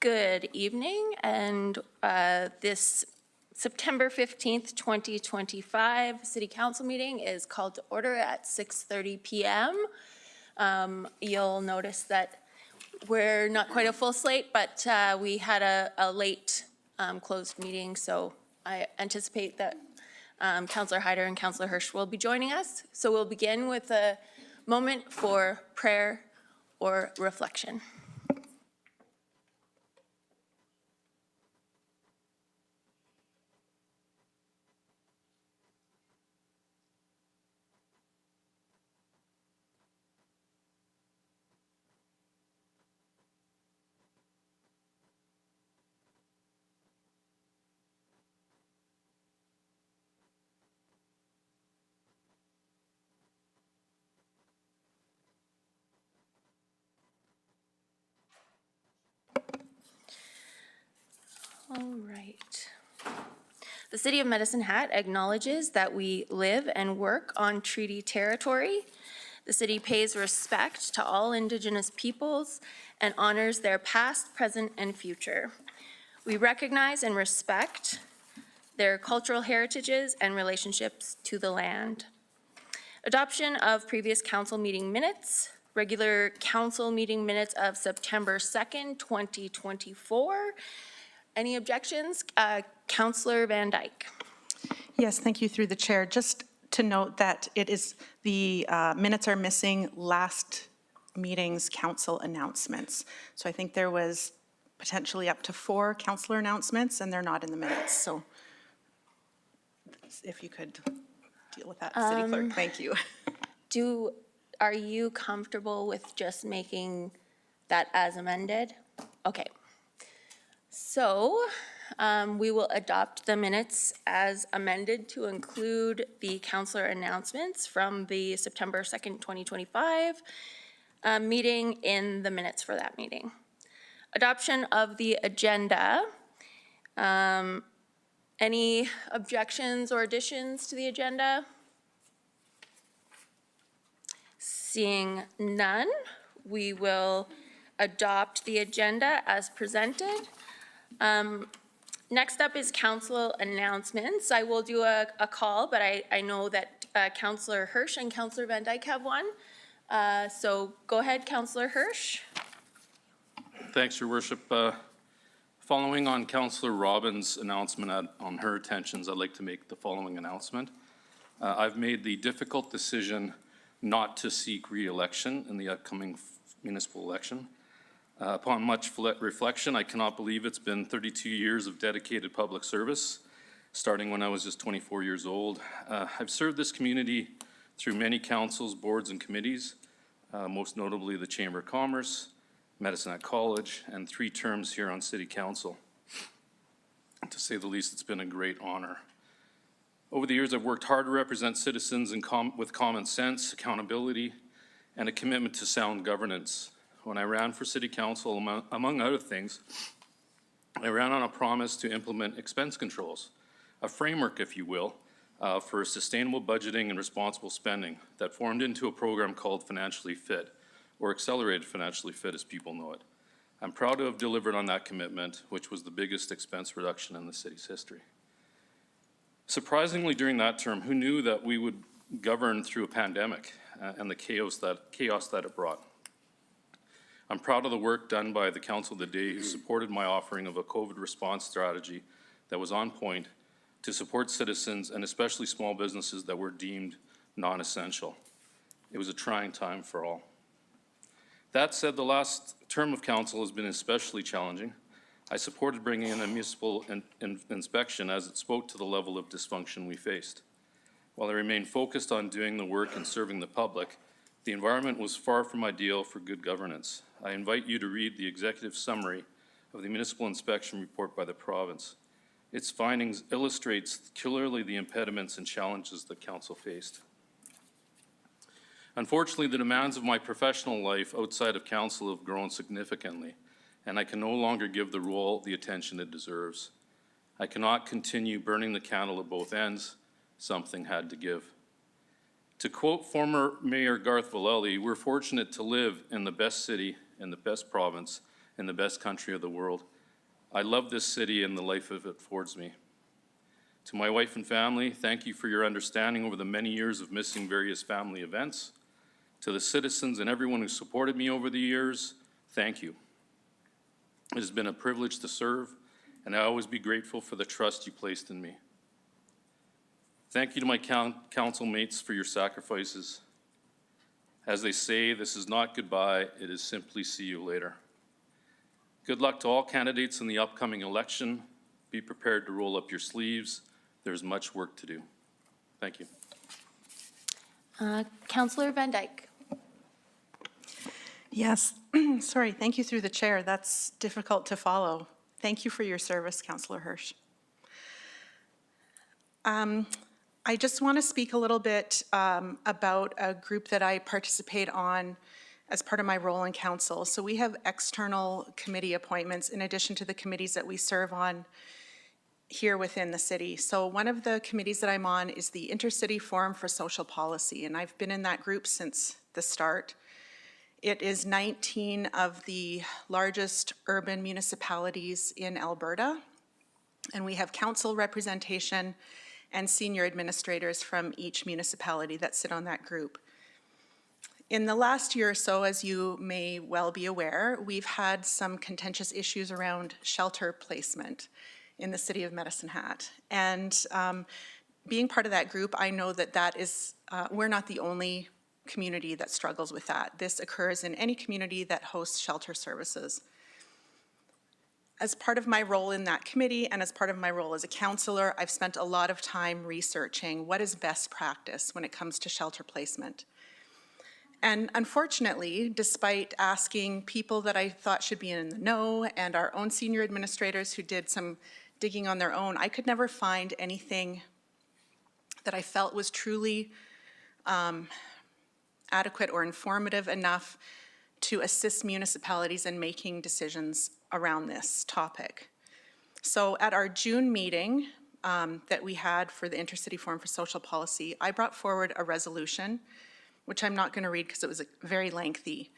Good evening, and this September 15th, 2025 City Council meeting is called to order at 6:30 p.m. You'll notice that we're not quite a full slate, but we had a late closed meeting, so I anticipate that Councillor Hyder and Councillor Hirsch will be joining us. So we'll begin with a moment for prayer or reflection. All right. The City of Medicine Hat acknowledges that we live and work on treaty territory. The city pays respect to all Indigenous peoples and honors their past, present, and future. We recognize and respect their cultural heritages and relationships to the land. Adoption of previous council meeting minutes. Regular council meeting minutes of September 2nd, 2024. Any objections? Councillor Van Dyke. Yes, thank you through the chair. Just to note that it is the minutes are missing last meeting's council announcements. So I think there was potentially up to 4 councillor announcements and they're not in the minutes. So if you could deal with that, City Clerk, thank you. Are you comfortable with just making that as amended? Okay. So we will adopt the minutes as amended to include the councillor announcements from the September 2nd, 2025 meeting in the minutes for that meeting. Adoption of the agenda. Any objections or additions to the agenda? Seeing none, we will adopt the agenda as presented. Next up is council announcements. I will do a call, but I know that Councillor Hirsch and Councillor Van Dyke have one. So go ahead, Councillor Hirsch. Thanks, Your Worship. Following on Councillor Robbins' announcement on her intentions, I'd like to make the following announcement. I've made the difficult decision not to seek re-election in the upcoming municipal election. Upon much reflection, I cannot believe it's been 32 years of dedicated public service, starting when I was just 24 years old. I've served this community through many councils, boards, and committees, most notably the Chamber of Commerce, Medicine Hat College, and 3 terms here on City Council. To say the least, it's been a great honor. Over the years, I've worked hard to represent citizens with common sense, accountability, and a commitment to sound governance. When I ran for City Council, among other things, I ran on a promise to implement expense controls, a framework, if you will, for sustainable budgeting and responsible spending that formed into a program called Financially Fit, or Accelerated Financially Fit as people know it. I'm proud to have delivered on that commitment, which was the biggest expense reduction in the city's history. Surprisingly, during that term, who knew that we would govern through a pandemic and the chaos that it brought? I'm proud of the work done by the Council of the Day who supported my offering of a COVID response strategy that was on point to support citizens and especially small businesses that were deemed non-essential. It was a trying time for all. That said, the last term of council has been especially challenging. I supported bringing in a municipal inspection as it spoke to the level of dysfunction we faced. While I remained focused on doing the work and serving the public, the environment was far from ideal for good governance. I invite you to read the executive summary of the municipal inspection report by the province. Its findings illustrates clearly the impediments and challenges the council faced. Unfortunately, the demands of my professional life outside of council have grown significantly, and I can no longer give the role the attention it deserves. I cannot continue burning the candle at both ends. Something had to give. To quote former Mayor Garth Vallely, we're fortunate to live in the best city in the best province in the best country of the world. I love this city and the life it affords me. To my wife and family, thank you for your understanding over the many years of missing various family events. To the citizens and everyone who supported me over the years, thank you. It has been a privilege to serve, and I always be grateful for the trust you placed in me. Thank you to my council mates for your sacrifices. As they say, this is not goodbye, it is simply see you later. Good luck to all candidates in the upcoming election. Be prepared to roll up your sleeves. There's much work to do. Thank you. Councillor Van Dyke. Yes, sorry, thank you through the chair. That's difficult to follow. Thank you for your service, Councillor Hirsch. I just want to speak a little bit about a group that I participate on as part of my role in council. So we have external committee appointments in addition to the committees that we serve on here within the city. So one of the committees that I'm on is the Intercity Forum for Social Policy, and I've been in that group since the start. It is 19 of the largest urban municipalities in Alberta, and we have council representation and senior administrators from each municipality that sit on that group. In the last year or so, as you may well be aware, we've had some contentious issues around shelter placement in the city of Medicine Hat. And being part of that group, I know that is, we're not the only community that struggles with that. This occurs in any community that hosts shelter services. As part of my role in that committee and as part of my role as a councillor, I've spent a lot of time researching what is best practice when it comes to shelter placement. And unfortunately, despite asking people that I thought should be in the know and our own senior administrators who did some digging on their own, I could never find anything that I felt was truly adequate or informative enough to assist municipalities in making decisions around this topic. So at our June meeting that we had for the Intercity Forum for Social Policy, I brought forward a resolution, which I'm not going to read because it was very lengthy,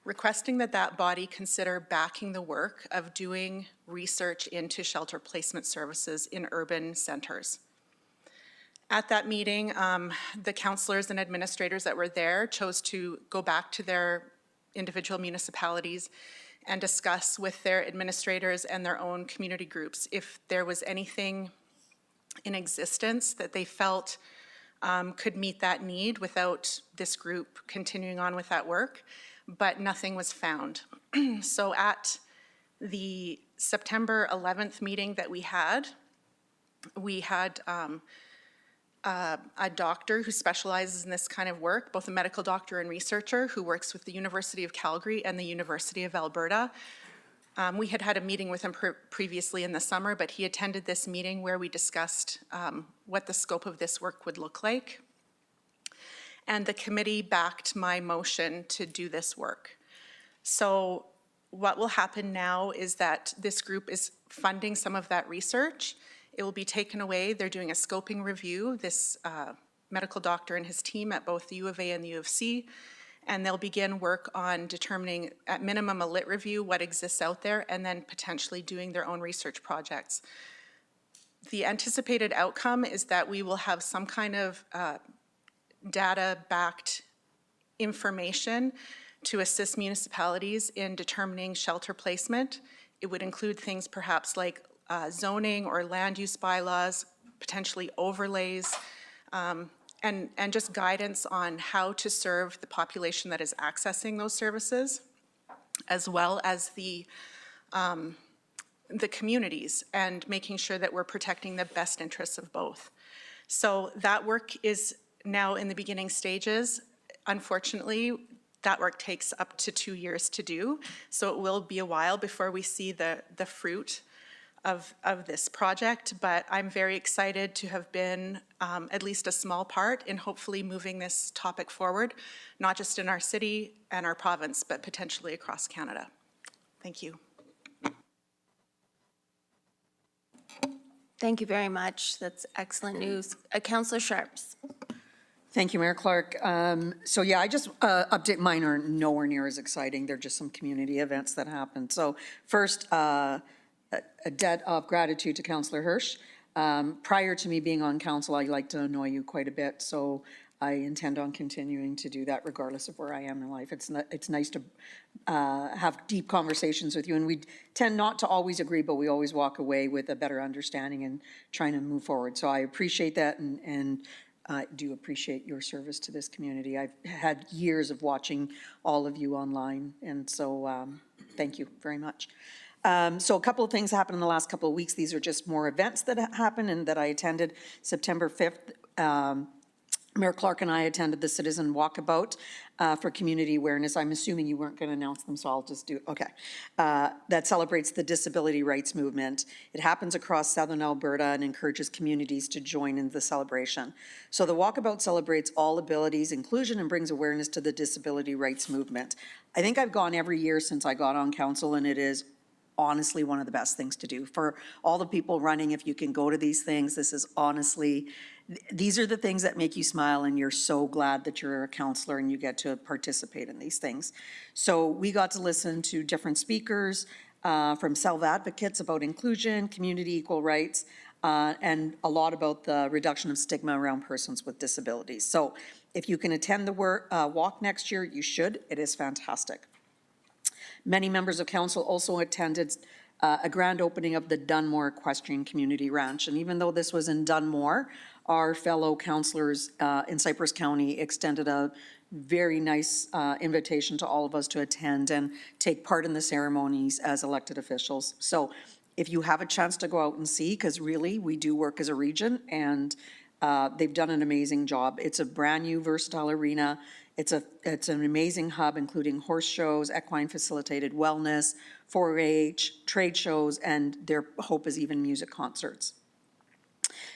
requesting that that body consider backing the work of doing research into shelter placement services in urban centers. At that meeting, the councillors and administrators that were there chose to go back to their individual municipalities and discuss with their administrators and their own community groups if there was anything in existence that they felt could meet that need without this group continuing on with that work, but nothing was found. So at the September 11th meeting that we had a doctor who specializes in this kind of work, both a medical doctor and researcher who works with the University of Calgary and the University of Alberta. We had a meeting with him previously in the summer, but he attended this meeting where we discussed what the scope of this work would look like. And the committee backed my motion to do this work. So what will happen now is that this group is funding some of that research. It will be taken away. They're doing a scoping review, this medical doctor and his team at both the U of A and the U of C, and they'll begin work on determining, at minimum, a lit review, what exists out there, and then potentially doing their own research projects. The anticipated outcome is that we will have some kind of data-backed information to assist municipalities in determining shelter placement. It would include things perhaps like zoning or land use bylaws, potentially overlays, and just guidance on how to serve the population that is accessing those services, as well as the communities, and making sure that we're protecting the best interests of both. So that work is now in the beginning stages. Unfortunately, that work takes up to 2 years to do, so it will be a while before we see the fruit of this project, but I'm very excited to have been at least a small part in hopefully moving this topic forward, not just in our city and our province, but potentially across Canada. Thank you. Thank you very much. That's excellent news. Councillor Sharps. Thank you, Mayor Clark. So yeah, I just update, mine are nowhere near as exciting. They're just some community events that happened. So first, a debt of gratitude to Councillor Hirsch. Prior to me being on council, I like to annoy you quite a bit, so I intend on continuing to do that regardless of where I am in life. It's nice to have deep conversations with you, and we tend not to always agree, but we always walk away with a better understanding and trying to move forward. So I appreciate that, and I do appreciate your service to this community. I've had years of watching all of you online, and so thank you very much. So a couple of things happened in the last couple of weeks. These are just more events that happened and that I attended. September 5th, Mayor Clark and I attended the Citizen Walkabout for community awareness. I'm assuming you weren't going to announce them, so I'll just do, okay. That celebrates the disability rights movement. It happens across southern Alberta and encourages communities to join in the celebration. So the Walkabout celebrates all abilities, inclusion, and brings awareness to the disability rights movement. I think I've gone every year since I got on council, and it is honestly one of the best things to do. For all the people running, if you can go to these things, this is honestly, these are the things that make you smile, and you're so glad that you're a counselor and you get to participate in these things. So we got to listen to different speakers from self-advocates about inclusion, community equal rights, and a lot about the reduction of stigma around persons with disabilities. So if you can attend the walk next year, you should. It is fantastic. Many members of council also attended a grand opening of the Dunmore Equestrian Community Ranch. And even though this was in Dunmore, our fellow councillors in Cypress County extended a very nice invitation to all of us to attend and take part in the ceremonies as elected officials. So if you have a chance to go out and see, because really we do work as a region, and they've done an amazing job. It's a brand new versatile arena. It's an amazing hub, including horse shows, equine facilitated wellness, 4-H, trade shows, and their hope is even music concerts.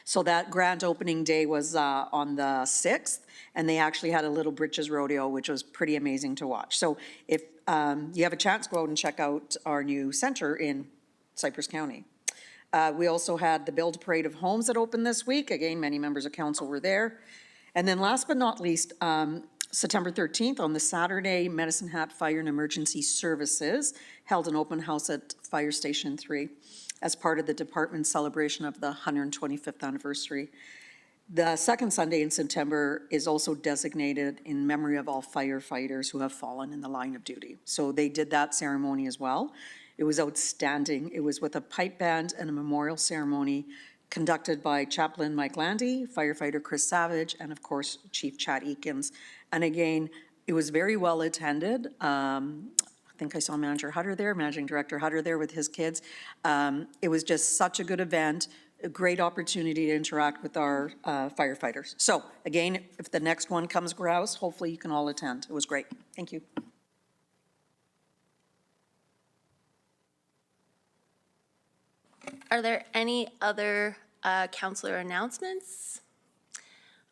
So that grand opening day was on the 6th, and they actually had a little Britches rodeo, which was pretty amazing to watch. So if you have a chance, go out and check out our new center in Cypress County. We also had the Build Parade of Homes that opened this week. Again, many members of council were there. And then last but not least, September 13th, on the Saturday, Medicine Hat Fire and Emergency Services held an open house at Fire Station 3 as part of the department's celebration of the 125th anniversary. The second Sunday in September is also designated in memory of all firefighters who have fallen in the line of duty. So they did that ceremony as well. It was outstanding. It was with a pipe band and a memorial ceremony conducted by Chaplain Mike Landy, firefighter Chris Savage, and of course, Chief Chad Eakins. And again, it was very well attended. I think I saw Manager Hutter there, Managing Director Hutter there with his kids. It was just such a good event, a great opportunity to interact with our firefighters. So again, if the next one comes grouse, hopefully you can all attend. It was great. Thank you. Are there any other councillor announcements?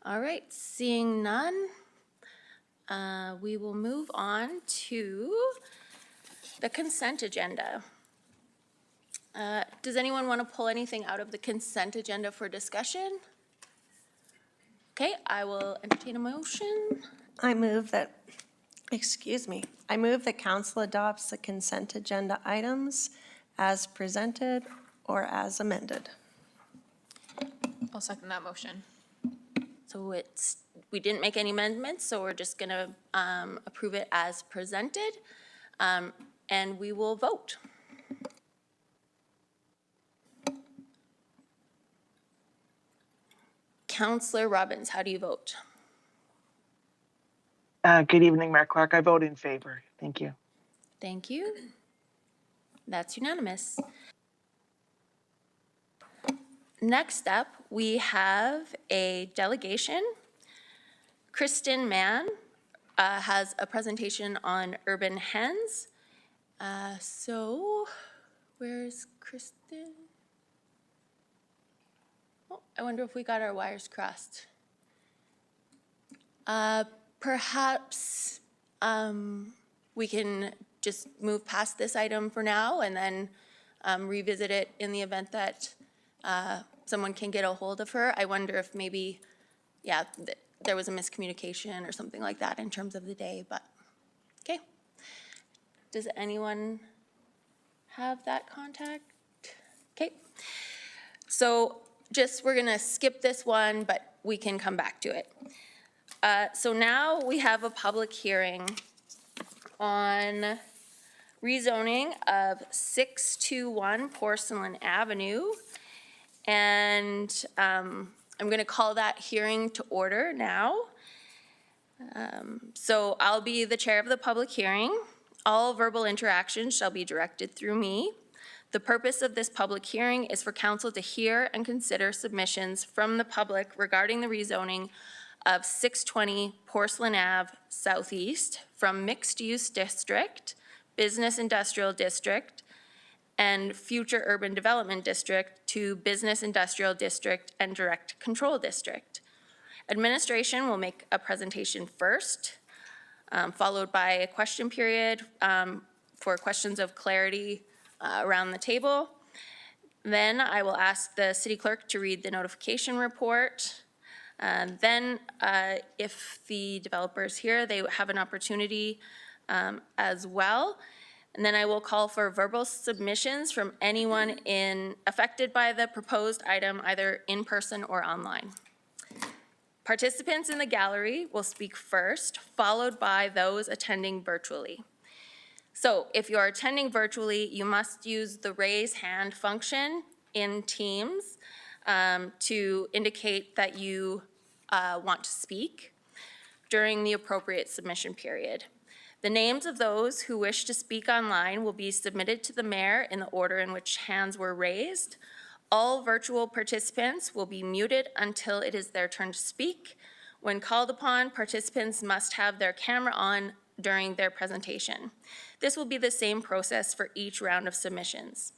All right, seeing none, we will move on to the consent agenda. Does anyone want to pull anything out of the consent agenda for discussion? Okay, I will entertain a motion. I move that council adopts the consent agenda items as presented or as amended. I'll second that motion. So we didn't make any amendments, so we're just gonna approve it as presented, and we will vote. Councillor Robbins, how do you vote? Good evening, Mayor Clark. I vote in favor. Thank you. Thank you. That's unanimous. Next up, we have a delegation. Kristen Mann has a presentation on urban hens. So where's Kristen? Oh, I wonder if we got our wires crossed. Perhaps we can just move past this item for now and then revisit it in the event that someone can get a hold of her. I wonder if maybe, yeah, there was a miscommunication or something like that in terms of the day, but, okay. Does anyone have that contact? Okay. So just, we're gonna skip this one, but we can come back to it. So now we have a public hearing on rezoning of 621 Porcelain Avenue. And I'm going to call that hearing to order now. So I'll be the chair of the public hearing. All verbal interactions shall be directed through me. The purpose of this public hearing is for council to hear and consider submissions from the public regarding the rezoning of 620 Porcelain Ave Southeast from mixed-use district, business industrial district, and future urban development district to business industrial district and direct control district. Administration will make a presentation first, followed by a question period for questions of clarity around the table. Then I will ask the city clerk to read the notification report. Then, if the developer is here, they have an opportunity as well. And then I will call for verbal submissions from anyone affected by the proposed item, either in person or online. Participants in the gallery will speak first, followed by those attending virtually. So if you are attending virtually, you must use the raise hand function in Teams to indicate that you want to speak during the appropriate submission period. The names of those who wish to speak online will be submitted to the mayor in the order in which hands were raised. All virtual participants will be muted until it is their turn to speak. When called upon, participants must have their camera on during their presentation. This will be the same process for each round of submissions.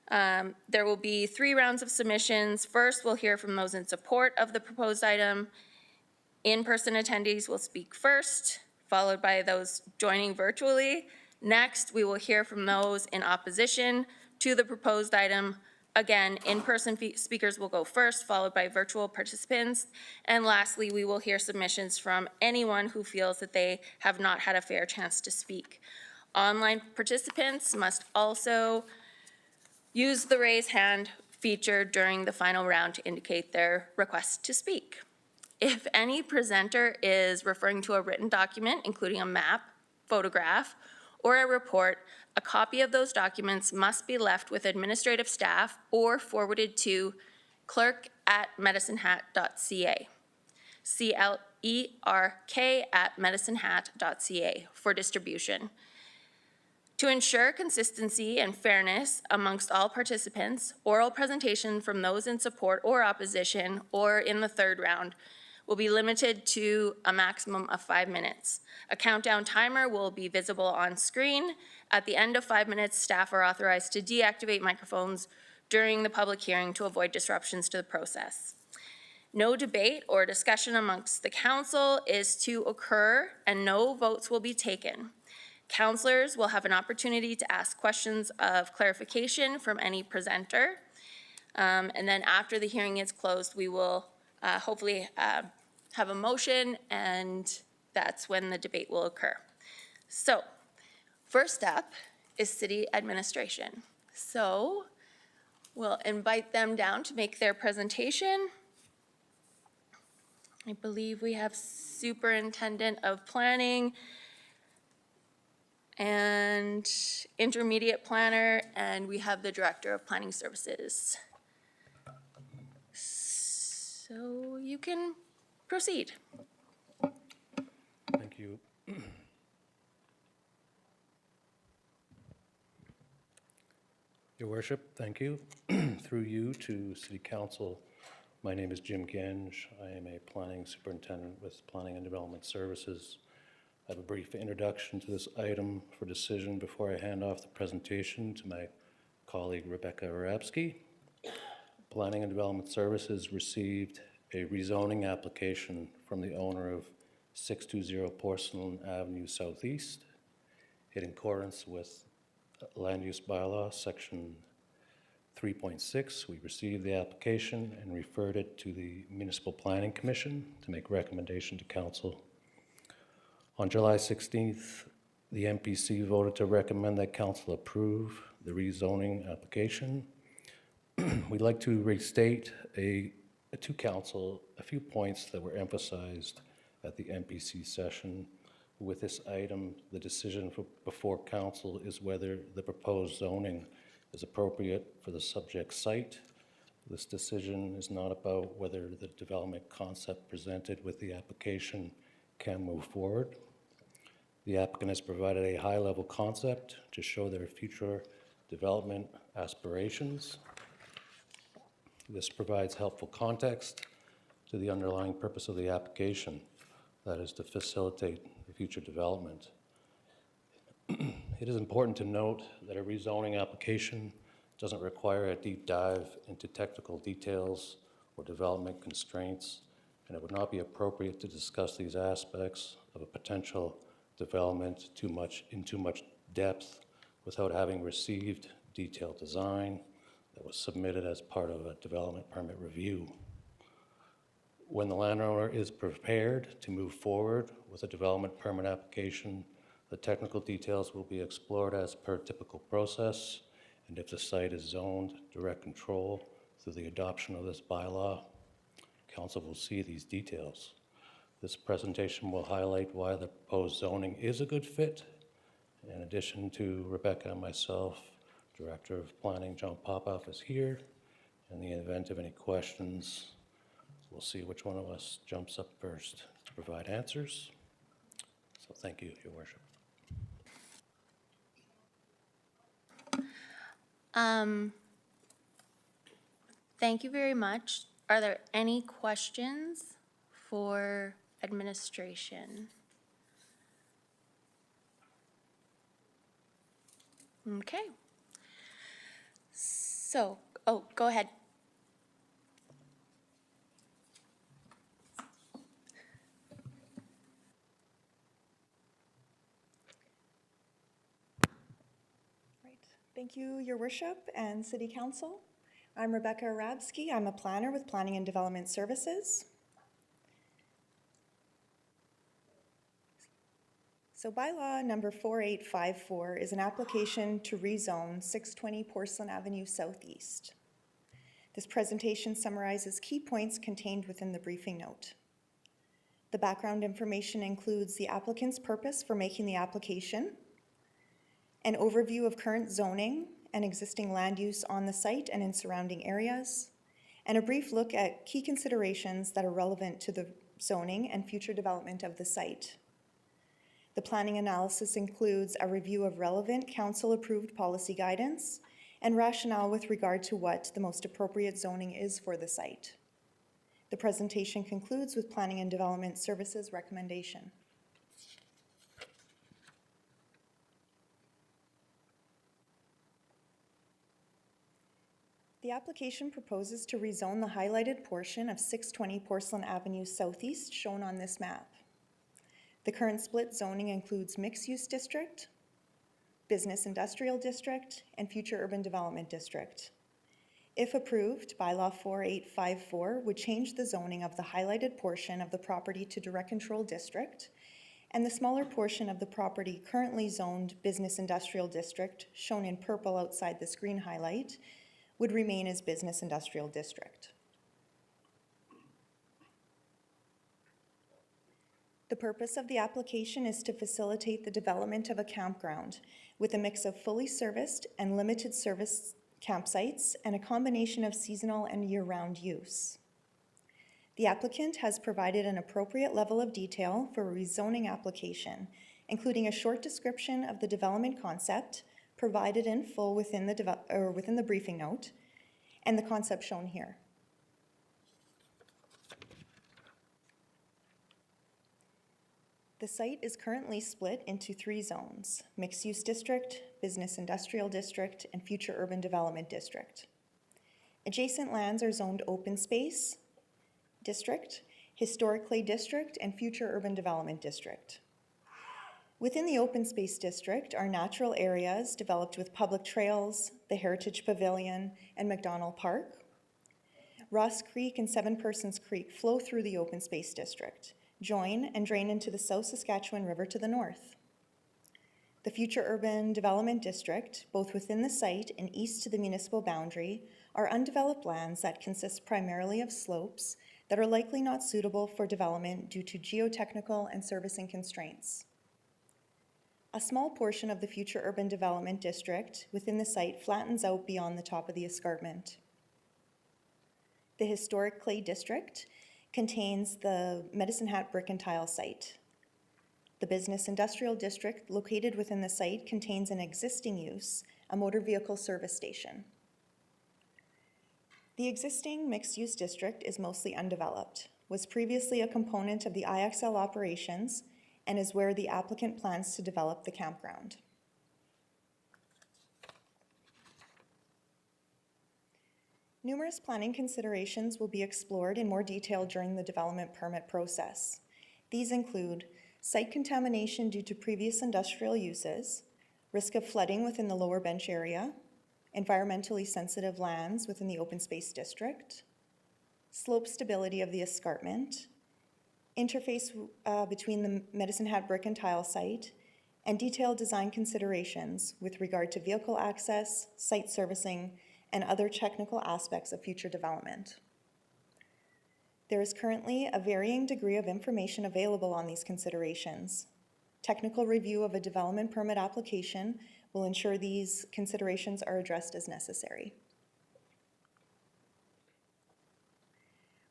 There will be 3 rounds of submissions. First, we'll hear from those in support of the proposed item. In-person attendees will speak first, followed by those joining virtually. Next, we will hear from those in opposition to the proposed item. Again, in-person speakers will go first, followed by virtual participants. And lastly, we will hear submissions from anyone who feels that they have not had a fair chance to speak. Online participants must also use the raise hand feature during the final round to indicate their request to speak. If any presenter is referring to a written document, including a map, photograph, or a report, a copy of those documents must be left with administrative staff or forwarded to clerk@medicinehat.ca, clerk@medicinehat.ca for distribution. To ensure consistency and fairness amongst all participants, oral presentation from those in support or opposition or in the third round will be limited to a maximum of 5 minutes. A countdown timer will be visible on screen. At the end of 5 minutes, staff are authorized to deactivate microphones during the public hearing to avoid disruptions to the process. No debate or discussion amongst the council is to occur, and no votes will be taken. Councilors will have an opportunity to ask questions of clarification from any presenter. And then after the hearing is closed, we will hopefully have a motion, and that's when the debate will occur. So, first up is city administration. So, we'll invite them down to make their presentation. I believe we have Superintendent of Planning and Intermediate Planner, and we have the Director of Planning Services. So you can proceed. Thank you. Your Worship, thank you. Through you to City Council, my name is Jim Genge. I am a planning superintendent with Planning and Development Services. I have a brief introduction to this item for decision before I hand off the presentation to my colleague Rebecca Arabsky. Planning and Development Services received a rezoning application from the owner of 620 Porcelain Avenue Southeast. In accordance with Land Use Bylaw, Section 3.6, we received the application and referred it to the Municipal Planning Commission to make recommendation to council. On July 16th, the MPC voted to recommend that council approve the rezoning application. We'd like to restate to council a few points that were emphasized at the MPC session. With this item, the decision before council is whether the proposed zoning is appropriate for the subject site. This decision is not about whether the development concept presented with the application can move forward. The applicant has provided a high-level concept to show their future development aspirations. This provides helpful context to the underlying purpose of the application, that is to facilitate the future development. It is important to note that a rezoning application doesn't require a deep dive into technical details or development constraints, and it would not be appropriate to discuss these aspects of a potential development in too much depth without having received detailed design that was submitted as part of a development permit review. When the landowner is prepared to move forward with a development permit application, the technical details will be explored as per typical process, and if the site is zoned direct control through the adoption of this bylaw, council will see these details. This presentation will highlight why the proposed zoning is a good fit. In addition to Rebecca and myself, Director of Planning John Popoff is here. In the event of any questions, we'll see which one of us jumps up first to provide answers. So thank you, Your Worship. Thank you very much. Are there any questions for administration? Okay. So, go ahead. Right. Thank you, Your Worship and City Council. I'm Rebecca Arabsky. I'm a planner with Planning and Development Services. So bylaw number 4854 is an application to rezone 620 Porcelain Avenue Southeast. This presentation summarizes key points contained within the briefing note. The background information includes the applicant's purpose for making the application, an overview of current zoning and existing land use on the site and in surrounding areas, and a brief look at key considerations that are relevant to the zoning and future development of the site. The planning analysis includes a review of relevant council-approved policy guidance and rationale with regard to what the most appropriate zoning is for the site. The presentation concludes with Planning and Development Services recommendation. The application proposes to rezone the highlighted portion of 620 Porcelain Avenue Southeast shown on this map. The current split zoning includes mixed-use district, business industrial district, and future urban development district. If approved, bylaw 4854 would change the zoning of the highlighted portion of the property to direct control district, and the smaller portion of the property currently zoned business industrial district, shown in purple outside this green highlight, would remain as business industrial district. The purpose of the application is to facilitate the development of a campground with a mix of fully serviced and limited service campsites and a combination of seasonal and year-round use. The applicant has provided an appropriate level of detail for a rezoning application, including a short description of the development concept provided in full within the briefing note and the concept shown here. The site is currently split into 3 zones: mixed-use district, business industrial district, and future urban development district. Adjacent lands are zoned open space district, historic clay district, and future urban development district. Within the Open Space District are natural areas developed with public trails, the Heritage Pavilion, and McDonald Park. Ross Creek and Seven Persons Creek flow through the Open Space District, join and drain into the South Saskatchewan River to the north. The future urban development district, both within the site and east to the municipal boundary, are undeveloped lands that consist primarily of slopes that are likely not suitable for development due to geotechnical and servicing constraints. A small portion of the future urban development district within the site flattens out beyond the top of the escarpment. The historic Clay District contains the Medicine Hat Brick and Tile site. The Business Industrial District located within the site contains an existing use, a motor vehicle service station. The existing mixed-use district is mostly undeveloped, was previously a component of the IXL operations, and is where the applicant plans to develop the campground. Numerous planning considerations will be explored in more detail during the development permit process. These include site contamination due to previous industrial uses, risk of flooding within the lower bench area, environmentally sensitive lands within the open space district, slope stability of the escarpment, interface between the Medicine Hat Brick and Tile site, and detailed design considerations with regard to vehicle access, site servicing, and other technical aspects of future development. There is currently a varying degree of information available on these considerations. Technical review of a development permit application will ensure these considerations are addressed as necessary.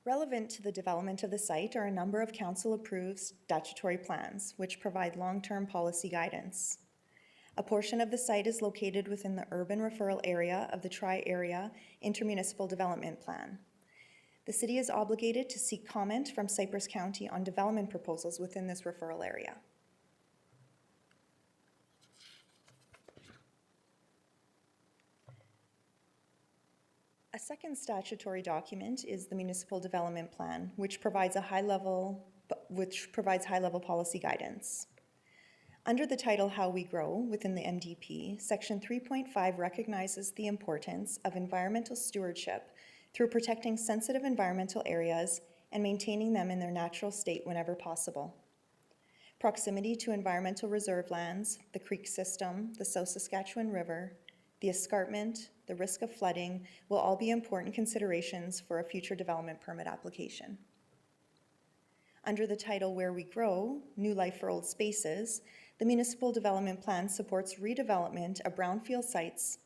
Relevant to the development of the site are a number of council-approved statutory plans, which provide long-term policy guidance. A portion of the site is located within the urban referral area of the Tri-Area Intermunicipal Development Plan. The city is obligated to seek comment from Cypress County on development proposals within this referral area. A second statutory document is the Municipal Development Plan, which provides high-level policy guidance. Under the title How We Grow within the MDP, Section 3.5 recognizes the importance of environmental stewardship through protecting sensitive environmental areas and maintaining them in their natural state whenever possible. Proximity to environmental reserve lands, the creek system, the South Saskatchewan River, the escarpment, the risk of flooding will all be important considerations for a future development permit application. Under the title Where We Grow, New Life for Old Spaces, the Municipal Development Plan supports redevelopment of brownfield sites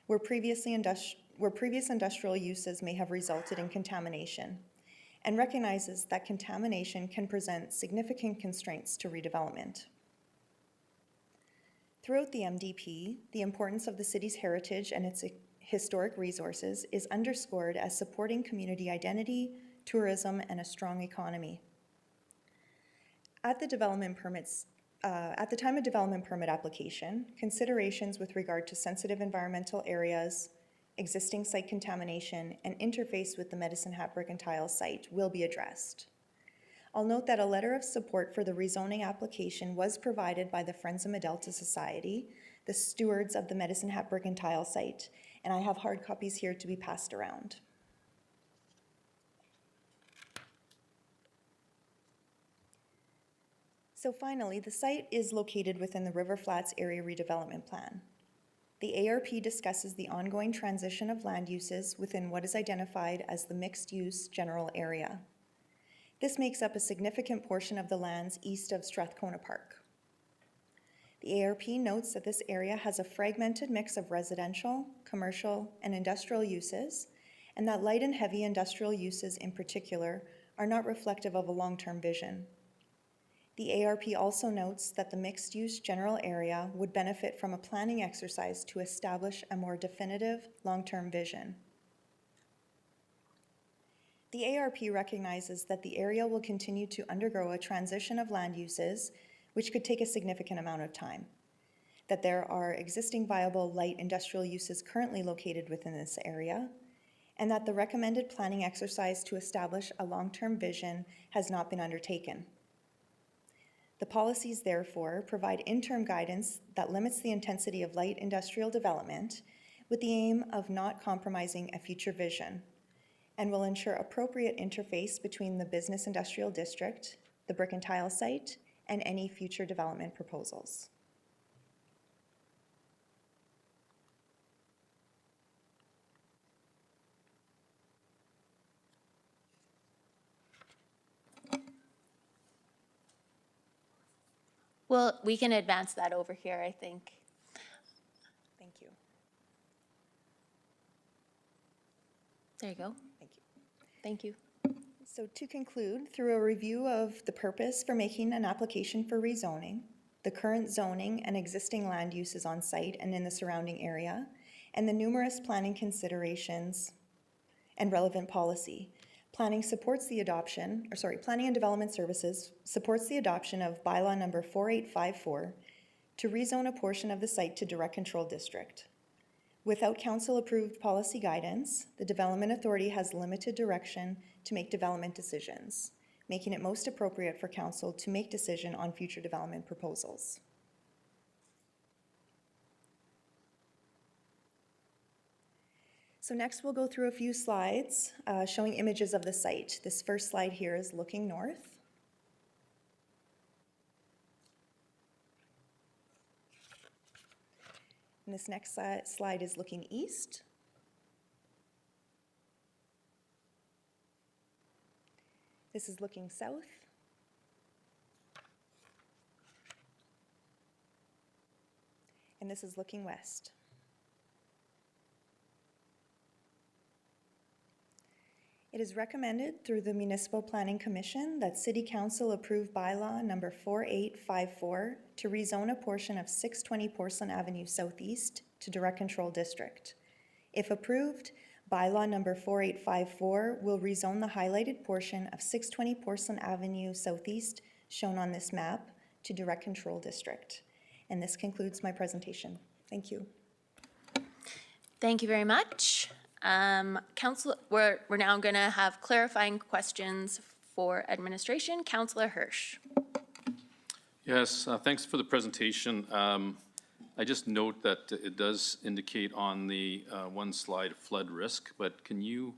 where previous industrial uses may have resulted in contamination, and recognizes that contamination can present significant constraints to redevelopment. Throughout the MDP, the importance of the city's heritage and its historic resources is underscored as supporting community identity, tourism, and a strong economy. At the time of development permit application, considerations with regard to sensitive environmental areas, existing site contamination, and interface with the Medicine Hat Brick and Tile site will be addressed. I'll note that a letter of support for the rezoning application was provided by the Friends of Medelta Society, the stewards of the Medicine Hat Brick and Tile site, and I have hard copies here to be passed around. So finally, the site is located within the River Flats Area Redevelopment Plan. The ARP discusses the ongoing transition of land uses within what is identified as the mixed-use general area. This makes up a significant portion of the lands east of Strathcona Park. The ARP notes that this area has a fragmented mix of residential, commercial, and industrial uses, and that light and heavy industrial uses in particular are not reflective of a long-term vision. The ARP also notes that the mixed-use general area would benefit from a planning exercise to establish a more definitive long-term vision. The ARP recognizes that the area will continue to undergo a transition of land uses, which could take a significant amount of time, that there are existing viable light industrial uses currently located within this area, and that the recommended planning exercise to establish a long-term vision has not been undertaken. The policies therefore provide interim guidance that limits the intensity of light industrial development with the aim of not compromising a future vision, and will ensure appropriate interface between the business industrial district, the brick and tile site, and any future development proposals. Well, we can advance that over here, I think. Thank you. There you go. Thank you. Thank you. So to conclude, through a review of the purpose for making an application for rezoning, the current zoning and existing land uses on site and in the surrounding area, and the numerous planning considerations and relevant policy, Planning and Development Services supports the adoption of bylaw number 4854 to rezone a portion of the site to direct control district. Without council-approved policy guidance, the Development Authority has limited direction to make development decisions, making it most appropriate for council to make decision on future development proposals. So next we'll go through a few slides showing images of the site. This first slide here is looking north. And this next slide is looking east. This is looking south. And this is looking west. It is recommended through the Municipal Planning Commission that City Council approve bylaw number 4854 to rezone a portion of 620 Porcelain Avenue Southeast to direct control district. If approved, bylaw number 4854 will rezone the highlighted portion of 620 Porcelain Avenue Southeast shown on this map to direct control district. And this concludes my presentation. Thank you. Thank you very much. Council, we're now going to have clarifying questions for administration. Councillor Hirsch. Yes, thanks for the presentation. I just note that it does indicate on the one slide flood risk, but can you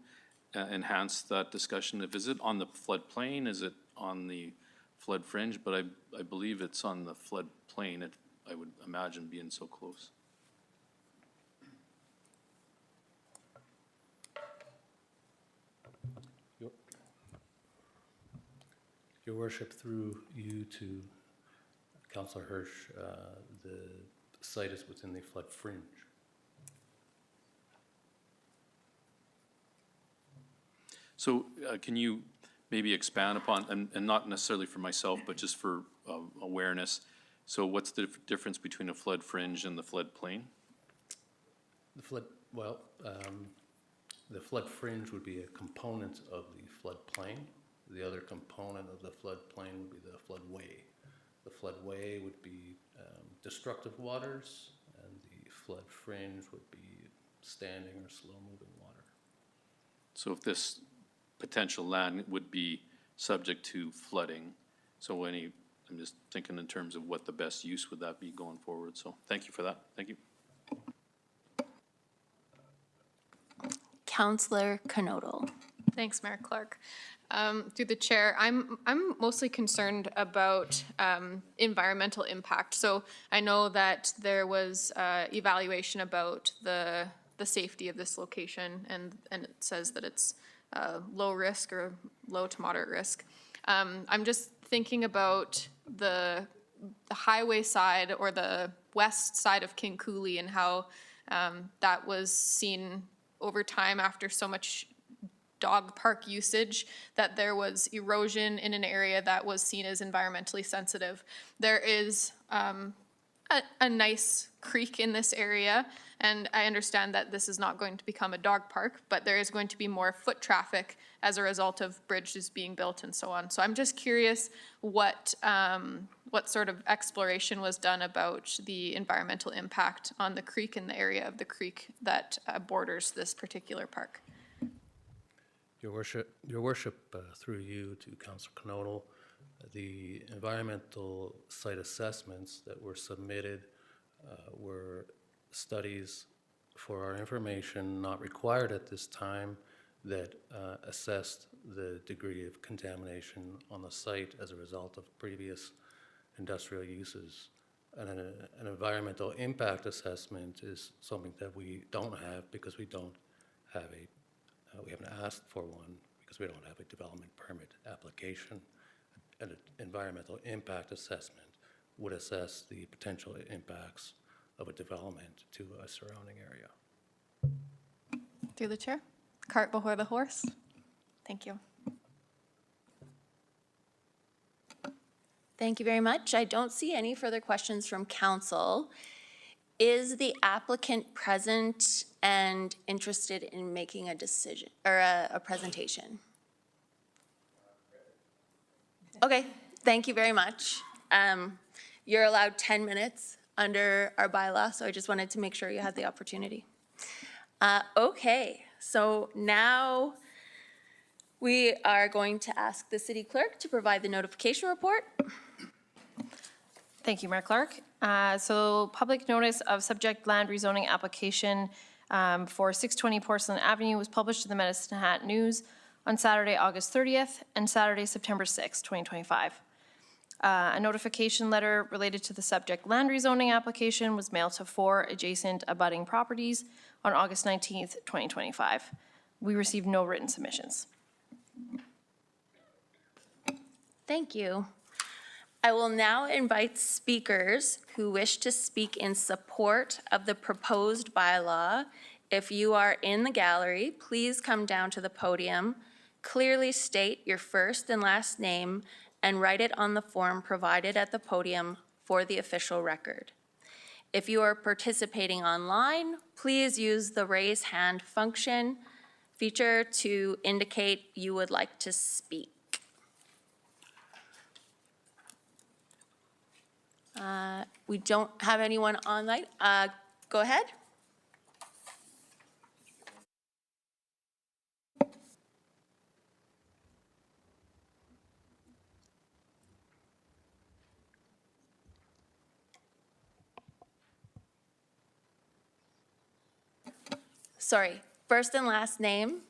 enhance that discussion? Is it on the floodplain? Is it on the flood fringe? But I believe it's on the floodplain, I would imagine being so close. Your Worship, through you to Councillor Hirsch, the site is within the flood fringe. So can you maybe expand upon, and not necessarily for myself, but just for awareness, so what's the difference between a flood fringe and the floodplain? The flood, well, the flood fringe would be a component of the floodplain. The other component of the floodplain would be the floodway. The floodway would be destructive waters, and the flood fringe would be standing or slow-moving water. So if this potential land would be subject to flooding, so I'm just thinking in terms of what the best use would that be going forward. So thank you for that. Thank you. Councillor Knodel. Thanks, Mayor Clark. Through the chair, I'm mostly concerned about environmental impact. So I know that there was evaluation about the safety of this location, and it says that it's low risk or low to moderate risk. I'm just thinking about the highway side or the west side of King Cooley and how that was seen over time after so much dog park usage, that there was erosion in an area that was seen as environmentally sensitive. There is a nice creek in this area, and I understand that this is not going to become a dog park, but there is going to be more foot traffic as a result of bridges being built and so on. So I'm just curious what sort of exploration was done about the environmental impact on the creek and the area of the creek that borders this particular park. Your Worship, through you to Councillor Knodel, The environmental site assessments that were submitted were studies for our information not required at this time that assessed the degree of contamination on the site as a result of previous industrial uses. And an environmental impact assessment is something that we don't have because we don't have we haven't asked for one because we don't have a development permit application. An environmental impact assessment would assess the potential impacts of a development to a surrounding area. Through the chair. Cart before the horse. Thank you. Thank you very much. I don't see any further questions from council. Is the applicant present and interested in making a decision or a presentation? Okay, thank you very much. You're allowed 10 minutes under our bylaw, so I just wanted to make sure you had the opportunity. Okay, so now we are going to ask the city clerk to provide the notification report. Thank you, Mayor Clark. So public notice of subject land rezoning application for 620 Porcelain Avenue was published in the Medicine Hat News on Saturday, August 30th and Saturday, September 6th, 2025. A notification letter related to the subject land rezoning application was mailed to 4 adjacent abutting properties on August 19th, 2025. We received no written submissions. Thank you. I will now invite speakers who wish to speak in support of the proposed bylaw. If you are in the gallery, please come down to the podium, clearly state your first and last name, and write it on the form provided at the podium for the official record. If you are participating online, please use the raise hand function feature to indicate you would like to speak. We don't have anyone online. Go ahead. Sorry, first and last name.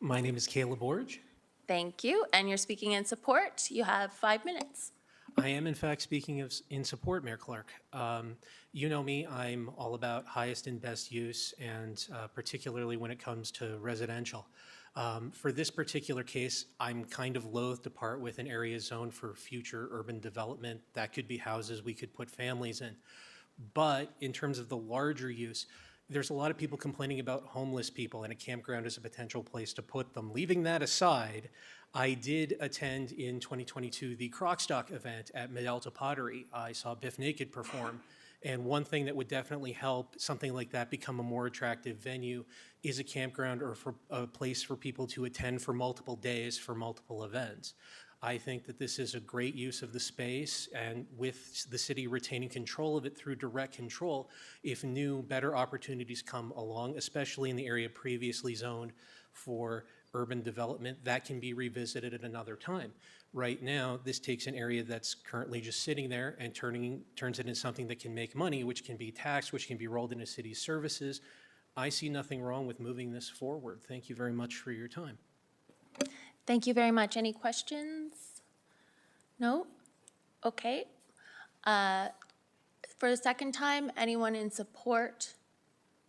My name is Caleb Borge. Thank you, and you're speaking in support. You have 5 minutes. I am in fact speaking in support, Mayor Clark. You know me, I'm all about highest and best use, and particularly when it comes to residential. For this particular case, I'm kind of loath to part with an area zone for future urban development. That could be houses we could put families in. But in terms of the larger use, there's a lot of people complaining about homeless people, and a campground is a potential place to put them. Leaving that aside, I did attend in 2022 the Crockstock event at Medalta Pottery. I saw Biff Naked perform. And one thing that would definitely help something like that become a more attractive venue is a campground or for a place for people to attend for multiple days for multiple events. I think that this is a great use of the space, and with the city retaining control of it through direct control, if new, better opportunities come along, especially in the area previously zoned for urban development, that can be revisited at another time. Right now, this takes an area that's currently just sitting there and turns it into something that can make money, which can be taxed, which can be rolled into city services. I see nothing wrong with moving this forward. Thank you very much for your time. Thank you very much. Any questions? No? Okay. For the second time, anyone in support,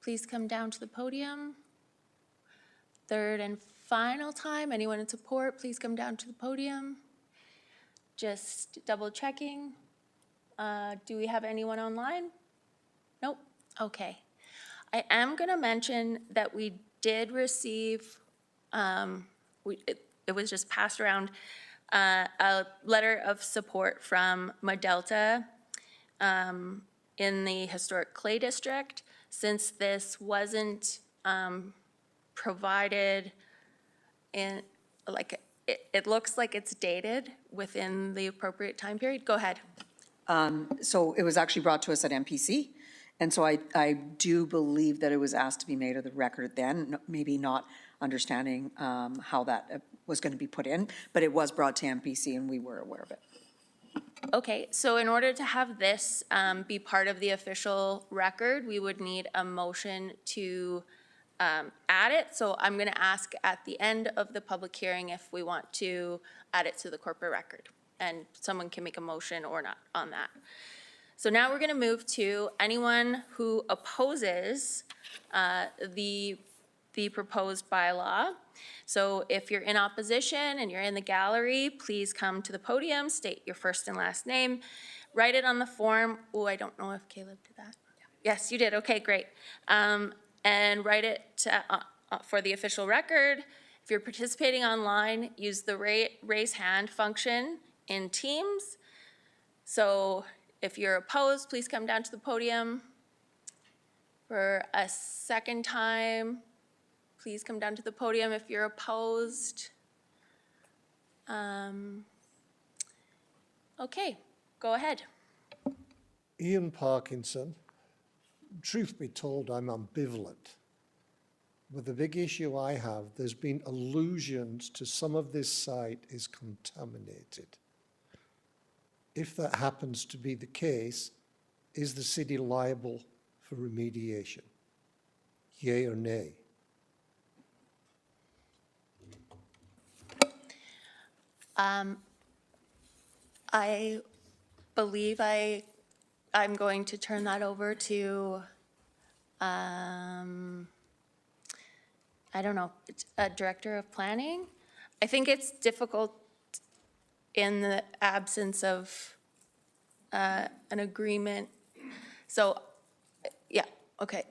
please come down to the podium. Third and final time, anyone in support, please come down to the podium. Just double checking. Do we have anyone online? Nope. Okay. I am going to mention that we did receive, it was just passed around, a letter of support from Medalta in the Historic Clay District. Since this wasn't provided in, like, it looks like it's dated within the appropriate time period. Go ahead. So it was actually brought to us at MPC, and so I do believe that it was asked to be made of the record then, maybe not understanding how that was going to be put in, but it was brought to MPC and we were aware of it. Okay, so in order to have this be part of the official record, we would need a motion to add it. So I'm going to ask at the end of the public hearing if we want to add it to the corporate record. And someone can make a motion or not on that. So now we're going to move to anyone who opposes the proposed bylaw. So if you're in opposition and you're in the gallery, please come to the podium, state your first and last name, write it on the form. Oh, I don't know if Caleb did that. Yes, you did. Okay, great. And write it for the official record. If you're participating online, use the raise hand function in Teams. So if you're opposed, please come down to the podium. For a second time, please come down to the podium if you're opposed. Okay, go ahead. Ian Parkinson. Truth be told, I'm ambivalent. But the big issue I have, there's been allusions to some of this site is contaminated. If that happens to be the case, is the city liable for remediation? Yea or nay? I believe I'm going to turn that over to, I don't know, a director of planning. I think it's difficult in the absence of an agreement. So, yeah, okay.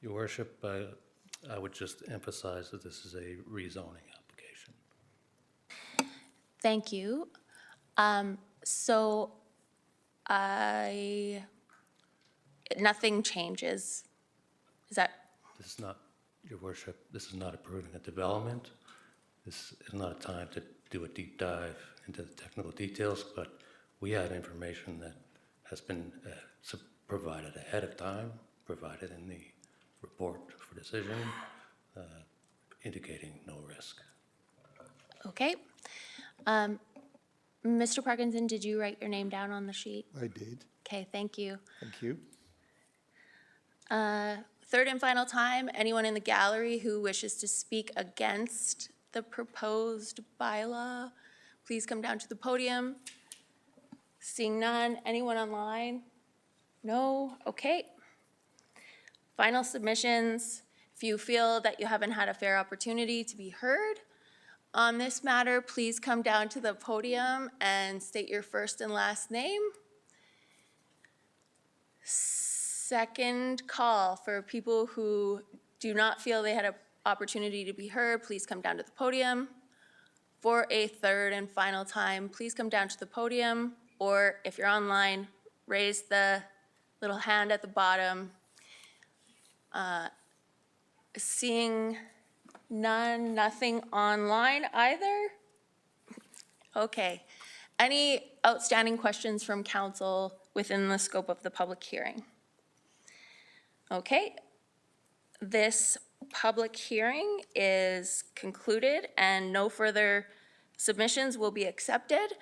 Your worship, I would just emphasize that this is a rezoning application. Thank you. So nothing changes. Is that? This is not, your worship, this is not approving a development. This is not a time to do a deep dive into the technical details, but we had information that has been provided ahead of time, provided in the report for decision, indicating no risk. Okay. Mr. Parkinson, did you write your name down on the sheet? I did. Okay, thank you. Thank you. Third and final time, anyone in the gallery who wishes to speak against the proposed bylaw, please come down to the podium. Seeing none, anyone online? No? Okay. Final submissions. If you feel that you haven't had a fair opportunity to be heard on this matter, please come down to the podium and state your first and last name. Second call for people who do not feel they had an opportunity to be heard, please come down to the podium. For a third and final time, please come down to the podium, or if you're online, raise the little hand at the bottom. Seeing none, nothing online either? Okay. Any outstanding questions from council within the scope of the public hearing? Okay. This public hearing is concluded and no further submissions will be accepted.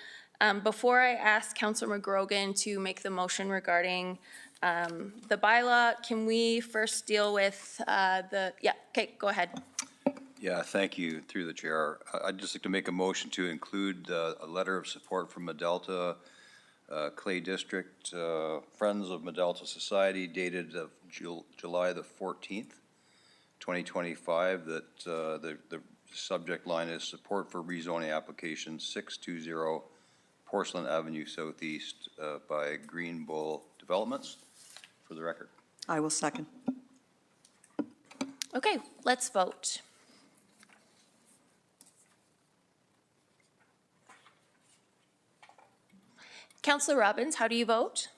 Before I ask Councillor McGrogan to make the motion regarding the bylaw, can we first deal with okay, go ahead. Yeah, thank you, through the chair. I'd just like to make a motion to include a letter of support from Medelta Clay District, Friends of Medelta Society, dated July the 14th, 2025, that the subject line is support for rezoning application 620 Porcelain Avenue Southeast by Green Bull Developments, for the record. I will second. Okay, let's vote. Councillor Robbins, how do you vote?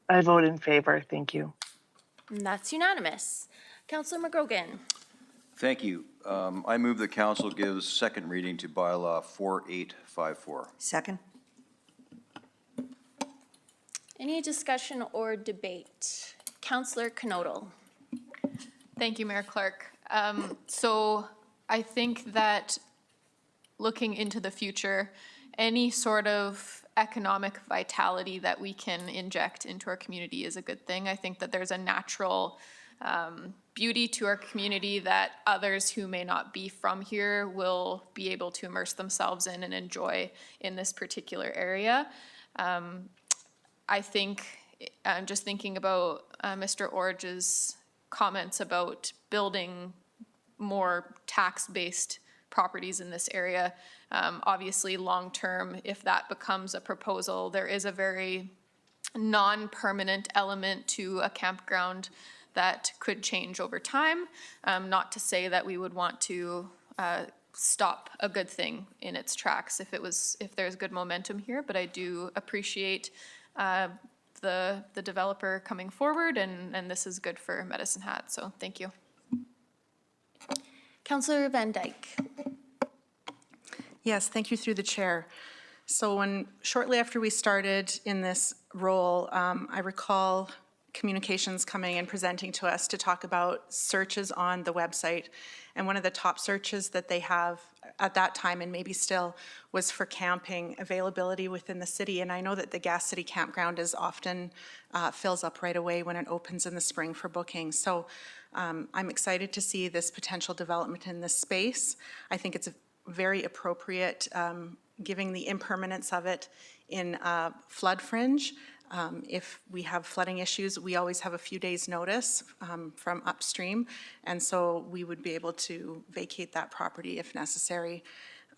I vote in favor. Thank you. And that's unanimous. Councillor McGrogan. Thank you. I move the council gives second reading to bylaw 4854. Second. Any discussion or debate? Councillor Knodel. Thank you, Mayor Clark. So I think that looking into the future, any sort of economic vitality that we can inject into our community is a good thing. I think that there's a natural beauty to our community that others who may not be from here will be able to immerse themselves in and enjoy in this particular area. I think, I'm just thinking about Mr. Orge's comments about building more tax-based properties in this area. Obviously, long-term, if that becomes a proposal, there is a very non-permanent element to a campground that could change over time. Not to say that we would want to stop a good thing in its tracks if there's good momentum here, but I do appreciate the developer coming forward, and this is good for Medicine Hat, so thank you. Councillor Van Dyke. Yes, thank you through the chair. So shortly after we started in this role, I recall communications coming and presenting to us to talk about searches on the website. And one of the top searches that they have at that time, and maybe still, was for camping availability within the city. And I know that the Gas City Campground is often fills up right away when it opens in the spring for booking. So I'm excited to see this potential development in this space. I think it's very appropriate, given the impermanence of it in flood fringe. If we have flooding issues, we always have a few days' notice from upstream, and so we would be able to vacate that property if necessary.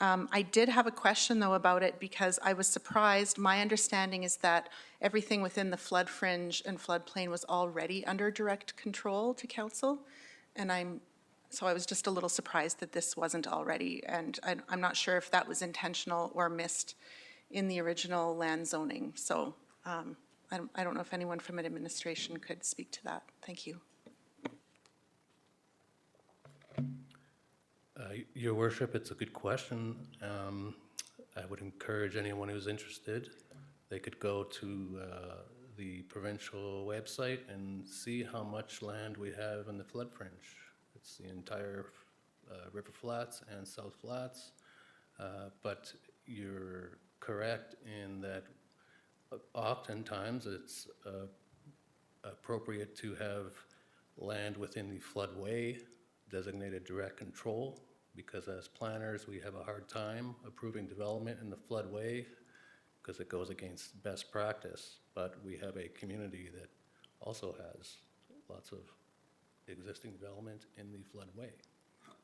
I did have a question, though, about it because I was surprised. My understanding is that everything within the flood fringe and floodplain was already under direct control to council, and so I was just a little surprised that this wasn't already, and I'm not sure if that was intentional or missed in the original land zoning. So I don't know if anyone from administration could speak to that. Thank you. Your Worship, it's a good question. I would encourage anyone who's interested, they could go to the provincial website and see how much land we have in the flood fringe. It's the entire River Flats and South Flats, but you're correct in that oftentimes it's appropriate to have land within the floodway designated direct control, because as planners we have a hard time approving development in the floodway because it goes against best practice. But we have a community that also has lots of existing development in the floodway.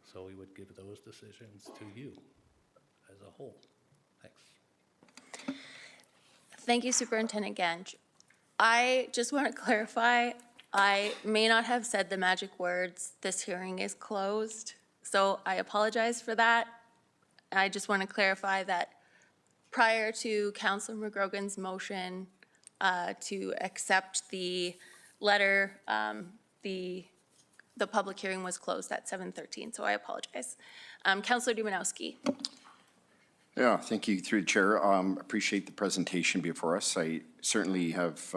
So we would give those decisions to you as a whole. Thanks. Thank you, Superintendent Genge. I just want to clarify, I may not have said the magic words, "This hearing is closed," so I apologize for that. I just want to clarify that prior to Councillor McGrogan's motion to accept the letter, the public hearing was closed at 7:13, so I apologize. Councillor Dumanowski. Yeah, thank you through the chair. Appreciate the presentation before us. I certainly have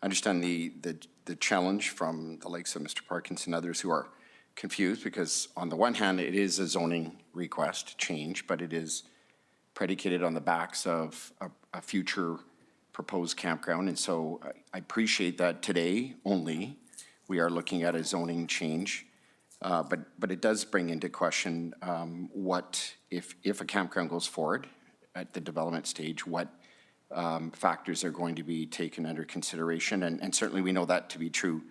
understand the challenge from the likes of Mr. Parkins and others who are confused, because on the one hand, it is a zoning request change, but it is predicated on the backs of a future proposed campground. And so I appreciate that today only we are looking at a zoning change. But it does bring into question what, if a campground goes forward at the development stage, what factors are going to be taken under consideration. And certainly we know that to be true.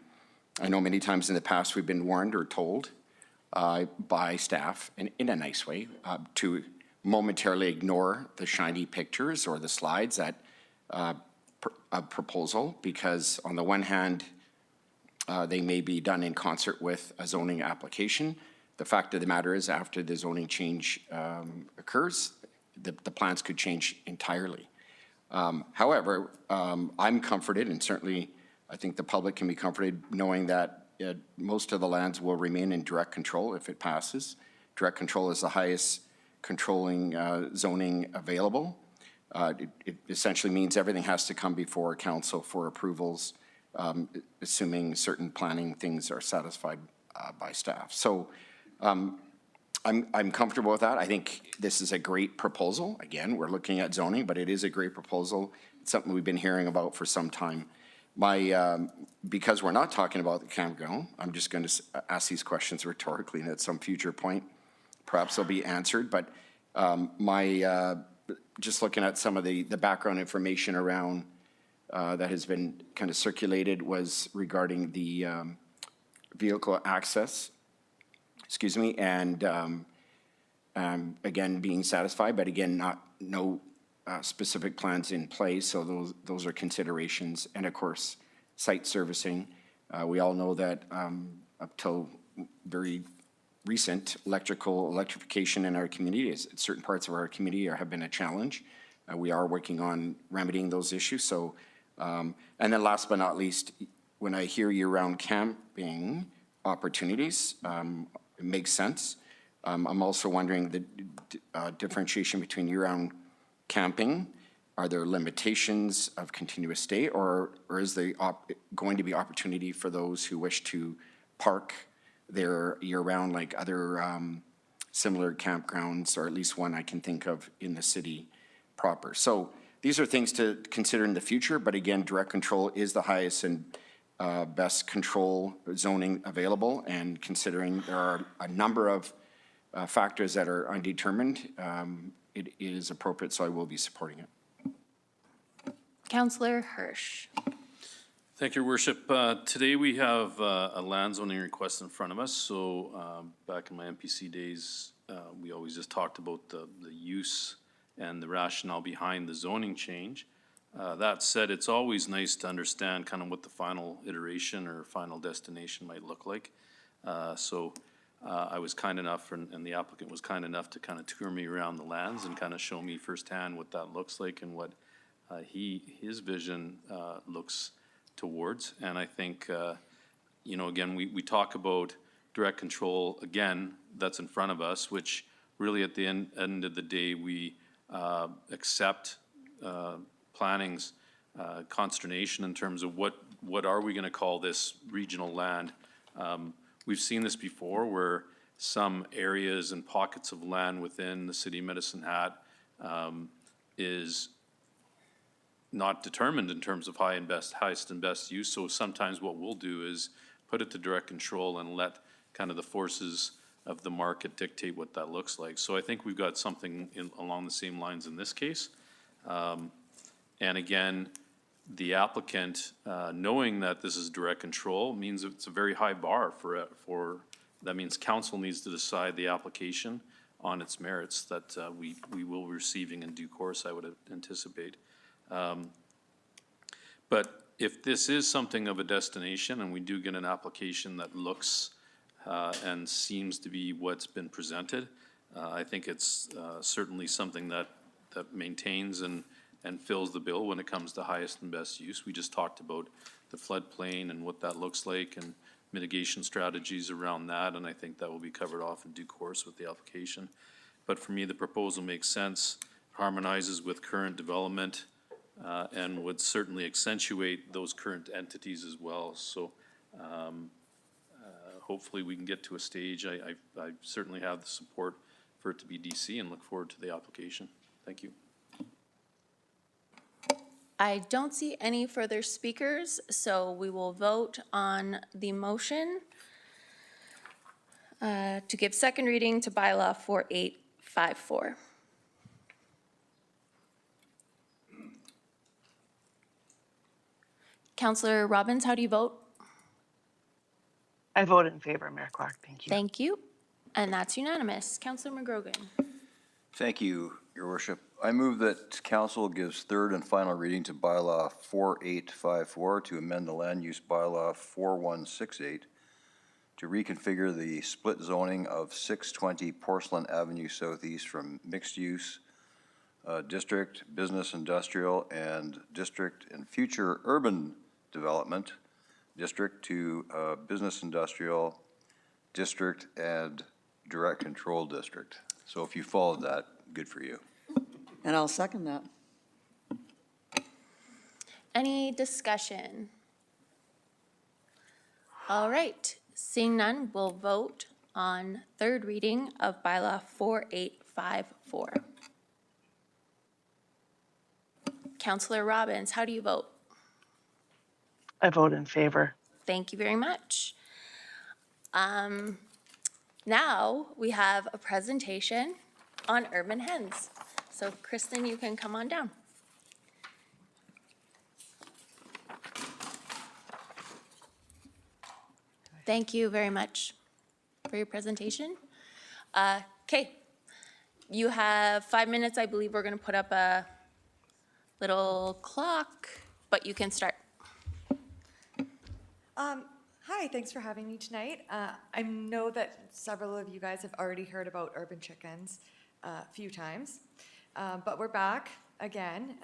I know many times in the past we've been warned or told by staff, in a nice way, to momentarily ignore the shiny pictures or the slides at a proposal, because on the one hand, they may be done in concert with a zoning application. The fact of the matter is, after the zoning change occurs, the plans could change entirely. However, I'm comforted, and certainly I think the public can be comforted knowing that most of the lands will remain in direct control if it passes. Direct control is the highest controlling zoning available. It essentially means everything has to come before council for approvals, assuming certain planning things are satisfied by staff. So I'm comfortable with that. I think this is a great proposal. Again, we're looking at zoning, but it is a great proposal. It's something we've been hearing about for some time. Because we're not talking about the campground, I'm just going to ask these questions rhetorically, and at some future point, perhaps they'll be answered. But just looking at some of the background information around that has been kind of circulated was regarding the vehicle access, and again, being satisfied, but again, no specific plans in place, so those are considerations. And of course, site servicing. We all know that up till very recent, electrification in our community, certain parts of our community have been a challenge. We are working on remedying those issues. So, and then last but not least, when I hear year-round camping opportunities, it makes sense. I'm also wondering the differentiation between year-round camping. Are there limitations of continuous stay, or is there going to be opportunity for those who wish to park there year-round, like other similar campgrounds, or at least one I can think of in the city proper? So these are things to consider in the future, but again, direct control is the highest and best control zoning available, and considering there are a number of factors that are undetermined, it is appropriate, so I will be supporting it. Councillor Hirsch. Thank you, Your Worship. Today we have a land zoning request in front of us. So back in my MPC days, we always just talked about the use and the rationale behind the zoning change. That said, it's always nice to understand kind of what the final iteration or final destination might look like. I was kind enough, and the applicant was kind enough to kind of tour me around the lands and kind of show me firsthand what that looks like and what his vision looks towards. And I think, you know, again, we talk about direct control, again, that's in front of us, which really at the end of the day, we accept planning's consternation in terms of what are we going to call this regional land. We've seen this before where some areas and pockets of land within the city of Medicine Hat is not determined in terms of highest and best use. So sometimes what we'll do is put it to direct control and let kind of the forces of the market dictate what that looks like. So I think we've got something along the same lines in this case. And again, the applicant, knowing that this is direct control, means it's a very high bar for that means council needs to decide the application on its merits that we will be receiving in due course, I would anticipate. But if this is something of a destination and we do get an application that looks and seems to be what's been presented, I think it's certainly something that maintains and fills the bill when it comes to highest and best use. We just talked about the floodplain and what that looks like and mitigation strategies around that, and I think that will be covered off in due course with the application. But for me, the proposal makes sense, harmonizes with current development, and would certainly accentuate those current entities as well. So hopefully we can get to a stage. I certainly have the support for it to be DC and look forward to the application. Thank you. I don't see any further speakers, so we will vote on the motion to give second reading to bylaw 4854. Councillor Robbins, how do you vote? I vote in favor, Mayor Clark. Thank you. Thank you. And that's unanimous. Councillor McGrogan. Thank you, Your Worship. I move that council gives third and final reading to bylaw 4854 to amend the land use bylaw 4168 to reconfigure the split zoning of 620 Porcelain Avenue Southeast from mixed use district, business industrial, and district and future urban development district to business industrial district and direct control district. So if you followed that, good for you. And I'll second that. Any discussion? All right, Seeing none, we'll vote on third reading of bylaw 4854. Counselor Robbins, how do you vote? I vote in favor. Thank you very much. Now we have a presentation on urban hens. So Kristen, you can come on down. Thank you very much for your presentation. Okay, you have 5 minutes. I believe we're going to put up a little clock, but you can start. Hi, thanks for having me tonight. I know that several of you guys have already heard about urban chickens a few times, but we're back again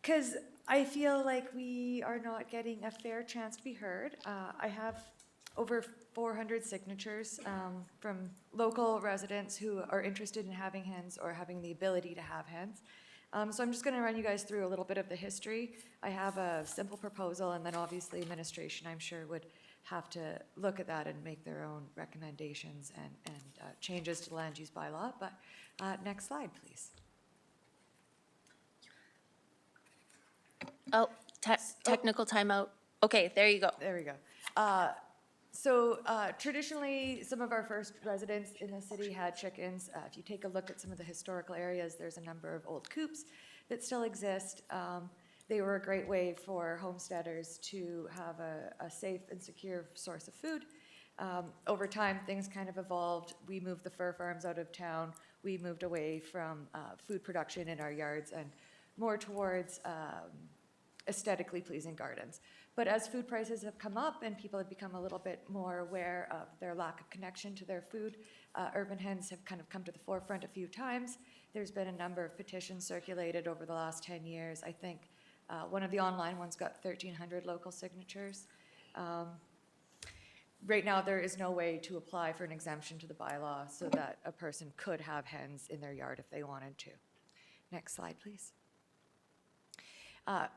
because I feel like we are not getting a fair chance to be heard. I have over 400 signatures from local residents who are interested in having hens or having the ability to have hens. So I'm just going to run you guys through a little bit of the history. I have a simple proposal, and then obviously administration, I'm sure, would have to look at that and make their own recommendations and changes to the land use bylaw. But next slide, please. Oh, technical timeout. Okay, there you go. There we go. So traditionally, some of our first residents in the city had chickens. If you take a look at some of the historical areas, there's a number of old coops that still exist. They were a great way for homesteaders to have a safe and secure source of food. Over time, things kind of evolved. We moved the fur farms out of town. We moved away from food production in our yards and more towards aesthetically pleasing gardens. But as food prices have come up and people have become a little bit more aware of their lack of connection to their food, urban hens have kind of come to the forefront a few times. There's been a number of petitions circulated over the last 10 years. I think one of the online ones got 1,300 local signatures. Right now, there is no way to apply for an exemption to the bylaw so that a person could have hens in their yard if they wanted to. Next slide, please.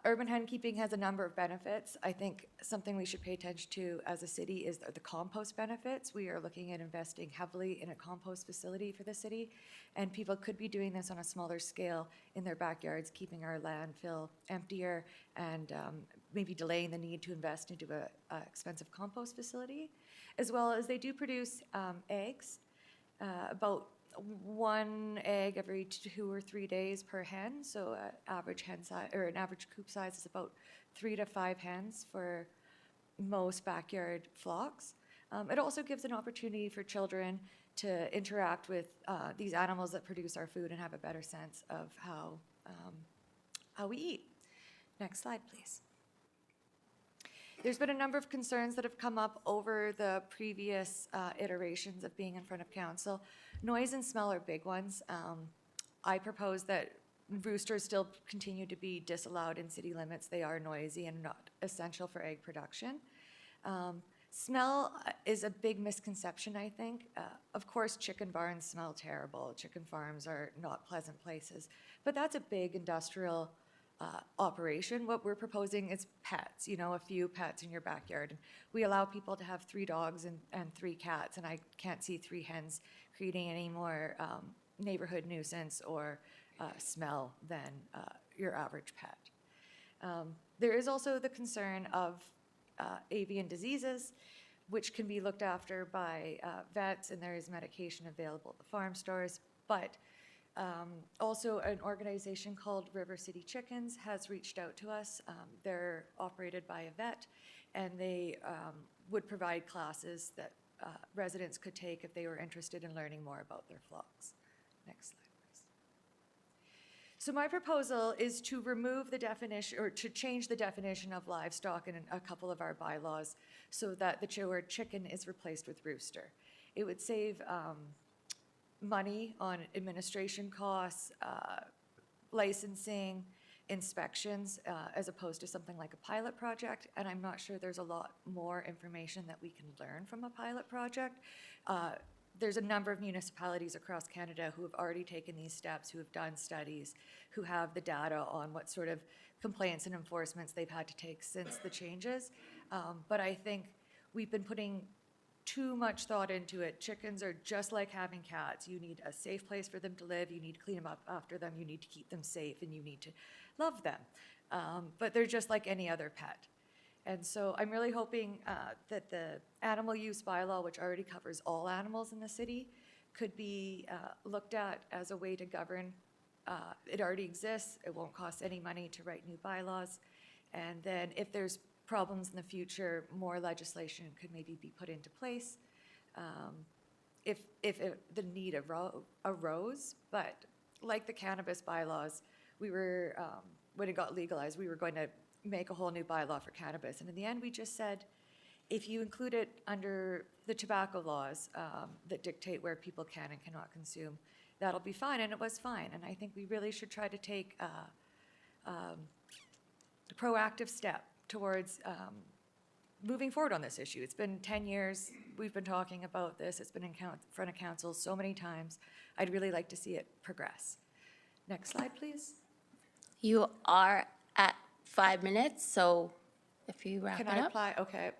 Urban hen keeping has a number of benefits. I think something we should pay attention to as a city is the compost benefits. We are looking at investing heavily in a compost facility for the city, and people could be doing this on a smaller scale in their backyards, keeping our landfill emptier and maybe delaying the need to invest into an expensive compost facility, as well as they do produce eggs, about 1 egg every 2 or 3 days per hen. So an average hen size or an average coop size is about 3 to 5 hens for most backyard flocks. It also gives an opportunity for children to interact with these animals that produce our food and have a better sense of how we eat. Next slide, please. There's been a number of concerns that have come up over the previous iterations of being in front of council. Noise and smell are big ones. I propose that roosters still continue to be disallowed in city limits. They are noisy and not essential for egg production. Smell is a big misconception, I think. Of course, chicken barns smell terrible. Chicken farms are not pleasant places, but that's a big industrial operation. What we're proposing is pets, a few pets in your backyard. We allow people to have 3 dogs and 3 cats, and I can't see 3 hens creating any more neighborhood nuisance or smell than your average pet. There is also the concern of avian diseases, which can be looked after by vets, and there is medication available at the farm stores, but also an organization called River City Chickens has reached out to us. They're operated by a vet, and they would provide classes that residents could take if they were interested in learning more about their flocks. Next slide, please. So my proposal is to remove the definition, or to change the definition of livestock in a couple of our bylaws so that the word chicken is replaced with rooster. It would save money on administration costs, licensing, inspections, as opposed to something like a pilot project. And I'm not sure there's a lot more information that we can learn from a pilot project. There's a number of municipalities across Canada who have already taken these steps, who have done studies, who have the data on what sort of complaints and enforcements they've had to take since the changes. But I think we've been putting too much thought into it. Chickens are just like having cats. You need a safe place for them to live. You need to clean them up after them. You need to keep them safe, and you need to love them. But they're just like any other pet. And so I'm really hoping that the animal use bylaw, which already covers all animals in the city, could be looked at as a way to govern. It already exists. It won't cost any money to write new bylaws. And then if there's problems in the future, more legislation could maybe be put into place if the need arose. But like the cannabis bylaws, we were, when it got legalized, we were going to make a whole new bylaw for cannabis. And in the end, we just said, if you include it under the tobacco laws that dictate where people can and cannot consume, that'll be fine. And it was fine. And I think we really should try to take a proactive step towards moving forward on this issue. It's been 10 years. We've been talking about this. It's been in front of council so many times. I'd really like to see it progress. Next slide, please. You are at 5 minutes, so if you wrap it Can I up. apply? Okay.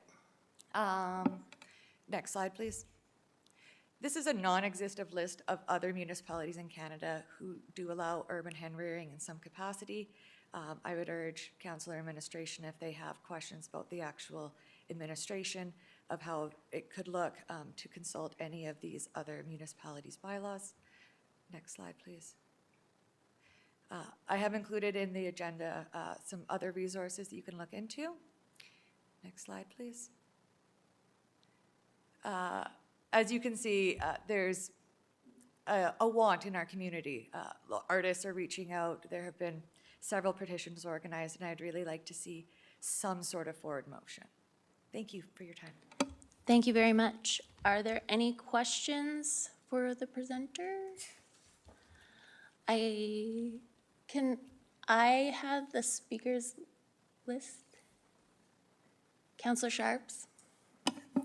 Next slide, please. This is a non-existent list of other municipalities in Canada who do allow urban hen rearing in some capacity. I would urge council or administration, if they have questions about the actual administration of how it could look, to consult any of these other municipalities' bylaws. Next slide, please. I have included in the agenda some other resources that you can look into. Next slide, please. As you can see, there's a want in our community. Artists are reaching out. There have been several petitions organized, and I'd really like to see some sort of forward motion. Thank you for your time. Thank you very much. Are there any questions for the presenter? I have the speakers list. Councillor Sharps?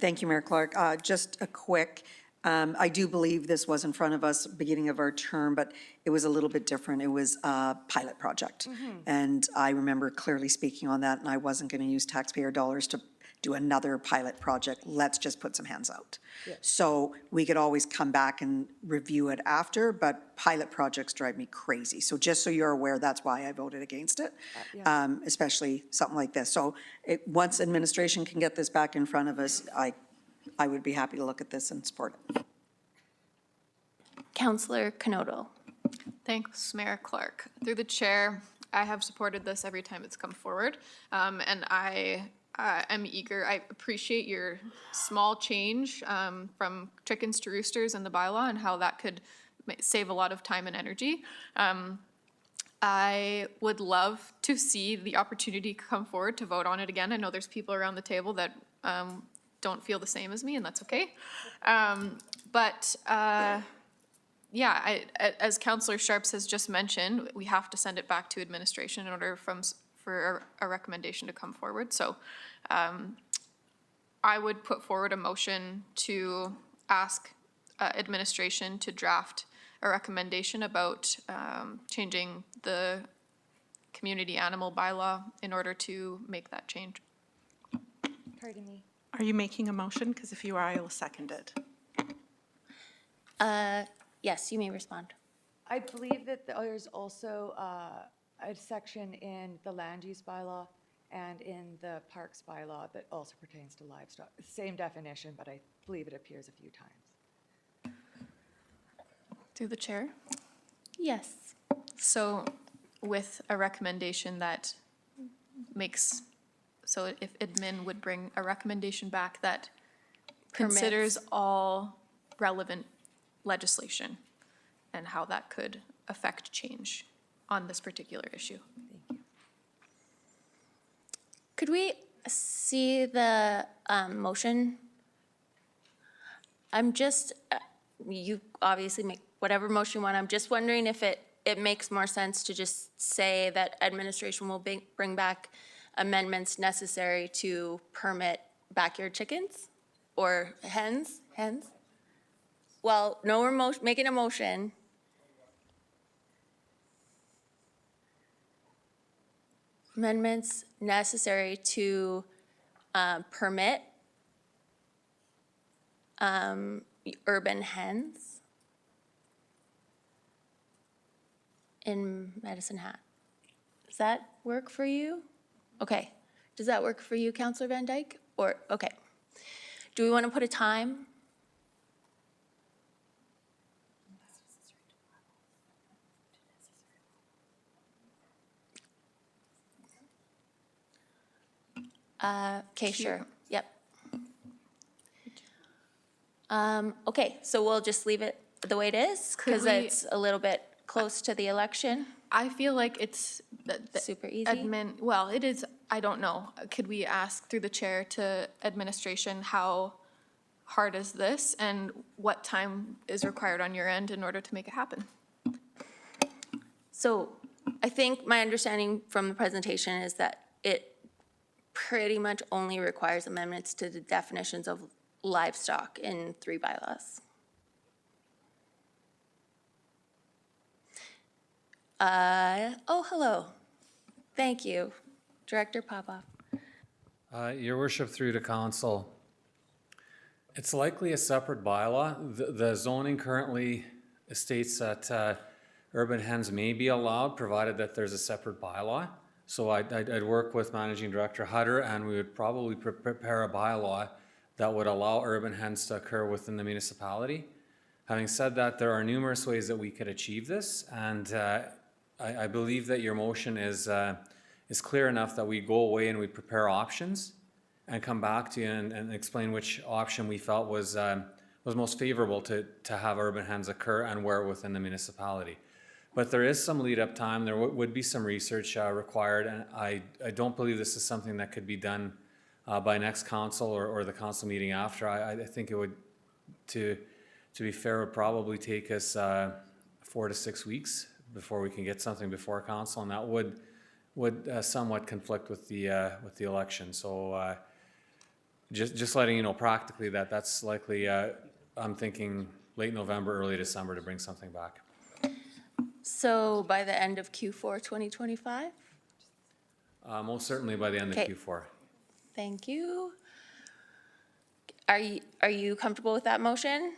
Thank you, Mayor Clark. Just a quick, I do believe this was in front of us beginning of our term, but it was a little bit different. It was a pilot project. And I remember clearly speaking on that, and I wasn't going to use taxpayer dollars to do another pilot project. Let's just put some hands out. So we could always come back and review it after, but pilot projects drive me crazy. So just so you're aware, that's why I voted against it, especially something like this. So once administration can get this back in front of us, I would be happy to look at this and support it. Councillor Canoto? Thanks, Mayor Clark. Through the chair, I have supported this every time it's come forward, and I am eager. I appreciate your small change from chickens to roosters in the bylaw and how that could save a lot of time and energy. I would love to see the opportunity come forward to vote on it again. I know there's people around the table that don't feel the same as me, and that's okay. Yeah, as Councillor Sharps has just mentioned, we have to send it back to administration in order for a recommendation to come forward. So I would put forward a motion to ask administration to draft a recommendation about changing the community animal bylaw in order to make that change. Pardon me. Are you making a motion? Because if you are, I will second it. Yes, you may respond. I believe that there's also a section in the land use bylaw and in the parks bylaw that also pertains to livestock. Same definition, but I believe it appears a few times. Through the chair. Yes. So with a recommendation that makes, so if admin would bring a recommendation back that considers all relevant legislation and how that could affect change on this particular issue. Thank you. Could we see the motion? I'm just, you obviously make whatever motion you want. I'm just wondering if it makes more sense to just say that administration will bring back amendments necessary to permit backyard chickens or hens? Well, no, we're making a motion. Amendments necessary to permit urban hens in Medicine Hat. Does that work for you? Okay. Does that work for you, Councillor Van Dyke? Or, okay. Do we want to put a time? Okay, sure. Yep. Okay, so we'll just leave it the way it is because Could we- it's a little bit close to the election. I feel like it's Super easy. well, it is, I don't know. Could we ask through the chair to administration how hard is this and what time is required on your end in order to make it happen? So I think my understanding from the presentation is that it pretty much only requires amendments to the definitions of livestock in 3 bylaws. Oh, hello. Thank you. Director Popoff. Your worship, through to council. It's likely a separate bylaw. The zoning currently states that urban hens may be allowed, provided that there's a separate bylaw. So I'd work with Managing Director Hutter, and we would probably prepare a bylaw that would allow urban hens to occur within the municipality. Having said that, there are numerous ways that we could achieve this, and I believe that your motion is clear enough that we go away and we prepare options and come back to you and explain which option we felt was most favorable to have urban hens occur and where within the municipality. But there is some lead up time. There would be some research required, and I don't believe this is something that could be done by next council or the council meeting after. I think it would, to be fair, would probably take us 4 to 6 weeks before we can get something before council, and that would somewhat conflict with the election. So just letting you know practically that's likely. I'm thinking late November, early December to bring something back. So by the end of Q4 2025? Most certainly by the end of Okay. Q4. Thank you. Are you comfortable with that motion?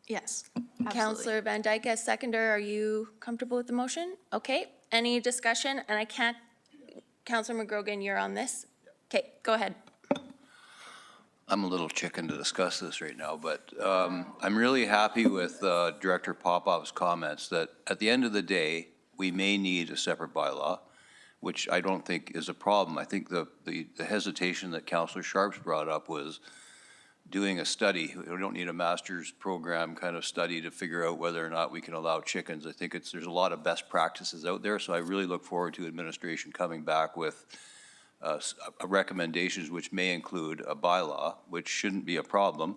Yes, Councillor Van Dyke as seconder, are you comfortable with the motion? Okay, any discussion? And I can't, Councillor McGrogan, you're on this? Okay, go ahead. I'm a little chicken to discuss this right now, but I'm really happy with Director Popoff's comments that at the end of the day, we may need a separate bylaw, which I don't think is a problem. I think the hesitation that Councillor Sharps brought up was doing a study. We don't need a master's program kind of study to figure out whether or not we can allow chickens. I think there's a lot of best practices out there, so I really look forward to administration coming back with recommendations which may include a bylaw, which shouldn't be a problem.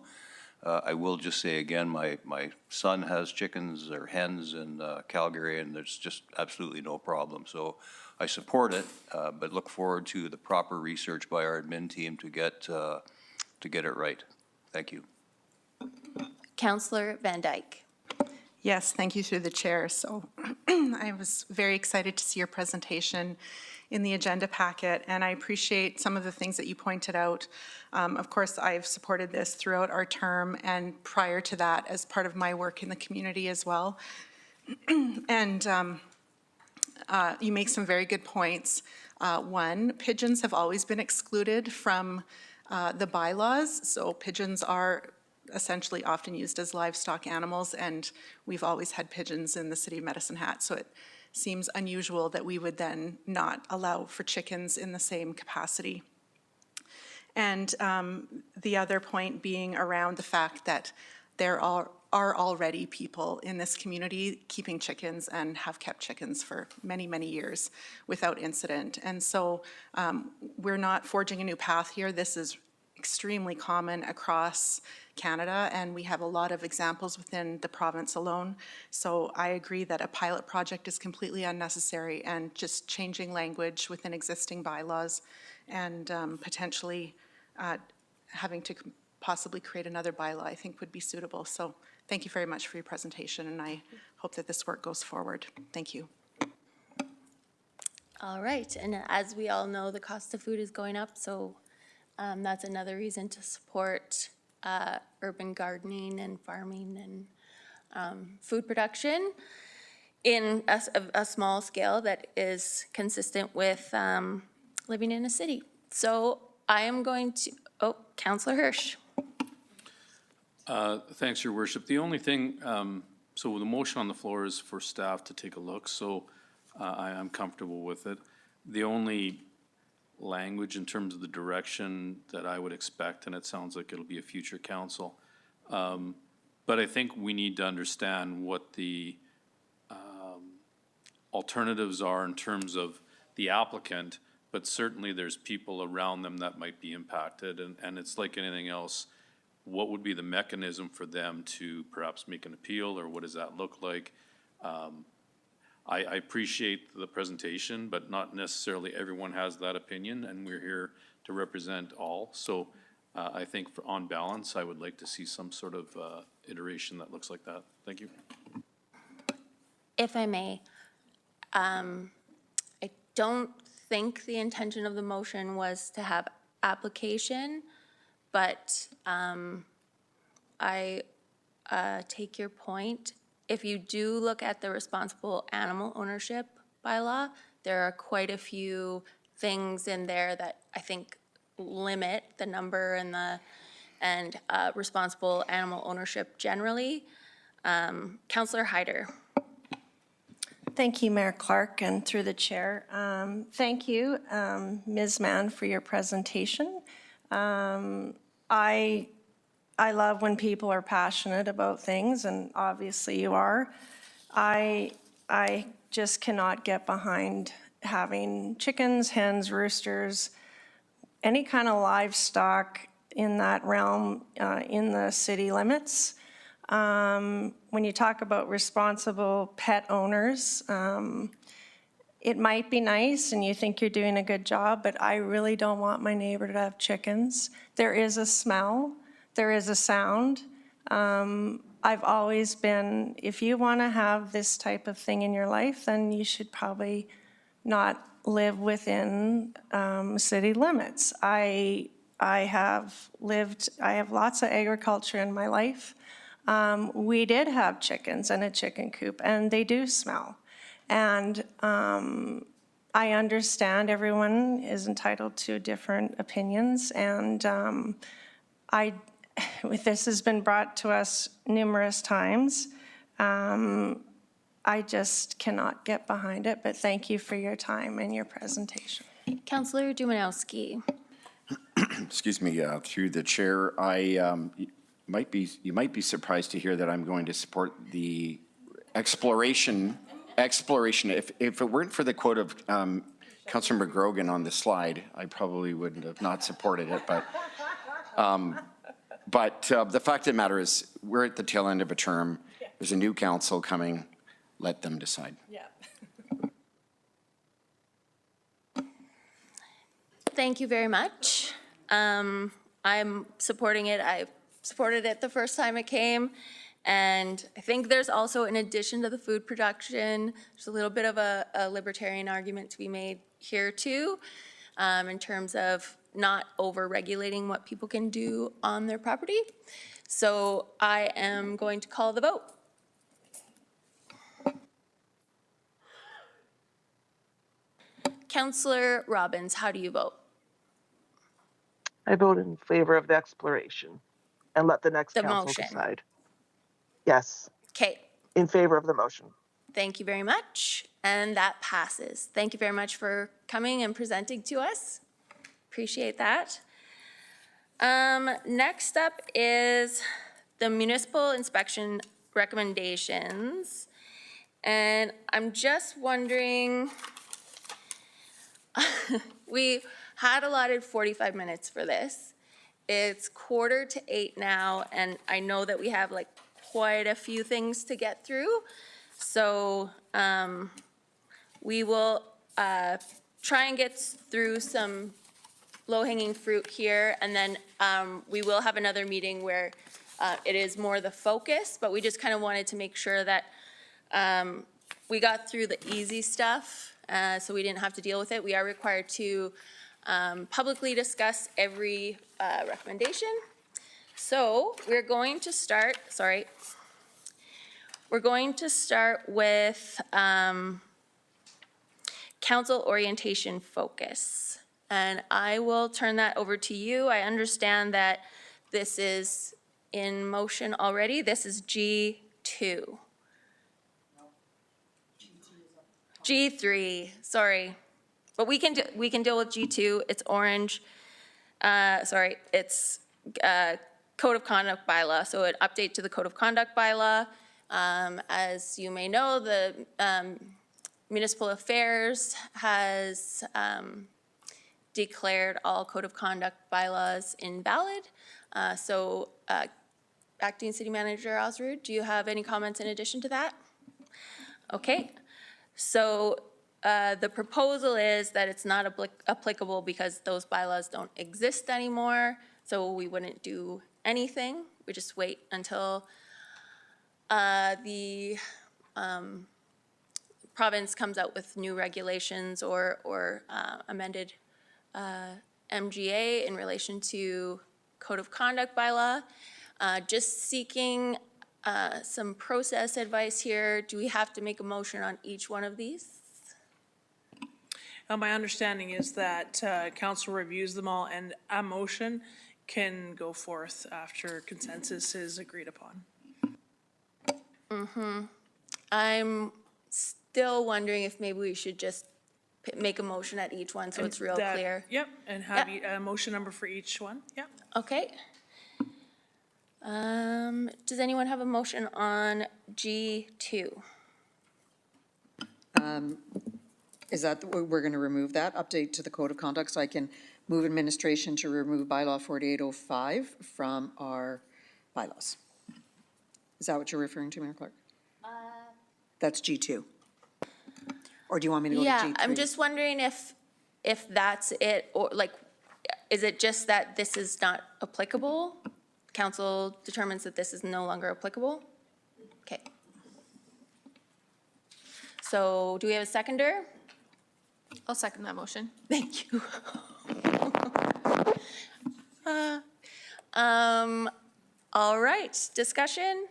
I will just say again, my son has chickens or hens in Calgary, and there's just absolutely no problem. So I support it, but look forward to the proper research by our admin team to get it right. Thank you. Councillor Van Dyke. Yes, thank you through the chair. So I was very excited to see your presentation in the agenda packet, and I appreciate some of the things that you pointed out. Of course, I've supported this throughout our term and prior to that as part of my work in the community as well. And you make some very good points. One, pigeons have always been excluded from the bylaws, so pigeons are essentially often used as livestock animals, and we've always had pigeons in the city of Medicine Hat, so it seems unusual that we would then not allow for chickens in the same capacity. And the other point being around the fact that there are already people in this community keeping chickens and have kept chickens for many, many years without incident. And so we're not forging a new path here. This is extremely common across Canada, and we have a lot of examples within the province alone. So I agree that a pilot project is completely unnecessary, and just changing language within existing bylaws and potentially having to possibly create another bylaw, I think would be suitable. So thank you very much for your presentation, and I hope that this work goes forward. Thank you. All right, and as we all know, the cost of food is going up, so that's another reason to support urban gardening and farming and food production in a small scale that is consistent with living in a city. So I am going to, Councillor Hirsch. Thanks, Your Worship. The only thing, so the motion on the floor is for staff to take a look, so I am comfortable with it. The only language in terms of the direction that I would expect, and it sounds like it'll be a future council, but I think we need to understand what the alternatives are in terms of the applicant, but certainly there's people around them that might be impacted, and it's like anything else. What would be the mechanism for them to perhaps make an appeal, or what does that look like? I appreciate the presentation, but not necessarily everyone has that opinion, and we're here to represent all. So I think on balance, I would like to see some sort of iteration that looks like that. Thank you. If I may, I don't think the intention of the motion was to have application, but I take your point. If you do look at the responsible animal ownership bylaw, there are quite a few things in there that I think limit the number and responsible animal ownership generally. Councillor Hyder. Thank you, Mayor Clark, and through the chair. Thank you, Ms. Mann, for your presentation. I love when people are passionate about things, and obviously you are. I just cannot get behind having chickens, hens, roosters, any kind of livestock in that realm in the city limits. When you talk about responsible pet owners, it might be nice and you think you're doing a good job, but I really don't want my neighbor to have chickens. There is a smell, there is a sound. I've always been, if you want to have this type of thing in your life, then you should probably not live within city limits. I have lots of agriculture in my life. We did have chickens and a chicken coop, and they do smell. And I understand everyone is entitled to different opinions, and this has been brought to us numerous times. I just cannot get behind it, but thank you for your time and your presentation. Councillor Dumanowski. Excuse me, through the chair, you might be surprised to hear that I'm going to support the exploration. If it weren't for the quote of Councillor McGrogan on the slide, I probably wouldn't have not supported it. But the fact of the matter is, we're at the tail end of a term. There's a new council coming. Let them decide. Yeah. Thank you very much. I'm supporting it. I supported it the first time it came. And I think there's also, in addition to the food production, there's a little bit of a libertarian argument to be made here too, in terms of not over-regulating what people can do on their property. So I am going to call the vote. Councillor Robbins, how do you vote? I vote in favor of the exploration and let the next council motion. decide. Yes, Okay, in favor of the motion. thank you very much. And that passes. Thank you very much for coming and presenting to us. Appreciate that. Next up is the municipal inspection recommendations. And I'm just wondering, we had allotted 45 minutes for this. It's 7:45 now, and I know that we have like quite a few things to get through. So we will try and get through some low-hanging fruit here, and then we will have another meeting where it is more the focus, but we just kind of wanted to make sure that we got through the easy stuff, so we didn't have to deal with it. We are required to publicly discuss every recommendation. So we're going to start, we're going to start with council orientation focus. And I will turn that over to you. I understand that this is in motion already. This is G2. G3, sorry. But we can deal with G2. It's orange. It's Code of Conduct bylaw. So an update to the Code of Conduct bylaw. As you may know, the Municipal Affairs has declared all Code of Conduct bylaws invalid. So Acting City Manager Osrud, do you have any comments in addition to that? Okay. So the proposal is that it's not applicable because those bylaws don't exist anymore, so we wouldn't do anything. We just wait until the province comes out with new regulations or amended MGA in relation to Code of Conduct bylaw. Just seeking some process advice here. Do we have to make a motion on each one of these? My understanding is that council reviews them all and a motion can go forth after consensus is agreed upon. I'm still wondering if maybe we should just make a motion at each one so it's real clear. Yep, and have a motion number for each one, yep. Okay. Does anyone have a motion on G2? Is that, we're going to remove that, update to the Code of Conduct, so I can move administration to remove bylaw 4805 from our bylaws? Is that what you're referring to, Mayor Clark? That's G2. Or do you want me to go to G3? Yeah, I'm just wondering if that's it, or like, is it just that this is not applicable? Council determines that this is no longer applicable? Okay. So do we have a seconder? I'll second that motion. Thank you. All right, discussion?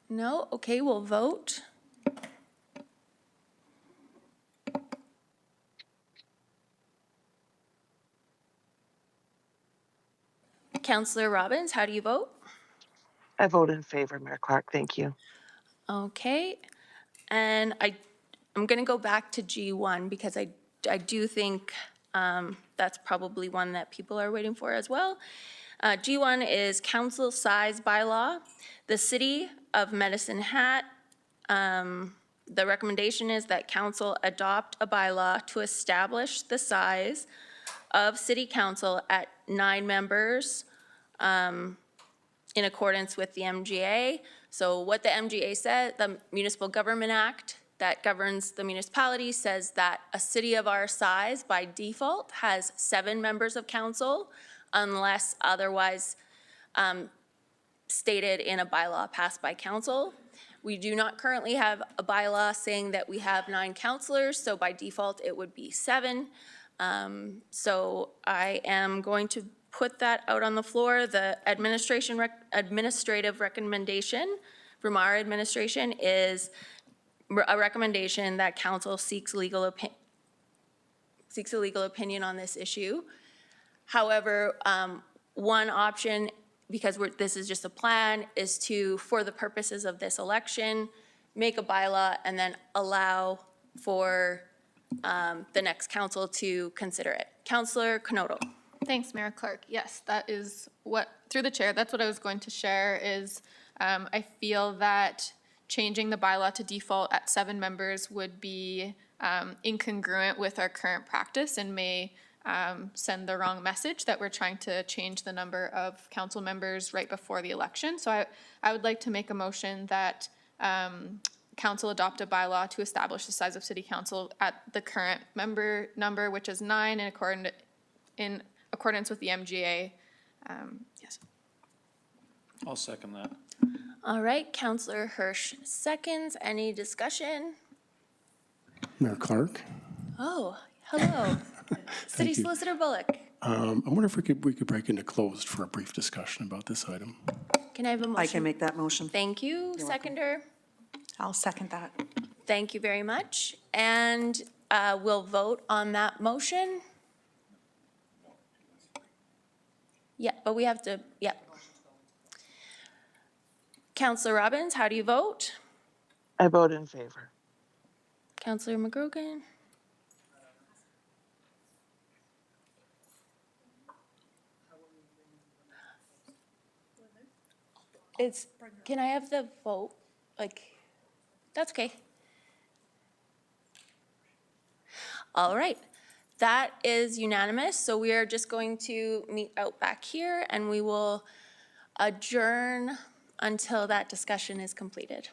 No? Okay, we'll vote. Councillor Robbins, how do you vote? I vote in favor, Mayor Clark. Thank you. Okay, and I'm going to go back to G1 because I do think that's probably one that people are waiting for as well. G1 is council size bylaw. The City of Medicine Hat, the recommendation is that council adopt a bylaw to establish the size of city council at 9 members in accordance with the MGA. So what the MGA said, the Municipal Government Act that governs the municipality, says that a city of our size by default has 7 members of council unless otherwise stated in a bylaw passed by council. We do not currently have a bylaw saying that we have 9 councilors, so by default it would be 7. So I am going to put that out on the floor. The administrative recommendation from our administration is a recommendation that council seeks a legal opinion on this issue. However, one option, because this is just a plan, is to, for the purposes of this election, make a bylaw and then allow for the next council to consider it. Councillor Canoto. Thanks, Mayor Clark. Yes, that is what, through the chair, that's what I was going to share is I feel that changing the bylaw to default at 7 members would be incongruent with our current practice and may send the wrong message that we're trying to change the number of council members right before the election. So I would like to make a motion that council adopt a bylaw to establish the size of city council at the current member number, which is 9 in accordance with the MGA. Yes. I'll second that. All right, Councillor Hirsch seconds. Any discussion? Mayor Clark. Oh, hello. City Solicitor Bullock. I wonder if we could break into closed for a brief discussion about this item. Can I have a motion? I can make that motion. Thank you. Seconder? I'll second that. Thank you very much. And we'll vote on that motion. Yeah, but we have to, yeah. Counselor Robbins, how do you vote? I vote in favor. Counselor McGrogan? Can I have the vote? Like, that's okay. All right, that is unanimous. So we are just going to meet out back here and we will adjourn until that discussion is completed.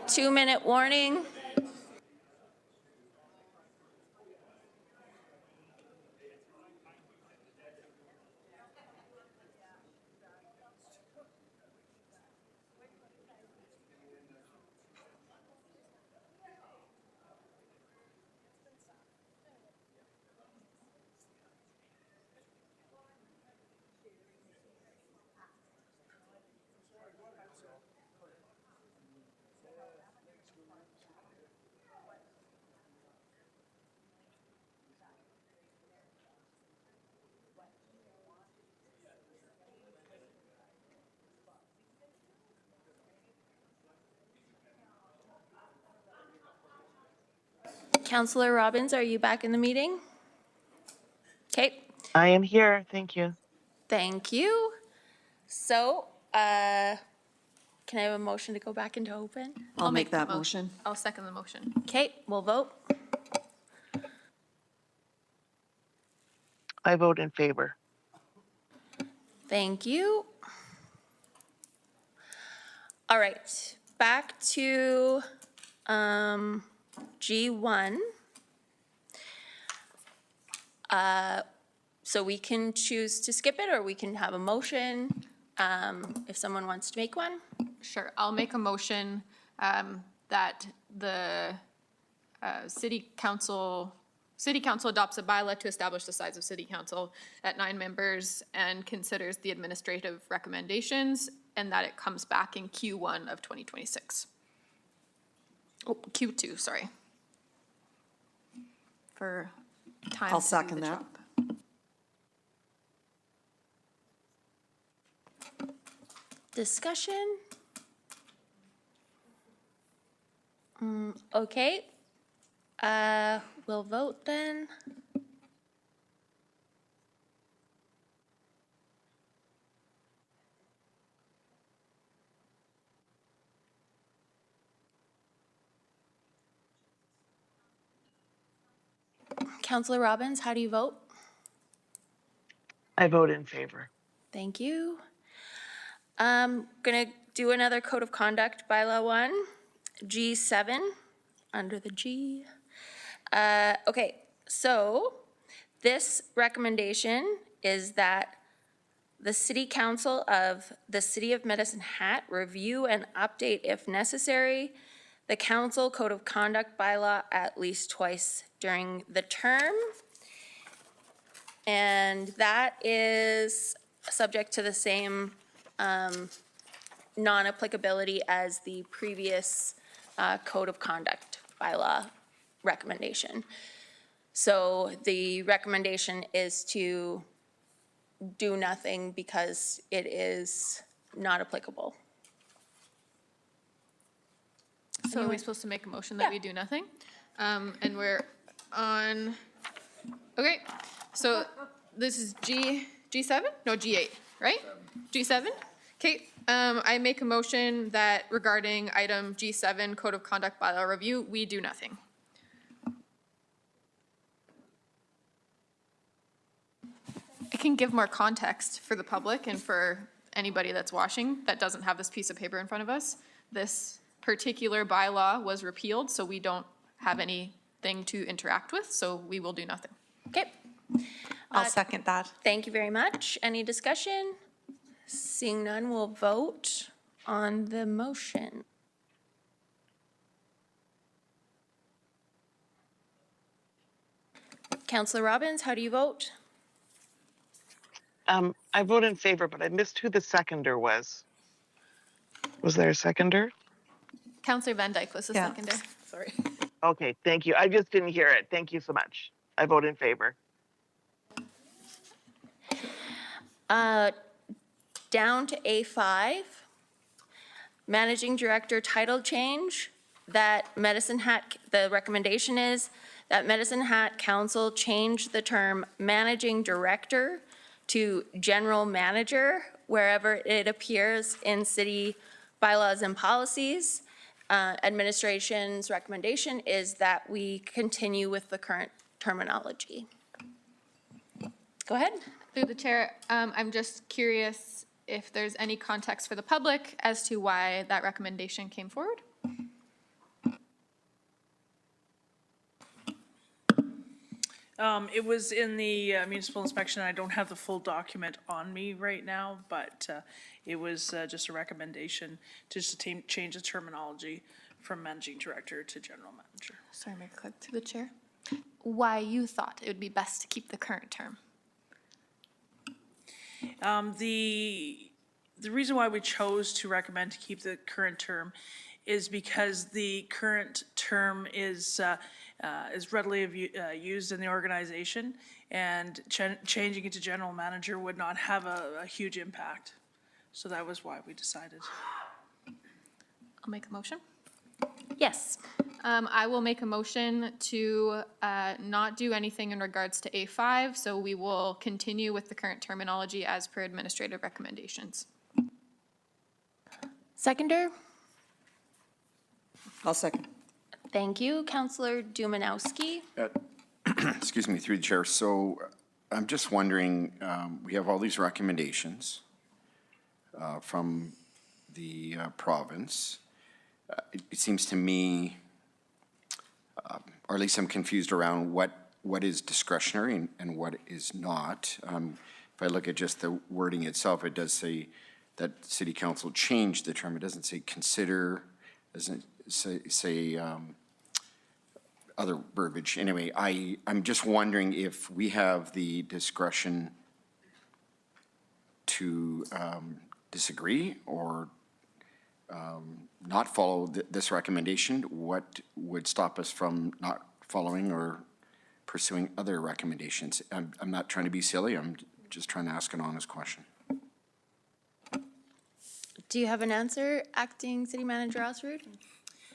2-minute warning. Counselor Robbins, are you back in the meeting? Okay, I am here, thank you. thank you. So, can I have a motion to go back into open? I'll make that motion. I'll second the motion. Okay, we'll vote. I vote in favor. Thank you. All right, back to G1. So we can choose to skip it, or we can have a motion if someone wants to make one. Sure, I'll make a motion that the city council adopts a bylaw to establish the size of city council at 9 members and considers the administrative recommendations, and that it comes back in Q1 of 2026. Oh, Q2, sorry. For time. I'll to do second the that. job. Discussion? Okay. We'll vote then. Counselor Robbins, how do you vote? I vote in favor. Thank you. Gonna do another code of conduct, bylaw 1, G7, under the G. Okay, so this recommendation is that the City Council of the City of Medicine Hat review and update, if necessary, the council code of conduct bylaw at least twice during the term. And that is subject to the same non-applicability as the previous code of conduct bylaw recommendation. So the recommendation is to do nothing because it is not applicable. So are we supposed to make a motion that we do nothing? And we're on, okay, so this is G7? No, G8, right? G7? Okay, I make a motion that regarding item G7, Code of Conduct Bylaw Review, we do nothing. I can give more context for the public and for anybody that's watching that doesn't have this piece of paper in front of us. This particular bylaw was repealed, so we don't have anything to interact with, so we will do nothing. Okay. I'll second that. Thank you very much. Any discussion? Seeing none, we'll vote on the motion. Counselor Robbins, how do you vote? I vote in favor, but I missed who the seconder was. Was there a seconder? Counselor Van Dyke was the Yeah. seconder. Sorry. Okay, thank you. I just didn't hear it. Thank you so much. I vote in favor. Down to A5, Managing Director title change, that Medicine Hat, the recommendation is that Medicine Hat Council change the term Managing Director to General Manager wherever it appears in city bylaws and policies. Administration's recommendation is that we continue with the current terminology. Go ahead. Through the chair, I'm just curious if there's any context for the public as to why that recommendation came forward? It was in the municipal inspection. I don't have the full document on me right now, but it was just a recommendation just to change the terminology from managing director to general manager. Sorry, Mayor Clerk, through the chair. Why you thought it would be best to keep the current term? The reason why we chose to recommend to keep the current term is because the current term is readily used in the organization, and changing it to general manager would not have a huge impact. So that was why we decided. I'll make a motion. Yes. I will make a motion to not do anything in regards to A5, so we will continue with the current terminology as per administrative recommendations. Seconder? I'll second. Thank you. Councillor Dumanowski? Excuse me, through the chair. So I'm just wondering, we have all these recommendations from the province. It seems to me, or at least I'm confused around what is discretionary and what is not. If I look at just the wording itself, it does say that City Council changed the term. It doesn't say consider, doesn't say other verbiage. Anyway, I'm just wondering if we have the discretion to disagree or not follow this recommendation. What would stop us from not following or pursuing other recommendations? I'm not trying to be silly. I'm just trying to ask an honest question. Do you have an answer, Acting City Manager Osrud?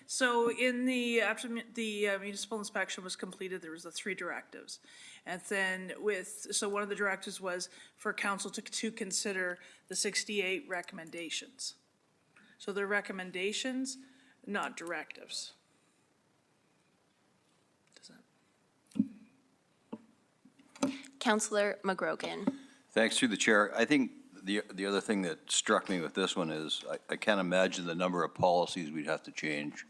So in after the municipal inspection was completed, there was the 3 directives. And then so one of the directives was for council to consider the 68 recommendations. So they're recommendations, not directives. Councillor McGrogan? Thanks, through the chair. I think the other thing that struck me with this one is I can't imagine the number of policies we'd have to change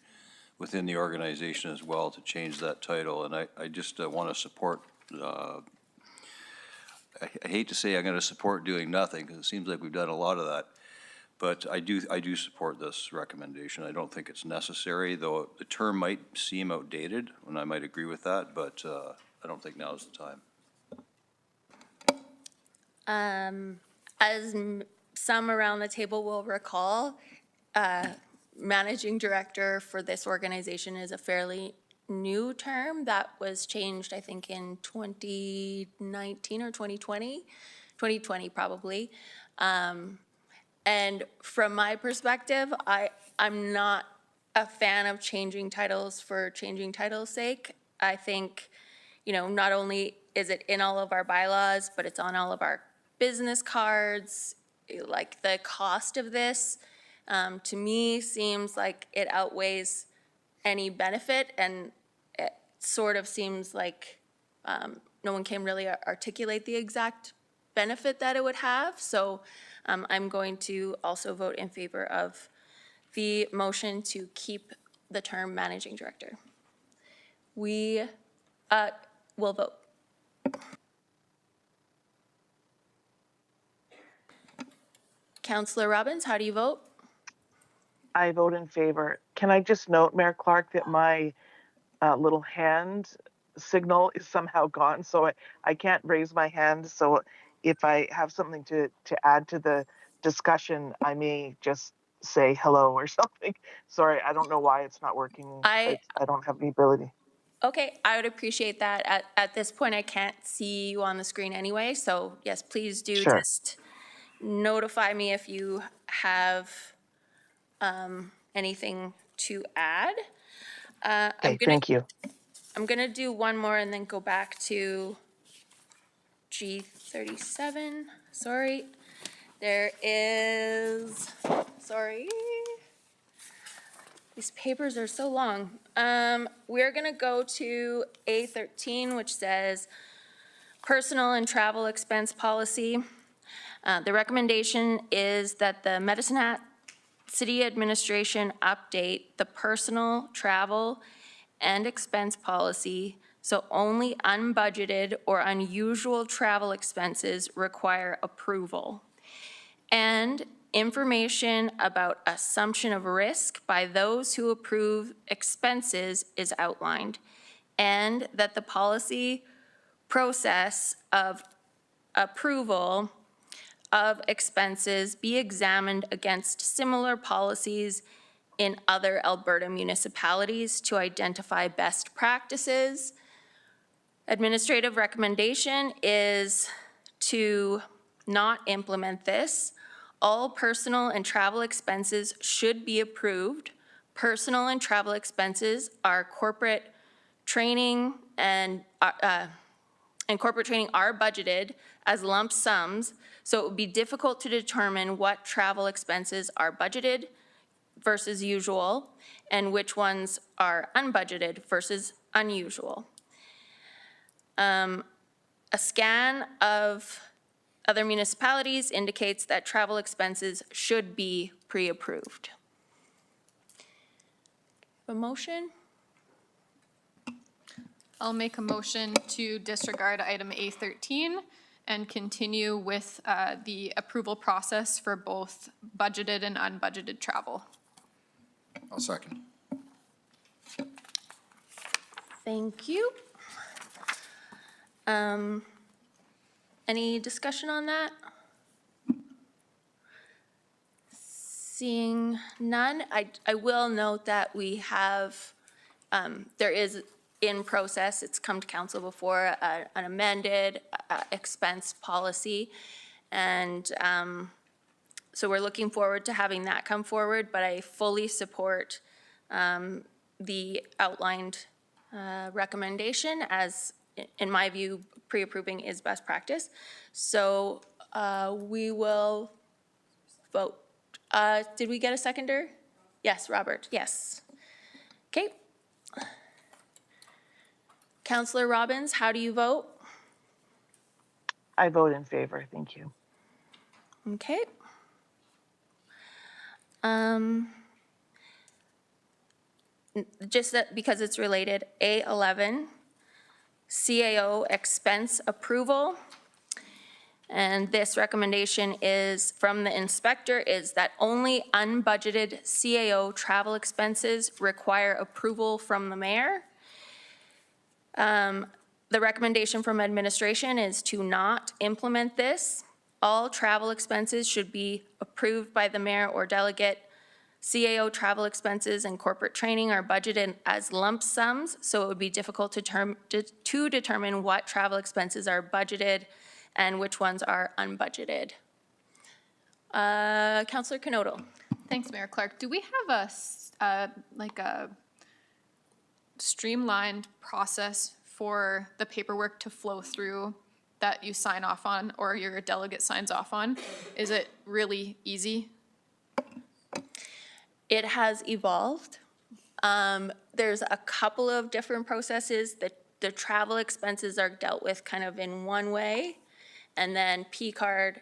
within the organization as well to change that title. And I just want to support, I hate to say I'm going to support doing nothing because it seems like we've done a lot of that. But I do support this recommendation. I don't think it's necessary, though the term might seem outdated, and I might agree with that, but I don't think now's the time. As some around the table will recall, managing director for this organization is a fairly new term that was changed, I think, in 2019 or 2020, 2020 probably. And from my perspective, I'm not a fan of changing titles for changing titles' sake. I think, not only is it in all of our bylaws, but it's on all of our business cards. Like, the cost of this, to me, seems like it outweighs any benefit, and it sort of seems like no one can really articulate the exact benefit that it would have. So I'm going to also vote in favor of the motion to keep the term managing director. We will vote. Councillor Robbins, how do you vote? I vote in favor. Can I just note, Mayor Clark, that my little hand signal is somehow gone, so I can't raise my hand. So if I have something to add to the discussion, I may just say hello or something. Sorry, I don't know why it's not working. I don't have the ability. Okay, I would appreciate that. At this point, I can't see you on the screen anyway, so yes, please do just notify me if you have anything to add. Thank you. I'm gonna do one more and then go back to G37. Sorry. There is, sorry. These papers are so long. We're gonna go to A13, which says personal and travel expense policy. The recommendation is that the Medicine Hat City Administration update the personal, travel, and expense policy So only unbudgeted or unusual travel expenses require approval. And information about assumption of risk by those who approve expenses is outlined. And that the policy process of approval of expenses be examined against similar policies in other Alberta municipalities to identify best practices. Administrative recommendation is to not implement this. All personal and travel expenses should be approved. Personal and travel expenses are corporate training and corporate training are budgeted as lump sums, so it would be difficult to determine what travel expenses are budgeted versus usual and which ones are unbudgeted versus unusual. A scan of other municipalities indicates that travel expenses should be pre-approved. A motion? I'll make a motion to disregard item A13 and continue with the approval process for both budgeted and unbudgeted travel. I'll second. Thank you. Any discussion on that? Seeing none, I will note that we have, there is in process, it's come to council before, an amended expense policy. And so we're looking forward to having that come forward, but I fully support the outlined recommendation as, in my view, pre-approving is best practice. So we will vote. Did we get a seconder? Yes, Robert, yes. Okay. Councillor Robbins, how do you vote? I vote in favor, thank you. Okay. Just that because it's related, A11, CAO expense approval. And this recommendation is from the inspector is that only unbudgeted CAO travel expenses require approval from the mayor. The recommendation from administration is to not implement this. All travel expenses should be approved by the mayor or delegate. CAO travel expenses and corporate training are budgeted as lump sums, so it would be difficult to determine what travel expenses are budgeted and which ones are unbudgeted. Councillor Canoto. Thanks, Mayor Clark. Do we have a streamlined process for the paperwork to flow through that you sign off on or your delegate signs off on? Is it really easy? It has evolved. There's a couple of different processes. The travel expenses are dealt with kind of in one way, and then P-card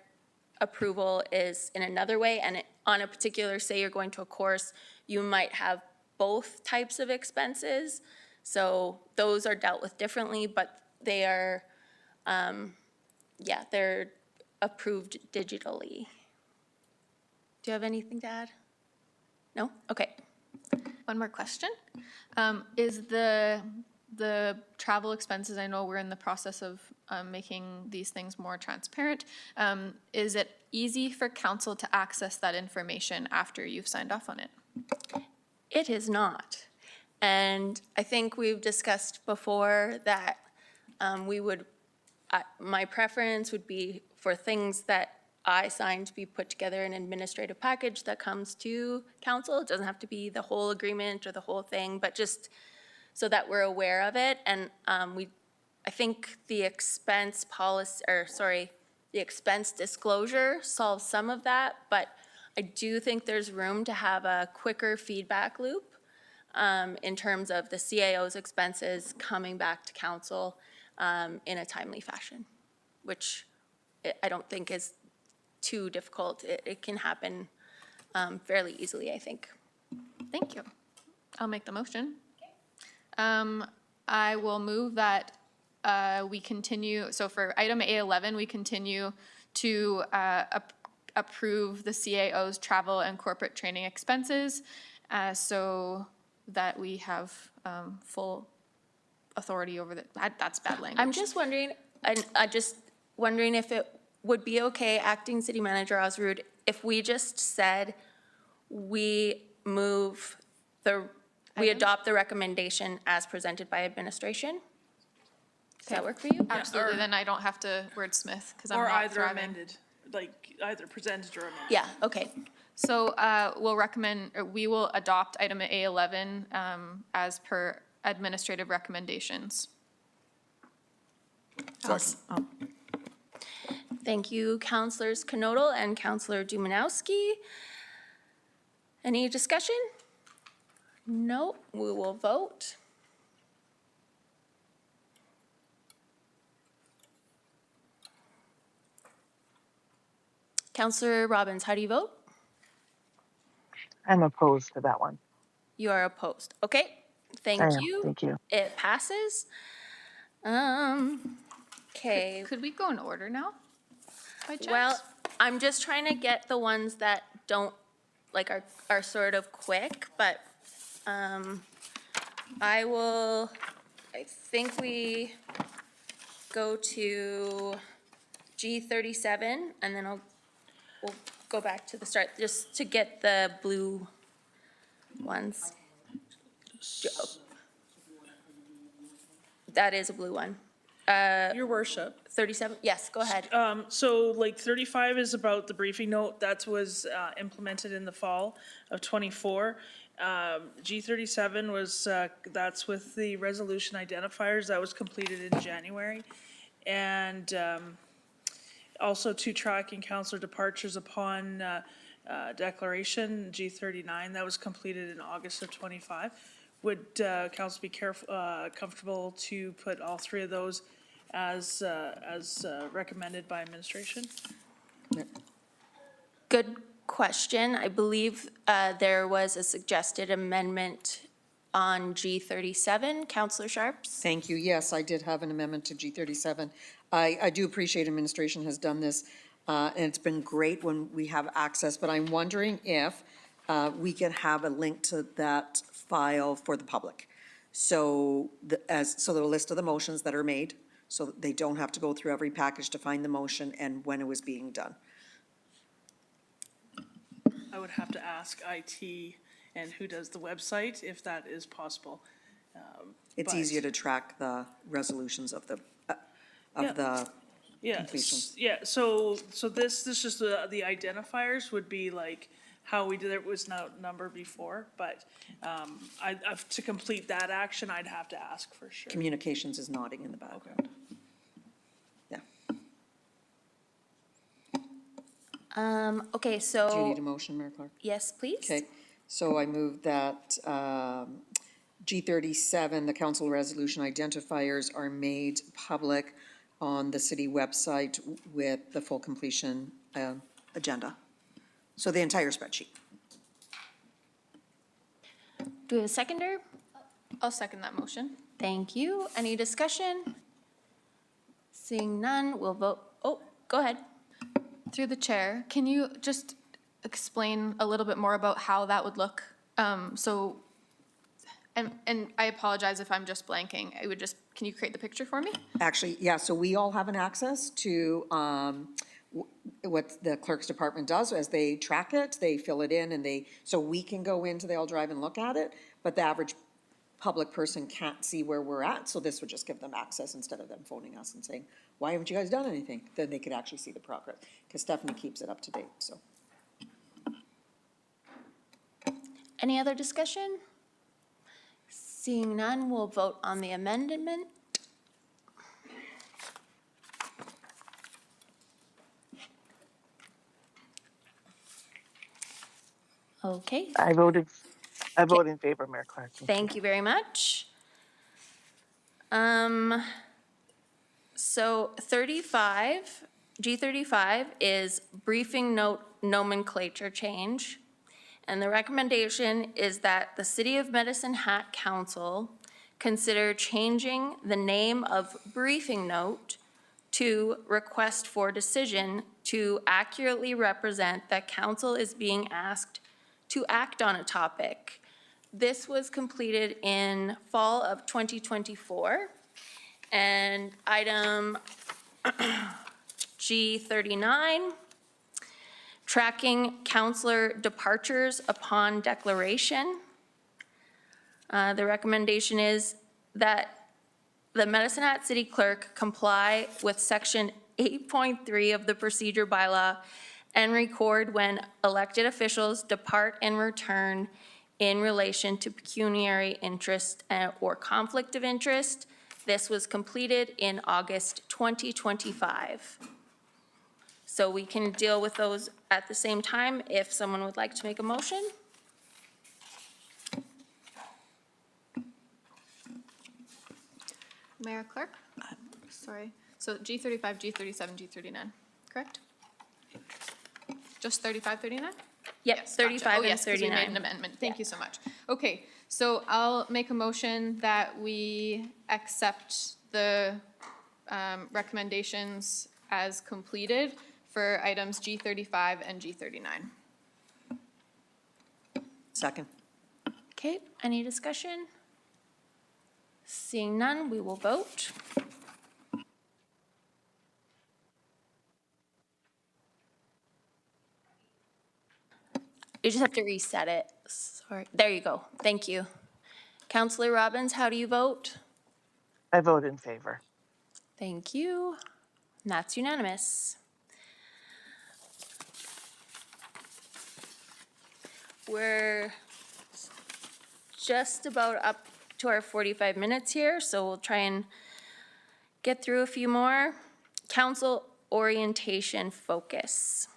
approval is in another way. And on a particular, say you're going to a course, you might have both types of expenses. So those are dealt with differently, but they are, they're approved digitally. Do you have anything to add? No? Okay. One more question. Is the travel expenses, I know we're in the process of making these things more transparent. Is it easy for council to access that information after you've signed off on it? It is not. And I think we've discussed before that my preference would be for things that I signed to be put together in an administrative package that comes to council. It doesn't have to be the whole agreement or the whole thing, but just so that we're aware of it. And I think the expense policy, the expense disclosure solves some of that, but I do think there's room to have a quicker feedback loop in terms of the CAO's expenses coming back to council in a timely fashion, which I don't think is too difficult. It can happen fairly easily, I think. Thank you. I'll make the motion. I will move that we continue, so for item A11, we continue to approve the CAO's travel and corporate training expenses so that we have full authority over that's bad language. I'm just wondering, if it would be okay, Acting City Manager Osrud, if we just said we adopt the recommendation as presented by administration? Does that work for you? Absolutely, then I don't have to wordsmith because I'm Or not either thriving. amended, like either presented or amended. Yeah, okay. So we will adopt item A11 as per administrative recommendations. Thank you, Councilors Knodel and Councilor Dumanowski. Any discussion? No, we will vote. Councilor Robbins, how do you vote? I'm opposed to that one. You are opposed. Okay, thank I am, you. thank you. It passes. Okay. Could we go in order now? By chance? Well, I'm just trying to get the ones that don't, like, are sort of quick, but, I think we go to G37, and then we'll go back to the start, just to get the blue ones. That is a blue one. Your worship. 37, yes, go ahead. So like 35 is about the briefing note that was implemented in the fall of '24. G37 was, that's with the resolution identifiers that was completed in January. And also to tracking councillor departures upon declaration, G39, that was completed in August of '25. Would council be comfortable to put all three of those as recommended by administration? Good question. I believe there was a suggested amendment on G37. Councillor Sharps? Thank you. Yes, I did have an amendment to G37. I do appreciate administration has done this, and it's been great when we have access, but I'm wondering if we can have a link to that file for the public. So the list of the motions that are made, so that they don't have to go through every package to find the motion and when it was being done. I would have to ask IT and who does the website, if that is possible. It's But- easier to track the resolutions of the Yeah, completion. yeah, so this just the identifiers would be like how we did it was number before, but to complete that action, I'd have to ask for sure. Communications is nodding in the background. Yeah. Okay, Do you so, need a motion, Mayor Clark? yes, please. Okay, so I move that G37, the council resolution identifiers are made public on the city website with the full completion agenda. So the entire spreadsheet. Do we have a seconder? I'll second that motion. Thank you. Any discussion? Seeing none, we'll vote. Oh, go ahead. Through the chair, can you just explain a little bit more about how that would look? And I apologize if I'm just blanking. Can you create the picture for me? Actually, yeah, so we all have an access to what the clerk's department does. As they track it, they fill it in, and so we can go into the All Drive and look at it, but the average public person can't see where we're at, so this would just give them access instead of them phoning us and saying, why haven't you guys done anything? Then they could actually see the progress, because Stephanie keeps it up to date, so. Any other discussion? Seeing none, we'll vote on the amendment. Okay, I vote in favor, Mayor Clark. thank you very much. So 35, G35 is briefing note nomenclature change. And the recommendation is that the City of Medicine Hat Council consider changing the name of briefing note to request for decision to accurately represent that council is being asked to act on a topic. This was completed in fall of 2024. And item G39, tracking counselor departures upon declaration. The recommendation is that the Medicine Hat City Clerk comply with section 8.3 of the procedure bylaw and record when elected officials depart and return in relation to pecuniary interest or conflict of interest. This was completed in August 2025. So we can deal with those at the same time if someone would like to make a motion. Mayor Clark? Sorry. So G35, G37, G39, correct? Just 35, 39? Yep, 35 and yes, 'cause we made 39. an amendment. Thank you so much. Okay, so I'll make a motion that we accept the recommendations as completed for items G35 and G39. Second. Okay, any discussion? Seeing none, we will vote. You just have to reset it. Sorry. There you go. Thank you. Councillor Robbins, how do you vote? I vote in favor. Thank you. And that's unanimous. We're just about up to our 45 minutes here, so we'll try and get through a few more. Council orientation focus.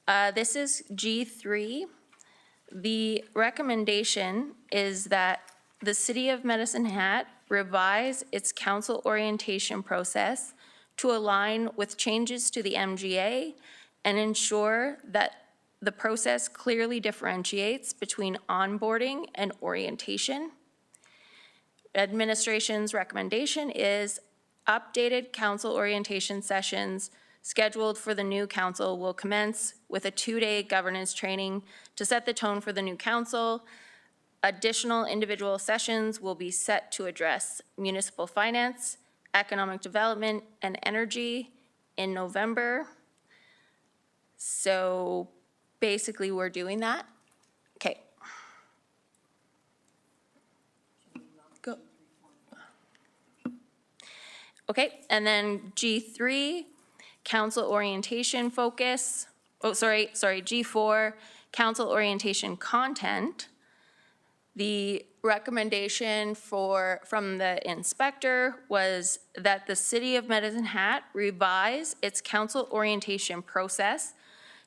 This is G3. The recommendation is that the City of Medicine Hat revise its council orientation process to align with changes to the MGA and ensure that the process clearly differentiates between onboarding and orientation. Administration's recommendation is updated council orientation sessions scheduled for the new council will commence with a 2-day governance training to set the tone for the new council. Additional individual sessions will be set to address municipal finance, economic development, and energy in November. So basically, we're doing that. Okay. Go. Okay, and then G3, council orientation focus. Oh, sorry, G4, council orientation content. The recommendation from the inspector was that the City of Medicine Hat revise its council orientation process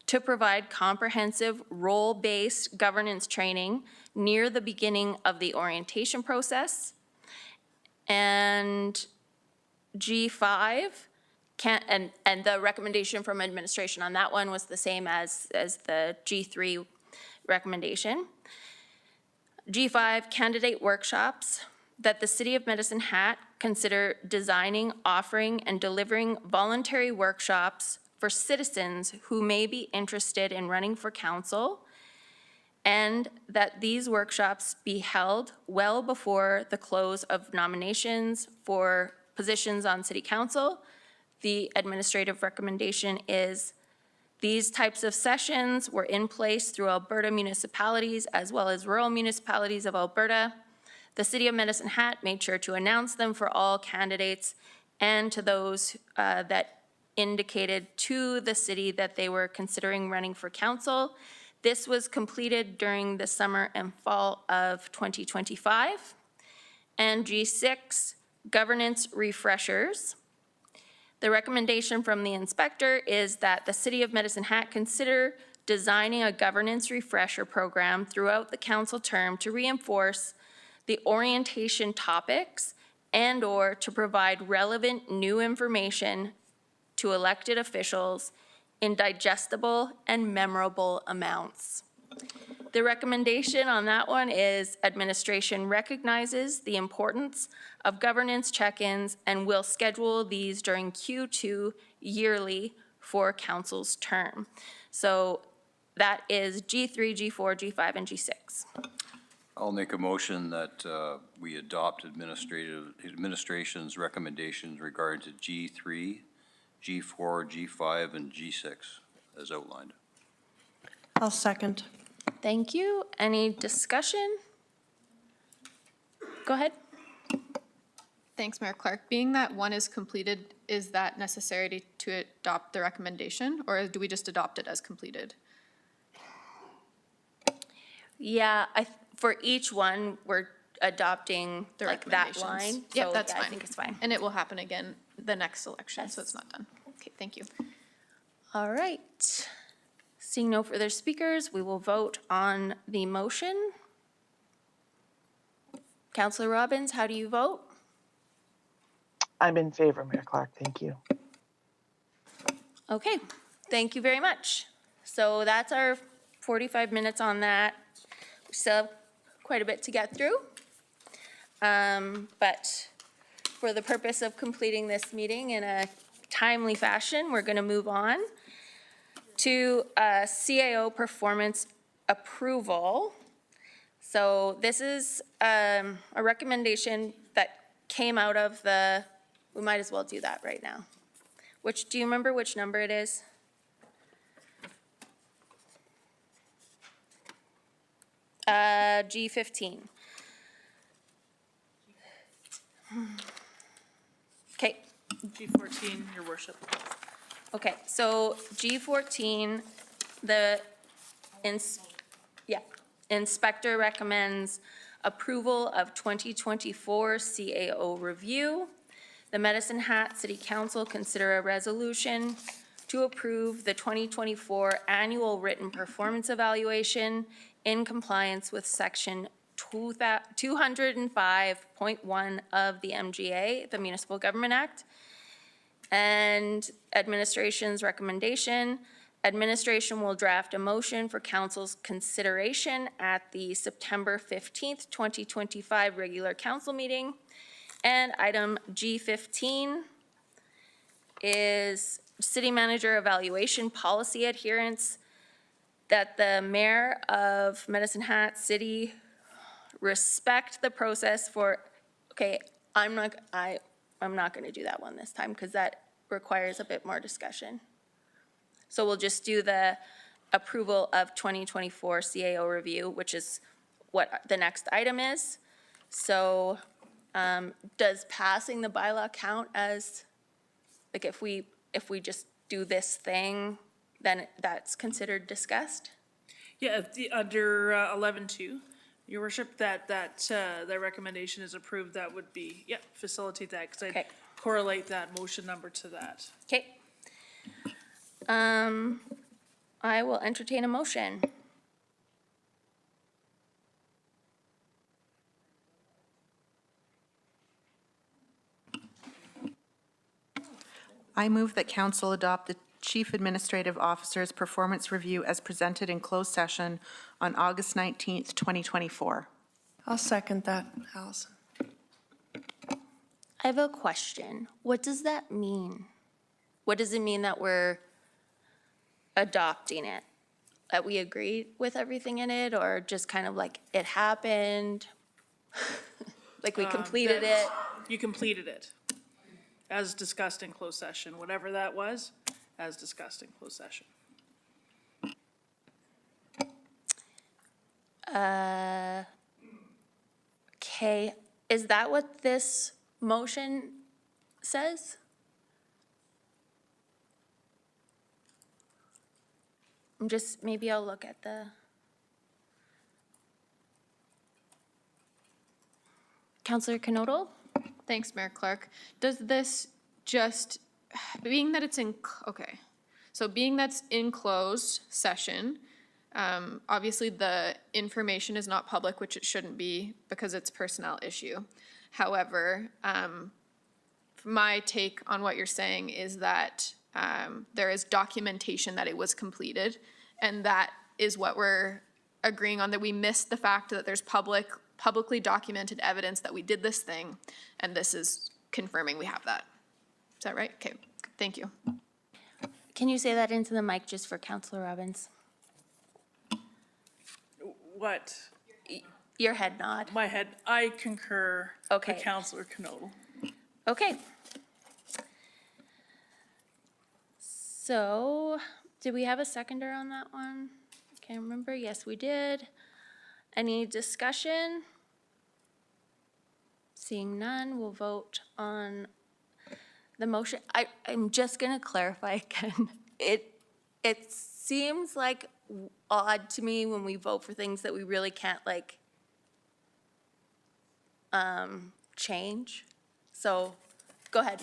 to provide comprehensive role-based governance training near the beginning of the orientation process. And G5, and the recommendation from administration on that one was the same as the G3 recommendation. G5, candidate workshops, that the City of Medicine Hat consider designing, offering, and delivering voluntary workshops for citizens who may be interested in running for council, and that these workshops be held well before the close of nominations for positions on City Council. The administrative recommendation is these types of sessions were in place through Alberta municipalities as well as rural municipalities of Alberta. The City of Medicine Hat made sure to announce them for all candidates and to those that indicated to the city that they were considering running for council. This was completed during the summer and fall of 2025. And G6, governance refreshers. The recommendation from the inspector is that the City of Medicine Hat consider designing a governance refresher program throughout the council term to reinforce the orientation topics and/or to provide relevant new information to elected officials in digestible and memorable amounts. The recommendation on that one is administration recognizes the importance of governance check-ins and will schedule these during Q2 yearly for council's term. So that is G3, G4, G5, and G6. I'll make a motion that we adopt administration's recommendations regarding to G3, G4, G5, and G6 as outlined. I'll second. Thank you. Any discussion? Go ahead. Thanks, Mayor Clark. Being that one is completed, is that necessary to adopt the recommendation, or do we just adopt it as completed? Yeah, for each one, we're adopting The like that recommendations. line. Yep, So, that's yeah, fine. I think it's fine. And it will happen again the next election, so it's not done. Okay, thank you. All right. Seeing no further speakers, we will vote on the motion. Councillor Robbins, how do you vote? I'm in favor, Mayor Clark. Thank you. Okay, thank you very much. So that's our 45 minutes on that. We still have quite a bit to get through. But for the purpose of completing this meeting in a timely fashion, we're going to move on to CAO performance approval. So this is a recommendation that came out of the, we might as well do that right now. Do you remember which number it is? G15. Okay. G14, Your Worship. Okay, so G14, the inspector recommends approval of 2024 CAO review. The Medicine Hat City Council consider a resolution to approve the 2024 annual written performance evaluation in compliance with section 205.1 of the MGA, the Municipal Government Act. And administration's recommendation, administration will draft a motion for council's consideration at the September 15th, 2025 regular council meeting. And item G15 is city manager evaluation policy adherence, that the mayor of Medicine Hat City respect the process for, okay, I'm not going to do that one this time because that requires a bit more discussion. So we'll just do the approval of 2024 CAO review, which is what the next item is. So does passing the bylaw count as, like if we just do this thing, then that's considered discussed? Yeah, under 11.2, Your Worship, that recommendation is approved, that would be, yeah, facilitate that, because I'd correlate that motion number to that. Okay. I will entertain a motion. I move that council adopt the Chief Administrative Officer's performance review as presented in closed session on August 19th, 2024. I'll second that, Allison. I have a question. What does that mean? What does it mean that we're adopting it? That we agree with everything in it, or just kind of like it happened? Like we completed it? You completed it, as discussed in closed session, whatever that was, as discussed in closed session. Okay, is that what this motion says? Maybe I'll look at the. Councillor Knodel? Thanks, Mayor Clark. Does this just, being that it's in, so being that's in closed session, obviously the information is not public, which it shouldn't be because it's a personnel issue. However, my take on what you're saying is that there is documentation that it was completed, and that is what we're agreeing on that we missed the fact that there's publicly documented evidence that we did this thing, and this is confirming we have that. Is that right? Okay, thank you. Can you say that into the mic just for Councillor Robbins? What? Your head nod. My head, I concur Okay. with Councillor Knodel. Okay. So, did we have a seconder on that one? Can't remember. Yes, we did. Any discussion? Seeing none, we'll vote on the motion. I'm just gonna clarify again. It seems like odd to me when we vote for things that we really can't like change. So, go ahead.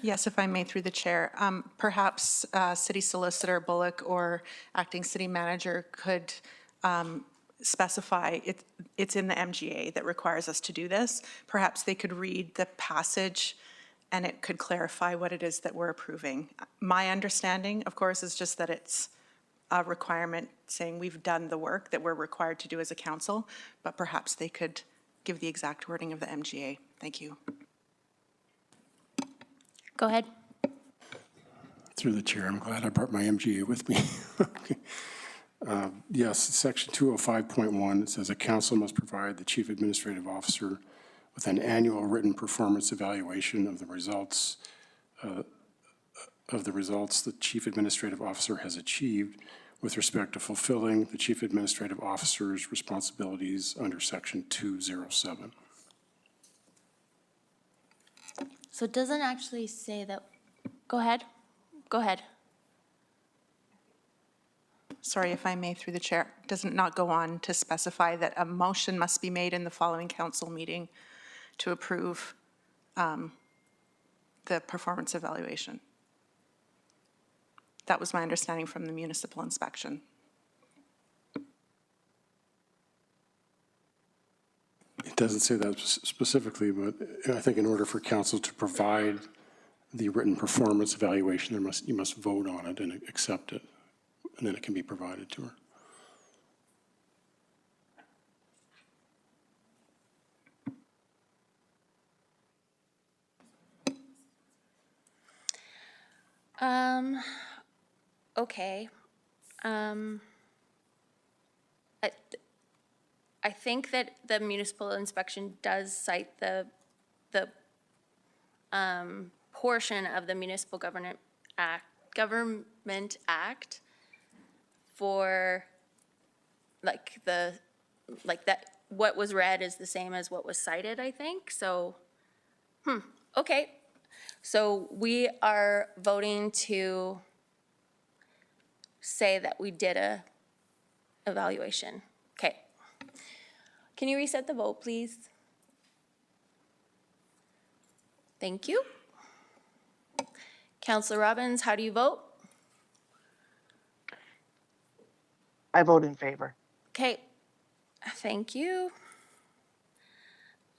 Yes, if I may, through the chair. Perhaps City Solicitor Bullock or Acting City Manager could specify, it's in the MGA that requires us to do this. Perhaps they could read the passage and it could clarify what it is that we're approving. My understanding, of course, is just that it's a requirement saying we've done the work that we're required to do as a council, but perhaps they could give the exact wording of the MGA. Thank you. Go ahead. Through the chair, I'm glad I brought my MGA with me. Okay. Yes, section 205.1, it says a council must provide the chief administrative officer with an annual written performance evaluation of the results the chief administrative officer has achieved with respect to fulfilling the chief administrative officer's responsibilities under section 207. So it doesn't actually say that, go ahead, go ahead. Sorry, if I may, through the chair, does it not go on to specify that a motion must be made in the following council meeting to approve the performance evaluation? That was my understanding from the municipal inspection. It doesn't say that specifically, but I think in order for council to provide the written performance evaluation, you must vote on it and accept it, and then it can be provided to her. Okay. I think that the municipal inspection does cite the portion of the Municipal Government Act for that, what was read is the same as what was cited, I think, so, okay. So we are voting to say that we did a evaluation. Okay. Can you reset the vote, please? Thank you. Councillor Robbins, how do you vote? I vote in favor. Okay, thank you.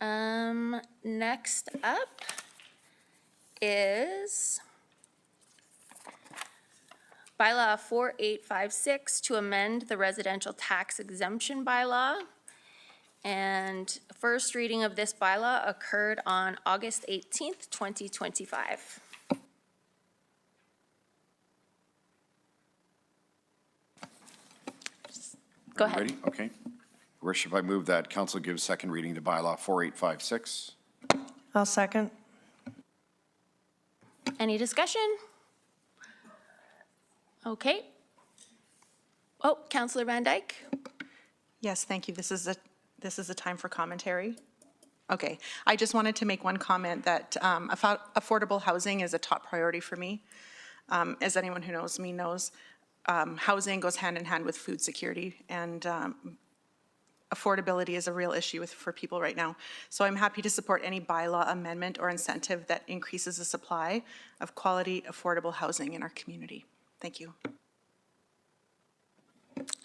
Next up is bylaw 4856 to amend the residential tax exemption bylaw. And first reading of this bylaw occurred on August 18th, 2025. Go ahead. Ready? Okay. Your Worship, I move that council gives second reading to bylaw 4856. I'll second. Any discussion? Okay. Oh, Councillor Van Dyke? Yes, thank you. This is a time for commentary. Okay, I just wanted to make one comment that affordable housing is a top priority for me. As anyone who knows me knows, housing goes hand in hand with food security, and affordability is a real issue for people right now. So I'm happy to support any bylaw amendment or incentive that increases the supply of quality, affordable housing in our community. Thank you.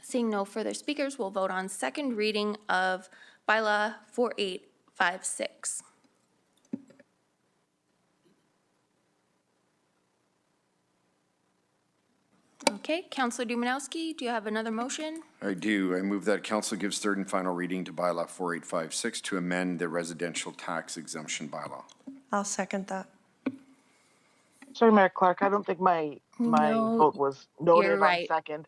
Seeing no further speakers, we'll vote on second reading of bylaw 4856. Okay, Counselor Dumanowski, do you have another motion? I do. I move that council gives third and final reading to bylaw 4856 to amend the residential tax exemption bylaw. I'll second that. Sorry, Mayor Clark, I don't think my No, vote was noted you're on right. second.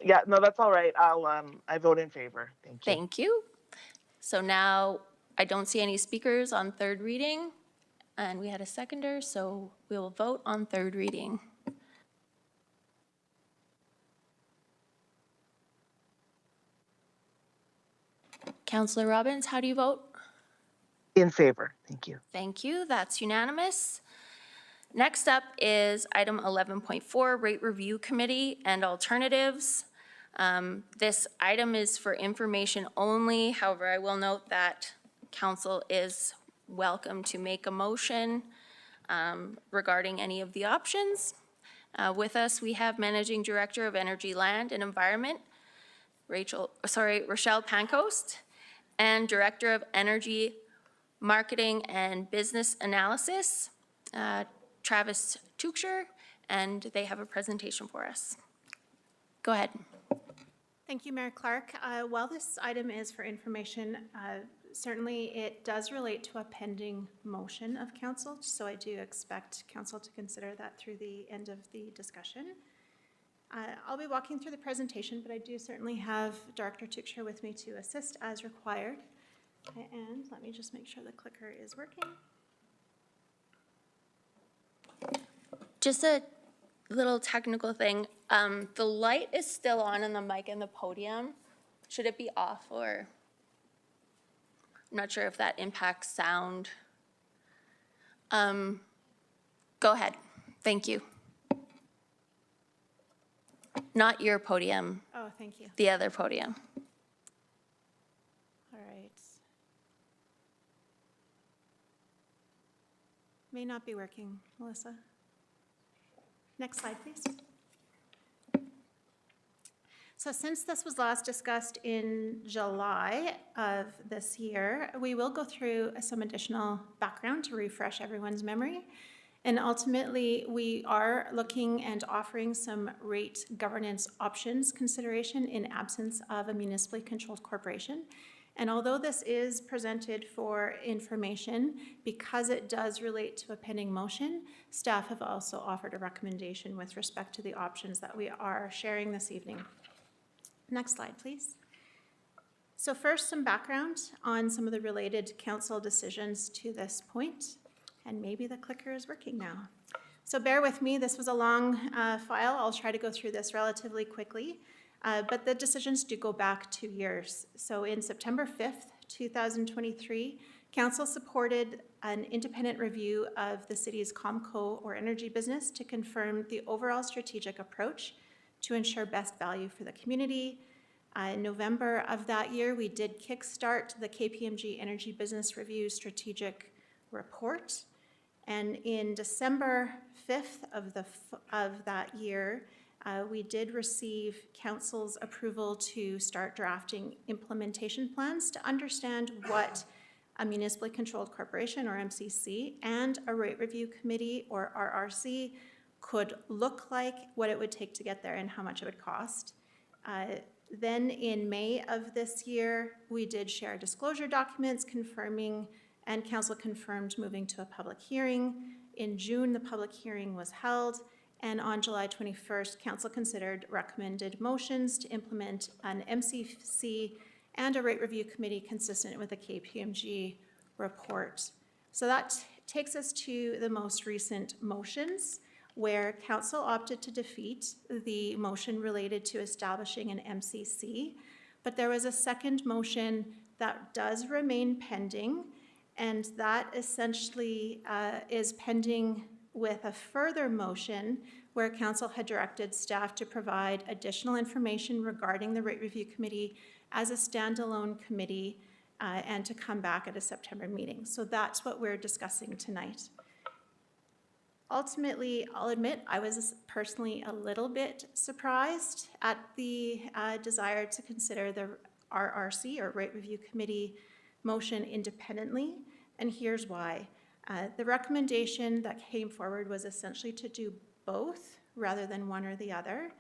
Yeah, no, that's all right. I vote in favor. Thank you. Thank you. So now I don't see any speakers on third reading, and we had a seconder, so we will vote on third reading. Counselor Robbins, how do you vote? In favor. Thank you. Thank you. That's unanimous. Next up is item 11.4, Rate Review Committee and Alternatives. This item is for information only. However, I will note that council is welcome to make a motion regarding any of the options. With us, we have Managing Director of Energy, Land and Environment, Rochelle Pancoast, and Director of Energy, Marketing and Business Analysis, Travis Tuchscher, and they have a presentation for us. Go ahead. Thank you, Mayor Clark. While this item is for information, certainly it does relate to a pending motion of council, so I do expect council to consider that through the end of the discussion. I'll be walking through the presentation, but I do certainly have Director Tuchscher with me to assist as required. And let me just make sure the clicker is working. Just a little technical thing. The light is still on the mic and the podium. Should it be off or? I'm not sure if that impacts sound. Go ahead. Thank you. Not your podium. Oh, thank you. The other podium. All right. May not be working, Melissa. Next slide, please. So since this was last discussed in July of this year, we will go through some additional background to refresh everyone's memory. And ultimately, we are looking and offering some rate governance options consideration in absence of a municipally controlled corporation. And although this is presented for information, because it does relate to a pending motion, staff have also offered a recommendation with respect to the options that we are sharing this evening. Next slide, please. So first, some background on some of the related council decisions to this point. And maybe the clicker is working now. So bear with me, this was a long file. I'll try to go through this relatively quickly. But the decisions do go back 2 years. So in September 5th, 2023, council supported an independent review of the city's COMCO or energy business to confirm the overall strategic approach to ensure best value for the community. In November of that year, we did kickstart the KPMG Energy Business Review Strategic Report. And in December 5th of that year, we did receive council's approval to start drafting implementation plans to understand what a municipally controlled corporation or MCC and a rate review committee or RRC could look like, what it would take to get there and how much it would cost. Then in May of this year, we did share disclosure documents confirming, and council confirmed moving to a public hearing. In June, the public hearing was held. And on July 21st, council considered recommended motions to implement an MCC and a rate review committee consistent with the KPMG report. So that takes us to the most recent motions, where council opted to defeat the motion related to establishing an MCC. But there was a second motion that does remain pending, and that essentially is pending with a further motion where council had directed staff to provide additional information regarding the rate review committee as a standalone committee and to come back at a September meeting. So that's what we're discussing tonight. Ultimately, I'll admit I was personally a little bit surprised at the desire to consider the RRC or rate review committee motion independently, and here's why. The recommendation that came forward was essentially to do both rather than one or the other.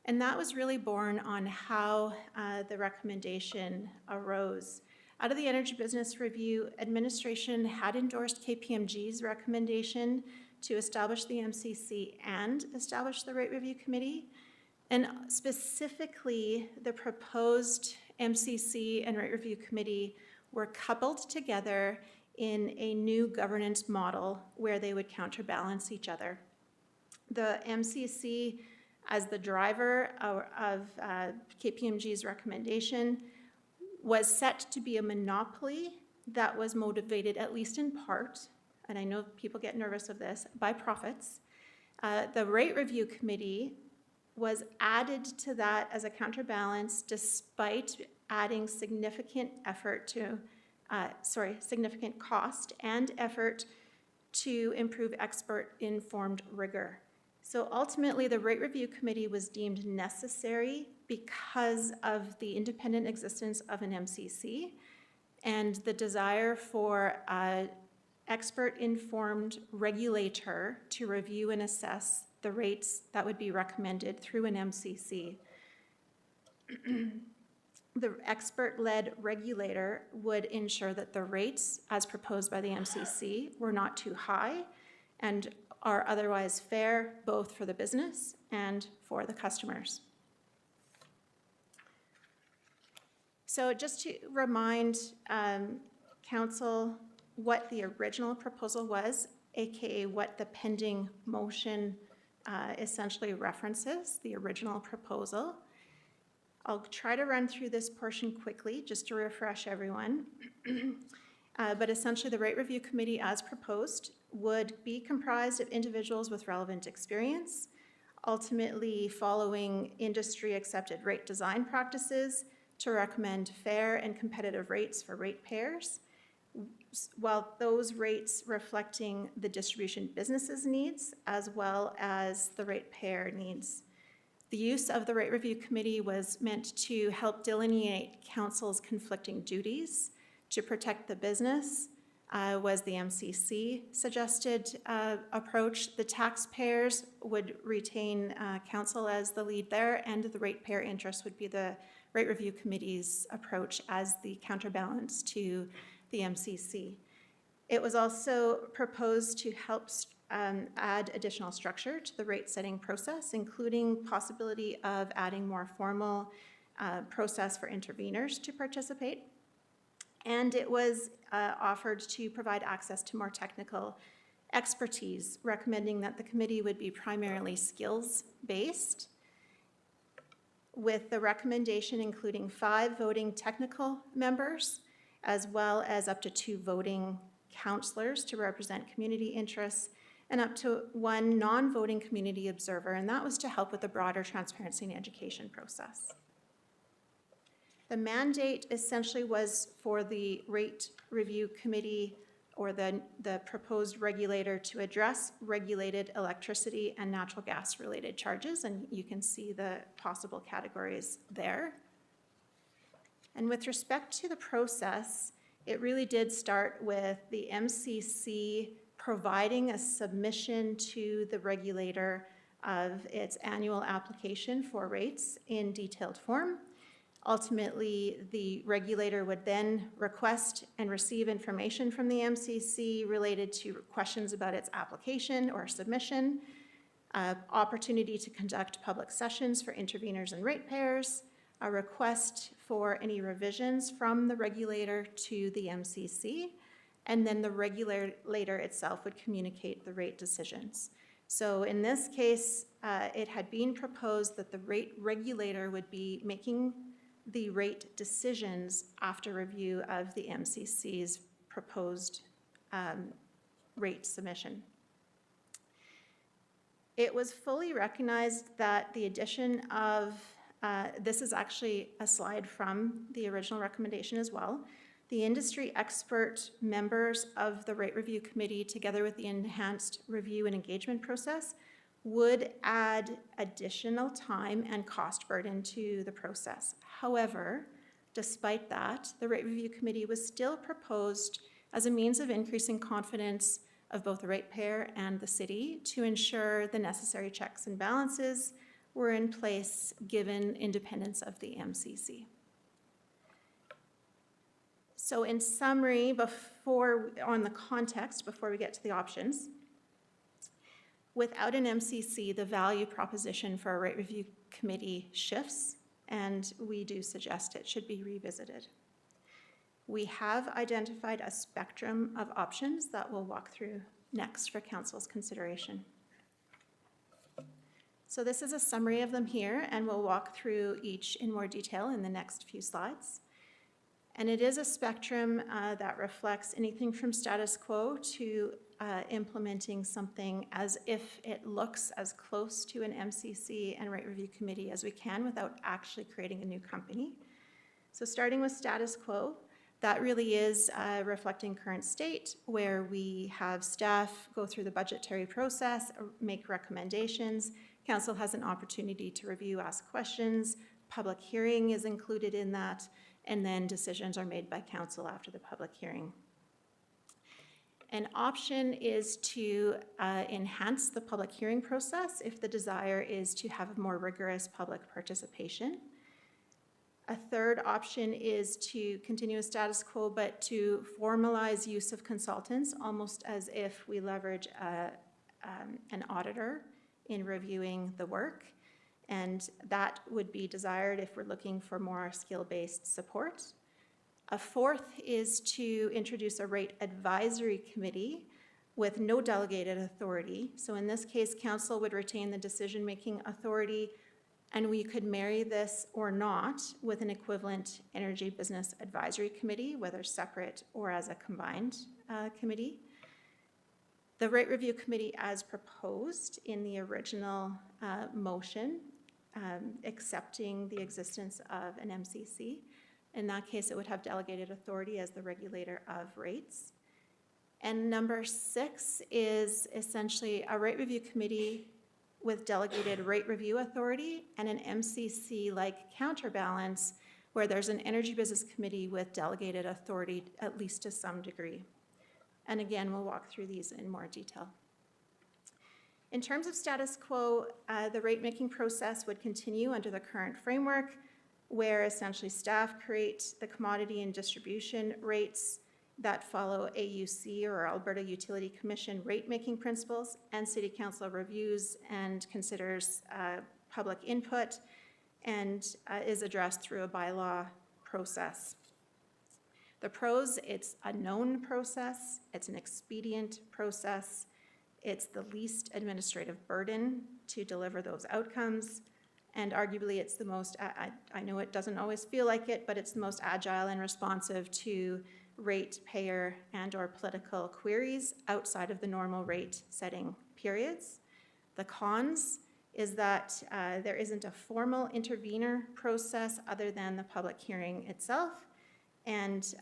And that was really born on how the recommendation arose. Out of the Energy Business Review, administration had endorsed KPMG's recommendation to establish the MCC and establish the Rate Review Committee. And specifically, the proposed MCC and Rate Review Committee were coupled together in a new governance model where they would counterbalance each other. The MCC, as the driver of KPMG's recommendation, was set to be a monopoly that was motivated, at least in part, and I know people get nervous of this, by profits. The Rate Review Committee was added to that as a counterbalance despite adding significant significant cost and effort to improve expert-informed rigor. So ultimately, the Rate Review Committee was deemed necessary because of the independent existence of an MCC and the desire for an expert-informed regulator to review and assess the rates that would be recommended through an MCC. The expert-led regulator would ensure that the rates, as proposed by the MCC, were not too high and are otherwise fair both for the business and for the customers. So just to remind Council what the original proposal was, aka what the pending motion essentially references, the original proposal. I'll try to run through this portion quickly just to refresh everyone. But essentially, the Rate Review Committee, as proposed, would be comprised of individuals with relevant experience, ultimately following industry-accepted rate design practices to recommend fair and competitive rates for ratepayers, while those rates reflecting the distribution business's needs as well as the ratepayer needs. The use of the Rate Review Committee was meant to help delineate Council's conflicting duties to protect the business, was the MCC suggested approach. The taxpayers would retain Council as the lead there, and the ratepayer interest would be the Rate Review Committee's approach as the counterbalance to the MCC. It was also proposed to help add additional structure to the rate setting process, including possibility of adding more formal process for interveners to participate. And it was offered to provide access to more technical expertise, recommending that the committee would be primarily skills-based, with the recommendation including 5 voting technical members, as well as up to 2 voting counselors to represent community interests, and up to 1 non-voting community observer, and that was to help with the broader transparency and education process. The mandate essentially was for the Rate Review Committee or the proposed regulator to address regulated electricity and natural gas related charges, and you can see the possible categories there. And with respect to the process, it really did start with the MCC providing a submission to the regulator of its annual application for rates in detailed form. Ultimately, the regulator would then request and receive information from the MCC related to questions about its application or submission, opportunity to conduct public sessions for interveners and ratepayers, a request for any revisions from the regulator to the MCC, and then the regulator itself would communicate the rate decisions. So in this case, it had been proposed that the rate regulator would be making the rate decisions after review of the MCC's proposed rate submission. It was fully recognized that the addition of, this is actually a slide from the original recommendation as well, the industry expert members of the Rate Review Committee, together with the enhanced review and engagement process, would add additional time and cost burden to the process. However, despite that, the Rate Review Committee was still proposed as a means of increasing confidence of both the ratepayer and the city to ensure the necessary checks and balances were in place given independence of the MCC. So in summary, on the context, before we get to the options, without an MCC, the value proposition for a rate review committee shifts, and we do suggest it should be revisited. We have identified a spectrum of options that we'll walk through next for council's consideration. So this is a summary of them here, and we'll walk through each in more detail in the next few slides. And it is a spectrum that reflects anything from status quo to implementing something as if it looks as close to an MCC and rate review committee as we can without actually creating a new company. So starting with status quo, that really is reflecting current state, where we have staff go through the budgetary process, make recommendations. Council has an opportunity to review, ask questions. Public hearing is included in that, and then decisions are made by council after the public hearing. An option is to enhance the public hearing process if the desire is to have more rigorous public participation. A third option is to continue a status quo, but to formalize use of consultants, almost as if we leverage an auditor in reviewing the work. And that would be desired if we're looking for more skill-based support. A fourth is to introduce a rate advisory committee with no delegated authority. So in this case, council would retain the decision-making authority, and we could marry this or not with an equivalent energy business advisory committee, whether separate or as a combined committee. The rate review committee, as proposed in the original motion, accepting the existence of an MCC. In that case, it would have delegated authority as the regulator of rates. And number 6 is essentially a rate review committee with delegated rate review authority and an MCC-like counterbalance where there's an energy business committee with delegated authority, at least to some degree. And again, we'll walk through these in more detail. In terms of status quo, the rate-making process would continue under the current framework, where essentially staff create the commodity and distribution rates that follow AUC or Alberta Utility Commission rate-making principles, and City Council reviews and considers public input and is addressed through a bylaw process. The pros, it's a known process, it's an expedient process, it's the least administrative burden to deliver those outcomes, and arguably it's the most, I know it doesn't always feel like it, but it's the most agile and responsive to ratepayer and or political queries outside of the normal rate setting periods. The cons is that there isn't a formal intervener process other than the public hearing itself, and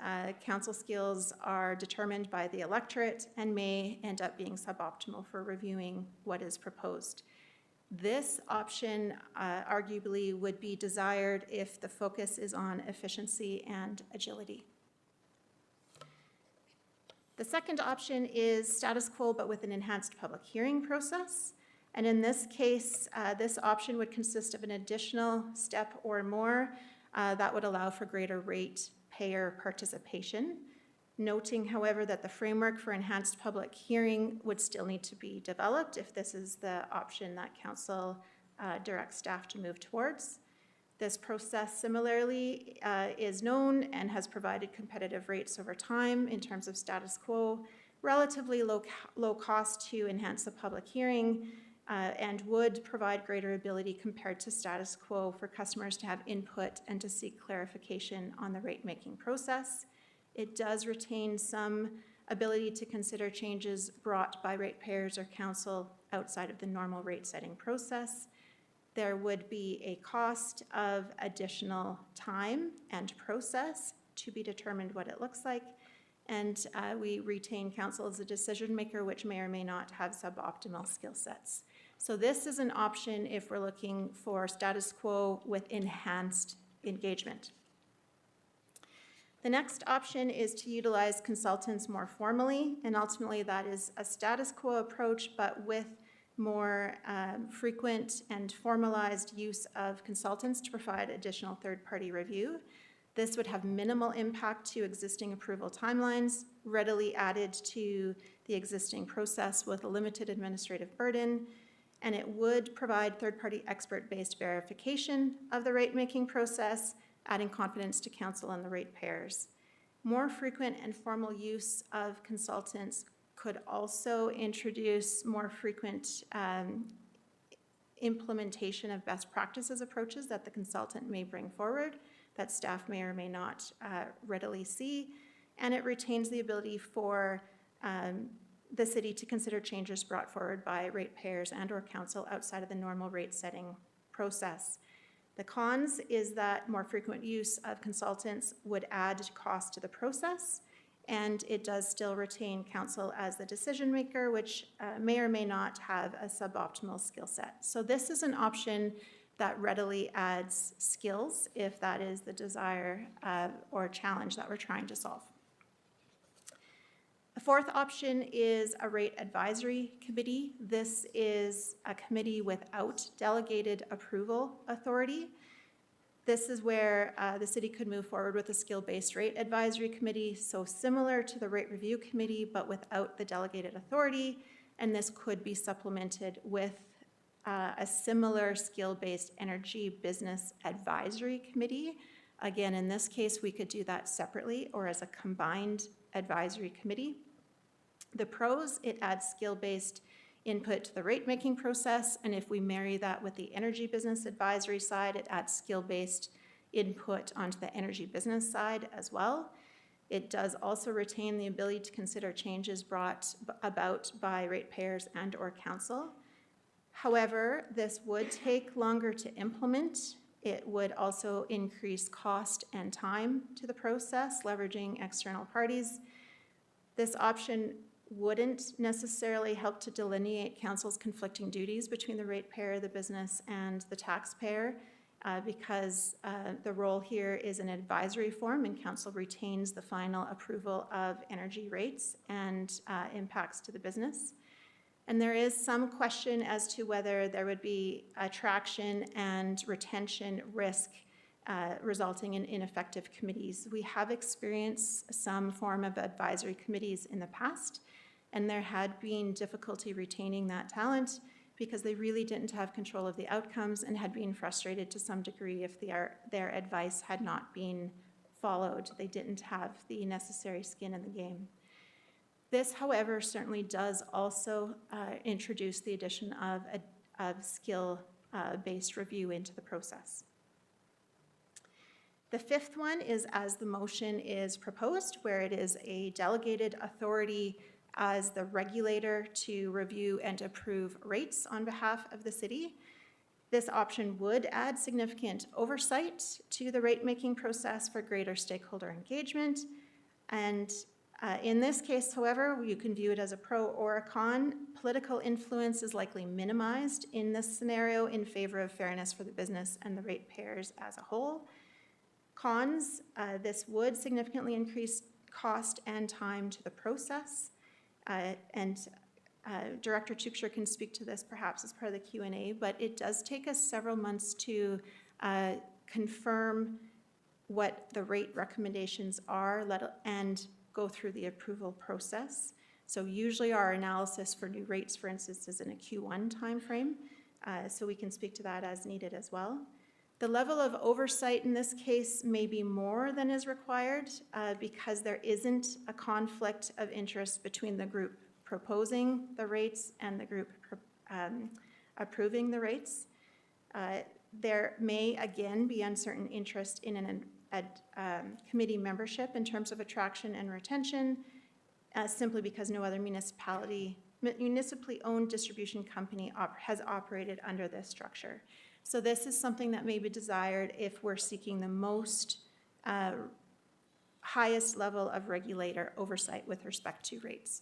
council skills are determined by the electorate and may end up being suboptimal for reviewing what is proposed. This option arguably would be desired if the focus is on efficiency and agility. The second option is status quo, but with an enhanced public hearing process. And in this case, this option would consist of an additional step or more that would allow for greater ratepayer participation. Noting, however, that the framework for enhanced public hearing would still need to be developed if this is the option that council directs staff to move towards. This process similarly is known and has provided competitive rates over time in terms of status quo, relatively low cost to enhance the public hearing, and would provide greater ability compared to status quo for customers to have input and to seek clarification on the rate-making process. It does retain some ability to consider changes brought by ratepayers or council outside of the normal rate-setting process. There would be a cost of additional time and process to be determined what it looks like, and we retain council as a decision maker, which may or may not have suboptimal skill sets. So this is an option if we're looking for status quo with enhanced engagement. The next option is to utilize consultants more formally, and ultimately that is a status quo approach, but with more frequent and formalized use of consultants to provide additional third-party review. This would have minimal impact to existing approval timelines, readily added to the existing process with a limited administrative burden, and it would provide third-party expert-based verification of the rate-making process, adding confidence to council and the ratepayers. More frequent and formal use of consultants could also introduce more frequent implementation of best practices approaches that the consultant may bring forward, that staff may or may not readily see, and it retains the ability for the city to consider changes brought forward by ratepayers and or council outside of the normal rate setting process. The cons is that more frequent use of consultants would add cost to the process, and it does still retain council as the decision maker, which may or may not have a suboptimal skill set. So this is an option that readily adds skills if that is the desire or challenge that we're trying to solve. A fourth option is a rate advisory committee. This is a committee without delegated approval authority. This is where the city could move forward with a skill-based rate advisory committee, so similar to the rate review committee, but without the delegated authority. And this could be supplemented with a similar skill-based energy business advisory committee. Again, in this case, we could do that separately or as a combined advisory committee. The pros, it adds skill-based input to the rate-making process, and if we marry that with the energy business advisory side, it adds skill-based input onto the energy business side as well. It does also retain the ability to consider changes brought about by ratepayers and or council. However, this would take longer to implement. It would also increase cost and time to the process, leveraging external parties. This option wouldn't necessarily help to delineate council's conflicting duties between the ratepayer, the business, and the taxpayer, because the role here is an advisory form and council retains the final approval of energy rates and impacts to the business. And there is some question as to whether there would be attraction and retention risk resulting in ineffective committees. We have experienced some form of advisory committees in the past, and there had been difficulty retaining that talent because they really didn't have control of the outcomes and had been frustrated to some degree if their advice had not been followed. They didn't have the necessary skin in the game. This, however, certainly does also introduce the addition of skill-based review into the process. The fifth one is as the motion is proposed, where it is a delegated authority as the regulator to review and approve rates on behalf of the city. This option would add significant oversight to the rate-making process for greater stakeholder engagement. And in this case, however, you can view it as a pro or a con. Political influence is likely minimized in this scenario in favor of fairness for the business and the ratepayers as a whole. Cons, this would significantly increase cost and time to the process. Director Tewkscher can speak to this perhaps as part of the Q&A, but it does take us several months to confirm what the rate recommendations are and go through the approval process. So usually our analysis for new rates, for instance, is in a Q1 timeframe, so we can speak to that as needed as well. The level of oversight in this case may be more than is required because there isn't a conflict of interest between the group proposing the rates and the group approving the rates. There may again be uncertain interest in committee membership in terms of attraction and retention, simply because no other municipally owned distribution company has operated under this structure. So this is something that may be desired if we're seeking the most highest level of regulator oversight with respect to rates.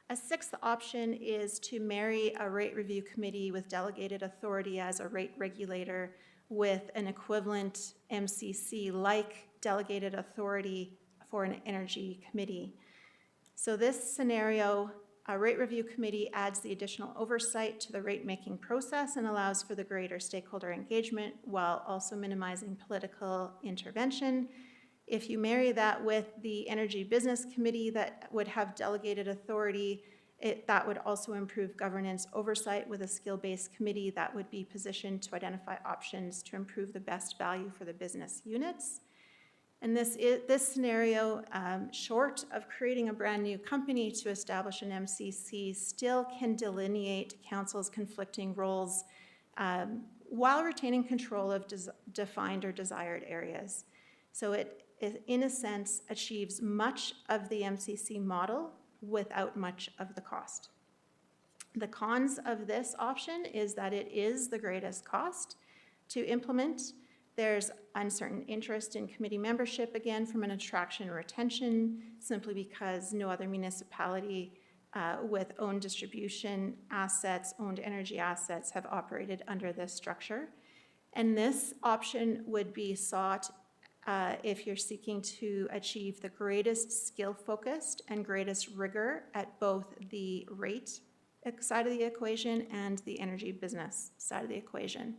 A sixth option is to marry a rate review committee with delegated authority as a rate regulator with an equivalent MCC-like delegated authority for an energy committee. So this scenario A rate review committee adds the additional oversight to the rate-making process and allows for the greater stakeholder engagement while also minimizing political intervention. If you marry that with the Energy Business Committee that would have delegated authority, that would also improve governance oversight with a skill-based committee that would be positioned to identify options to improve the best value for the business units. And this scenario, short of creating a brand new company to establish an MCC, still can delineate council's conflicting roles while retaining control of defined or desired areas. So it, in a sense, achieves much of the MCC model without much of the cost. The cons of this option is that it is the greatest cost to implement. There's uncertain interest in committee membership, again, from an attraction or retention, simply because no other municipality with owned distribution assets, owned energy assets have operated under this structure. And this option would be sought if you're seeking to achieve the greatest skill-focused and greatest rigor at both the rate side of the equation and the energy business side of the equation.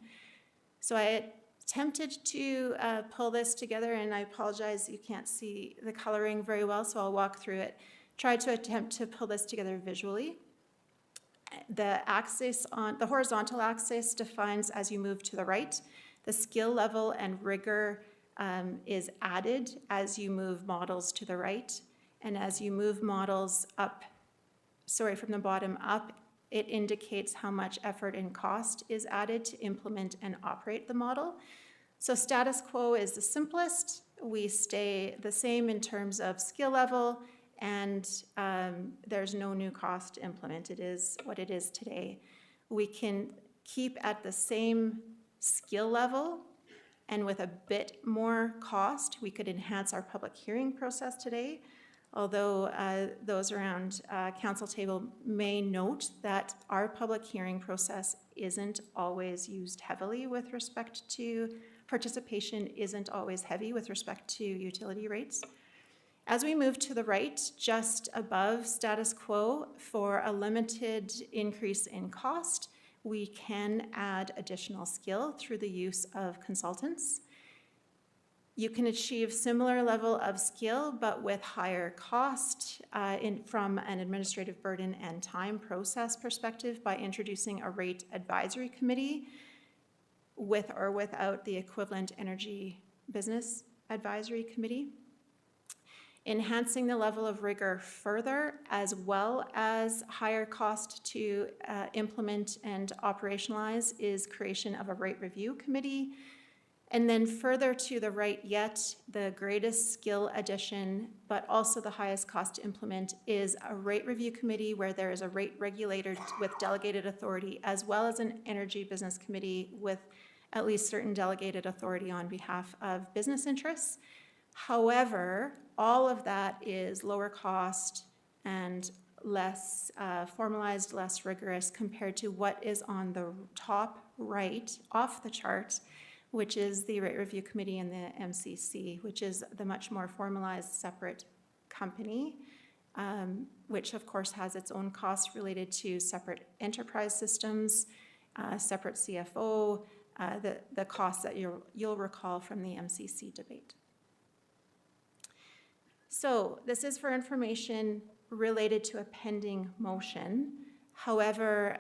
So I attempted to pull this together, and I apologize, you can't see the coloring very well, so I'll walk through it. Tried to attempt to pull this together visually. The horizontal axis defines as you move to the right. The skill level and rigor is added as you move models to the right. And as you move models from the bottom up, it indicates how much effort and cost is added to implement and operate the model. So status quo is the simplest. We stay the same in terms of skill level, and there's no new cost to implement. It is what it is today. We can keep at the same skill level, and with a bit more cost, we could enhance our public hearing process today. Although those around council table may note that our public hearing process isn't always used heavily with respect to participation, isn't always heavy with respect to utility rates. As we move to the right, just above status quo, for a limited increase in cost, we can add additional skill through the use of consultants. You can achieve similar level of skill, but with higher cost from an administrative burden and time process perspective by introducing a rate advisory committee with or without the equivalent energy business advisory committee. Enhancing the level of rigor further, as well as higher cost to implement and operationalize, is creation of a rate review committee. And then further to the right yet, the greatest skill addition, but also the highest cost to implement, is a rate review committee where there is a rate regulator with delegated authority, as well as an energy business committee with at least certain delegated authority on behalf of business interests. However, all of that is lower cost and less formalized, less rigorous compared to what is on the top right off the chart, which is the Rate Review Committee and the MCC, which is the much more formalized separate company, which of course has its own costs related to separate enterprise systems, separate CFO, the costs that you'll recall from the MCC debate. So this is for information related to a pending motion. However,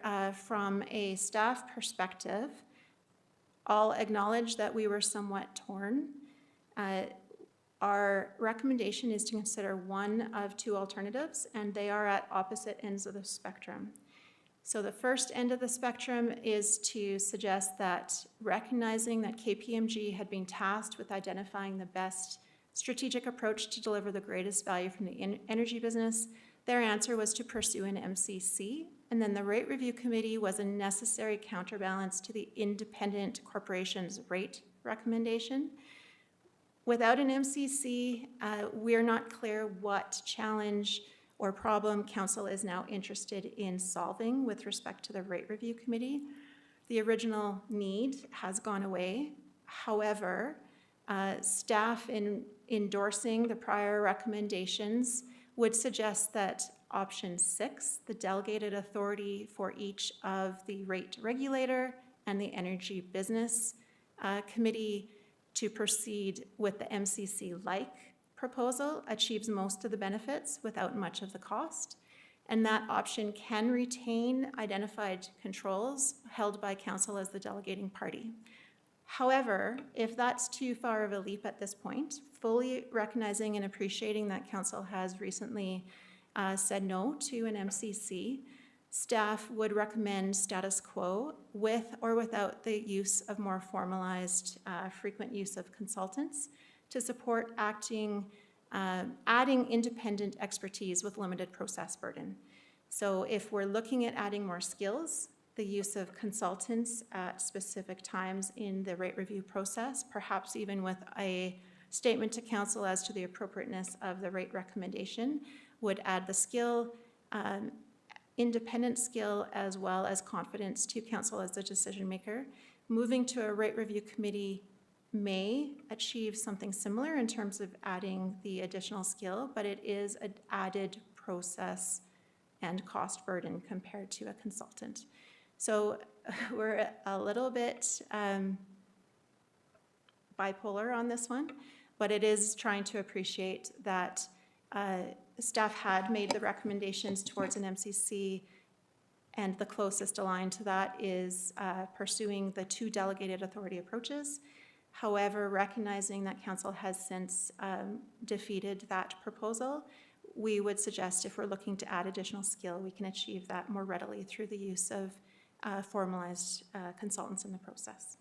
from a staff perspective, I'll acknowledge that we were somewhat torn. Our recommendation is to consider one of two alternatives, and they are at opposite ends of the spectrum. So the first end of the spectrum is to suggest that recognizing that KPMG had been tasked with identifying the best strategic approach to deliver the greatest value from the energy business, their answer was to pursue an MCC, and then the Rate Review Committee was a necessary counterbalance to the independent corporation's rate recommendation. Without an MCC, we're not clear what challenge or problem council is now interested in solving with respect to the Rate Review Committee. The original need has gone away. However, staff in endorsing the prior recommendations would suggest that option 6, the delegated authority for each of the rate regulator and the energy business committee to proceed with the MCC-like proposal achieves most of the benefits without much of the cost. And that option can retain identified controls held by council as the delegating party. However, if that's too far of a leap at this point, fully recognizing and appreciating that council has recently said no to an MCC, staff would recommend status quo with or without the use of more formalized frequent use of consultants to support adding independent expertise with limited process burden. So if we're looking at adding more skills, the use of consultants at specific times in the rate review process, perhaps even with a statement to council as to the appropriateness of the rate recommendation, would add the skill, independent skill, as well as confidence to council as the decision maker. Moving to a rate review committee may achieve something similar in terms of adding the additional skill, but it is an added process and cost burden compared to a consultant. So we're a little bit bipolar on this one, but it is trying to appreciate that staff had made the recommendations towards an MCC, and the closest aligned to that is pursuing the 2 delegated authority approaches. However, recognizing that council has since defeated that proposal, we would suggest if we're looking to add additional skill, we can achieve that more readily through the use of formalized consultants in the process.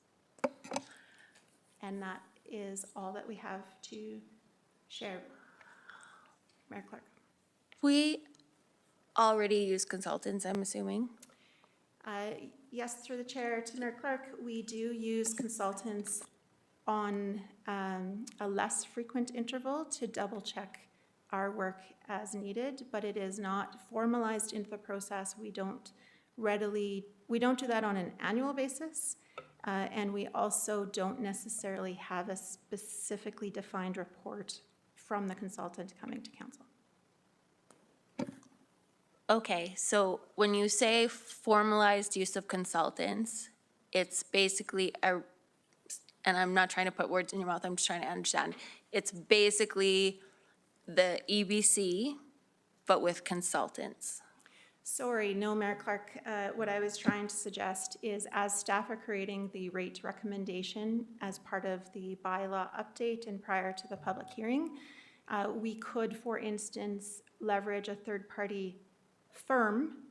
And that is all that we have to share. Mayor Clark. We already use consultants, I'm assuming. Yes, through the chair to Mayor Clark, we do use consultants on a less frequent interval to double check our work as needed, but it is not formalized into the process. We don't do that on an annual basis, and we also don't necessarily have a specifically defined report from the consultant coming to council. Okay, so when you say formalized use of consultants, it's basically and I'm not trying to put words in your mouth, I'm just trying to understand. It's basically the EBC, but with consultants. Sorry, no, Mayor Clark. What I was trying to suggest is as staff are creating the rate recommendation as part of the bylaw update and prior to the public hearing, we could, for instance, leverage a third-party firm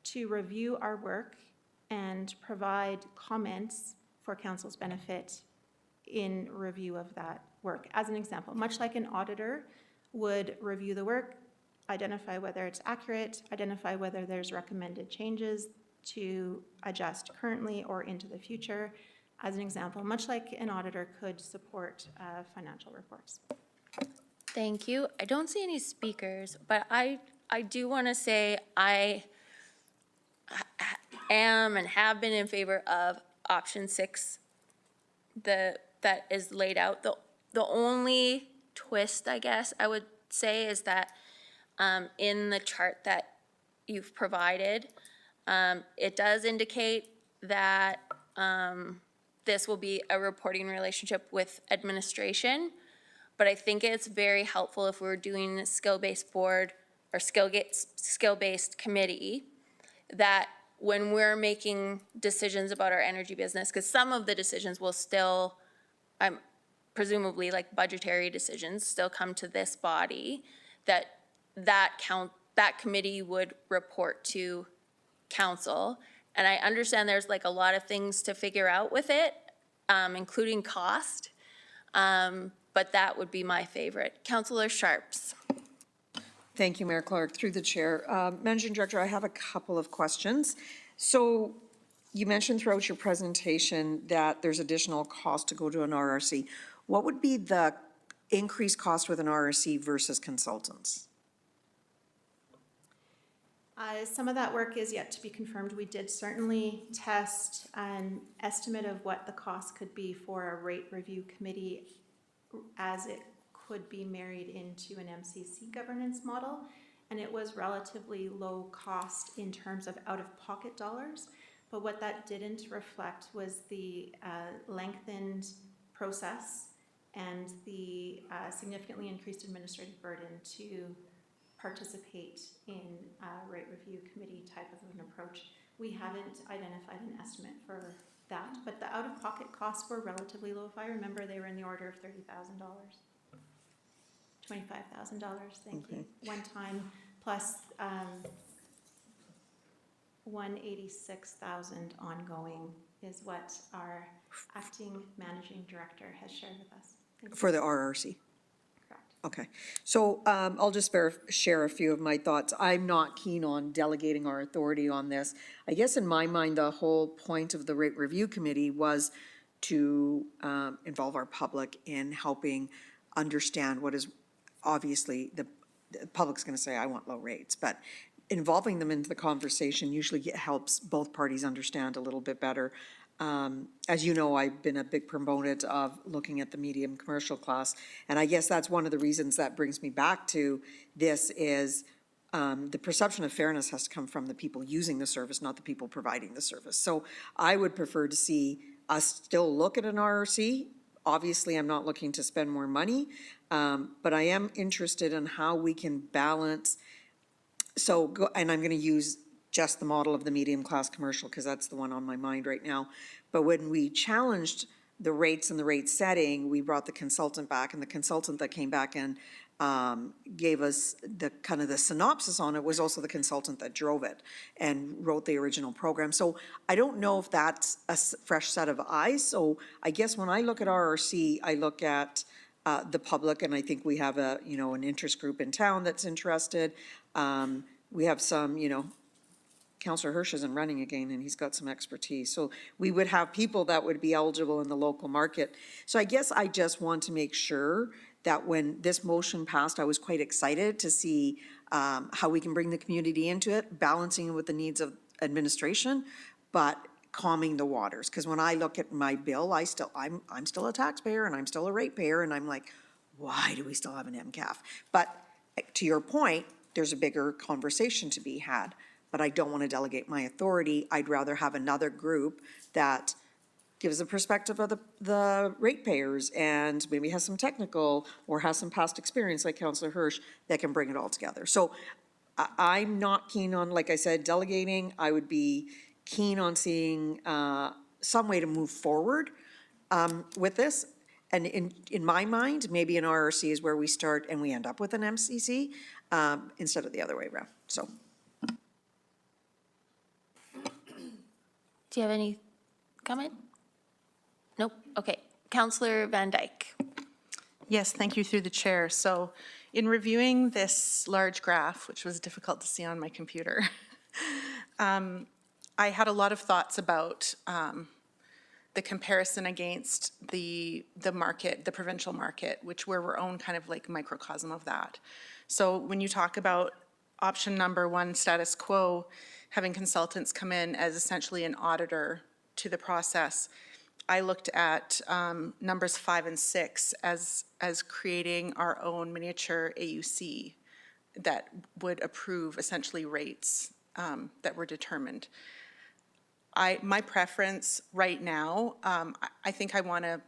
to review our work and provide comments for council's benefit in review of that work. As an example, much like an auditor would review the work, identify whether it's accurate, identify whether there's recommended changes to adjust currently or into the future. As an example, much like an auditor could support financial reports. Thank you. I don't see any speakers, but I do want to say I am and have been in favor of option 6 that is laid out. The only twist, I guess, I would say is that in the chart that you've provided, it does indicate that this will be a reporting relationship with administration, but I think it's very helpful if we're doing a skill-based board or skill-based committee, that when we're making decisions about our energy business, because some of the decisions will still, presumably like budgetary decisions, still come to this body, that committee would report to council. And I understand there's like a lot of things to figure out with it, including cost, but that would be my favorite. Councillor Sharps. Thank you, Mayor Clark. Through the chair. Managing Director, I have a couple of questions. So you mentioned throughout your presentation that there's additional cost to go to an RRC. What would be the increased cost with an RRC versus consultants? Some of that work is yet to be confirmed. We did certainly test an estimate of what the cost could be for a rate review committee as it could be married into an MCC governance model. and it was relatively low cost in terms of out-of-pocket dollars. But what that didn't reflect was the lengthened process and the significantly increased administrative burden to participate in a rate review committee type of an approach. We haven't identified an estimate for that, but the out-of-pocket costs were relatively low. If I remember, they were in the order of $30,000. $25,000, thank you. One time, plus 186,000 ongoing is what our acting managing director has shared with us. Thank you. For the RRC? Correct. Okay, so I'll just share a few of my thoughts. I'm not keen on delegating our authority on this. I guess in my mind, the whole point of the rate review committee was to involve our public in helping understand what is obviously the public's going to say, I want low rates, but involving them into the conversation usually helps both parties understand a little bit better. As you know, I've been a big proponent of looking at the medium commercial class, and I guess that's one of the reasons that brings me back to this is the perception of fairness has to come from the people using the service, not the people providing the service. So I would prefer to see us still look at an RRC. Obviously, I'm not looking to spend more money, but I am interested in how we can balance. And I'm going to use just the model of the medium class commercial because that's the one on my mind right now. But when we challenged the rates and the rate setting, we brought the consultant back, and the consultant that came back and gave us the kind of the synopsis on it was also the consultant that drove it and wrote the original program. So I don't know if that's a fresh set of eyes. So I guess when I look at RRC, I look at the public, and I think we have an interest group in town that's interested. We have some, Councillor Hirsch isn't running again, and he's got some expertise. So we would have people that would be eligible in the local market. So I guess I just want to make sure that when this motion passed, I was quite excited to see how we can bring the community into it, balancing it with the needs of administration, but calming the waters. Because when I look at my bill, I'm still a taxpayer and I'm still a ratepayer, and I'm like, why do we still have an MCAF? But to your point, there's a bigger conversation to be had, but I don't want to delegate my authority. I'd rather have another group that gives a perspective of the ratepayers and maybe has some technical or has some past experience like Councillor Hirsch that can bring it all together. So I'm not keen on, like I said, delegating. I would be keen on seeing some way to move forward with this. And in my mind, maybe an RRC is where we start and we end up with an MCC instead of the other way around. So. Do you have any comment? Nope. Okay. Councillor Van Dyke. Yes, thank you through the chair. So in reviewing this large graph, which was difficult to see on my computer, I had a lot of thoughts about the comparison against the market, the provincial market, which we're our own kind of like microcosm of that. So when you talk about option number one, status quo, having consultants come in as essentially an auditor to the process, I looked at numbers 5 and 6 as creating our own miniature AUC that would approve essentially rates that were determined. My preference right now, I think I want to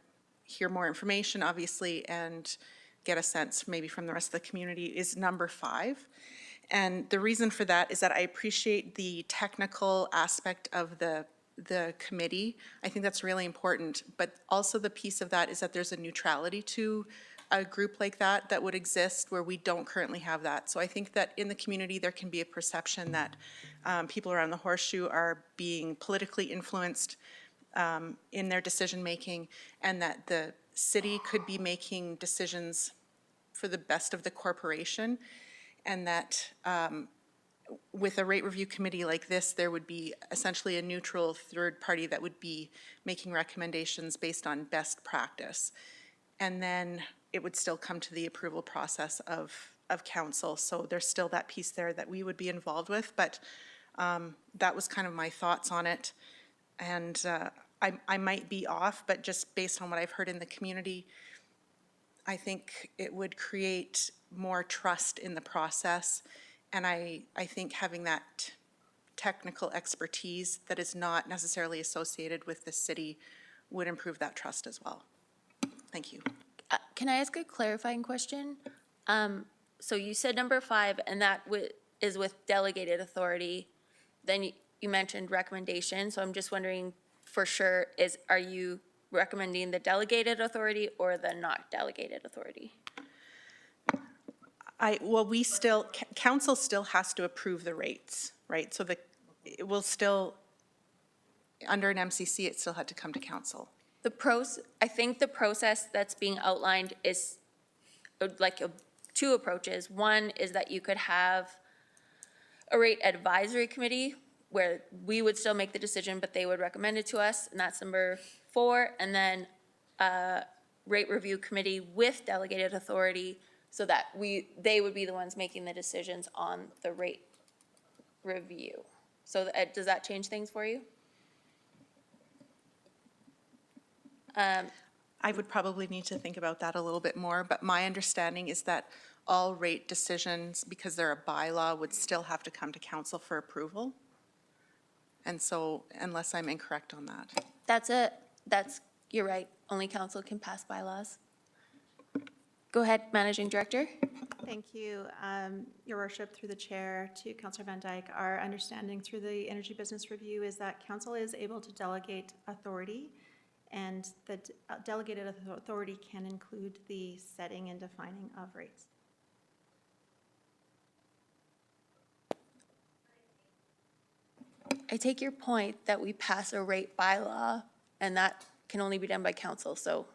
hear more information, obviously, and get a sense maybe from the rest of the community, is number 5. And the reason for that is that I appreciate the technical aspect of the committee. I think that's really important, but also the piece of that is that there's a neutrality to a group like that would exist where we don't currently have that. So I think that in the community there can be a perception that people around the horseshoe are being politically influenced in their decision making, and that the city could be making decisions for the best of the corporation, and that with a rate review committee like this, there would be essentially a neutral third party that would be making recommendations based on best practice. And then it would still come to the approval process of council. So there's still that piece there that we would be involved with, but that was kind of my thoughts on it. And I might be off, but just based on what I've heard in the community, I think it would create more trust in the process And I think having that technical expertise that is not necessarily associated with the city would improve that trust as well. Thank you. Can I ask a clarifying question? So you said number 5, and that is with delegated authority. Then you mentioned recommendation, so I'm just wondering for sure, are you recommending the delegated authority or the not delegated authority? Council still has to approve the rates, right? So it will still, under an MCC, it still had to come to council. I think the process that's being outlined is like two approaches. One is that you could have a rate advisory committee where we would still make the decision, but they would recommend it to us, and that's number 4. And then a rate review committee with delegated authority so that they would be the ones making the decisions on the rate review. So does that change things for you? I would probably need to think about that a little bit more, but my understanding is that all rate decisions, because they're a bylaw, would still have to come to council for approval. And so, unless I'm incorrect on that. You're right, only council can pass bylaws. Go ahead, Managing Director. Thank you, Your Worship, through the chair to Councillor Van Dyke. Our understanding through the Energy Business Review is that council is able to delegate authority, and the delegated authority can include the setting and defining of rates. I take your point that we pass a rate bylaw, and that can only be done by council, so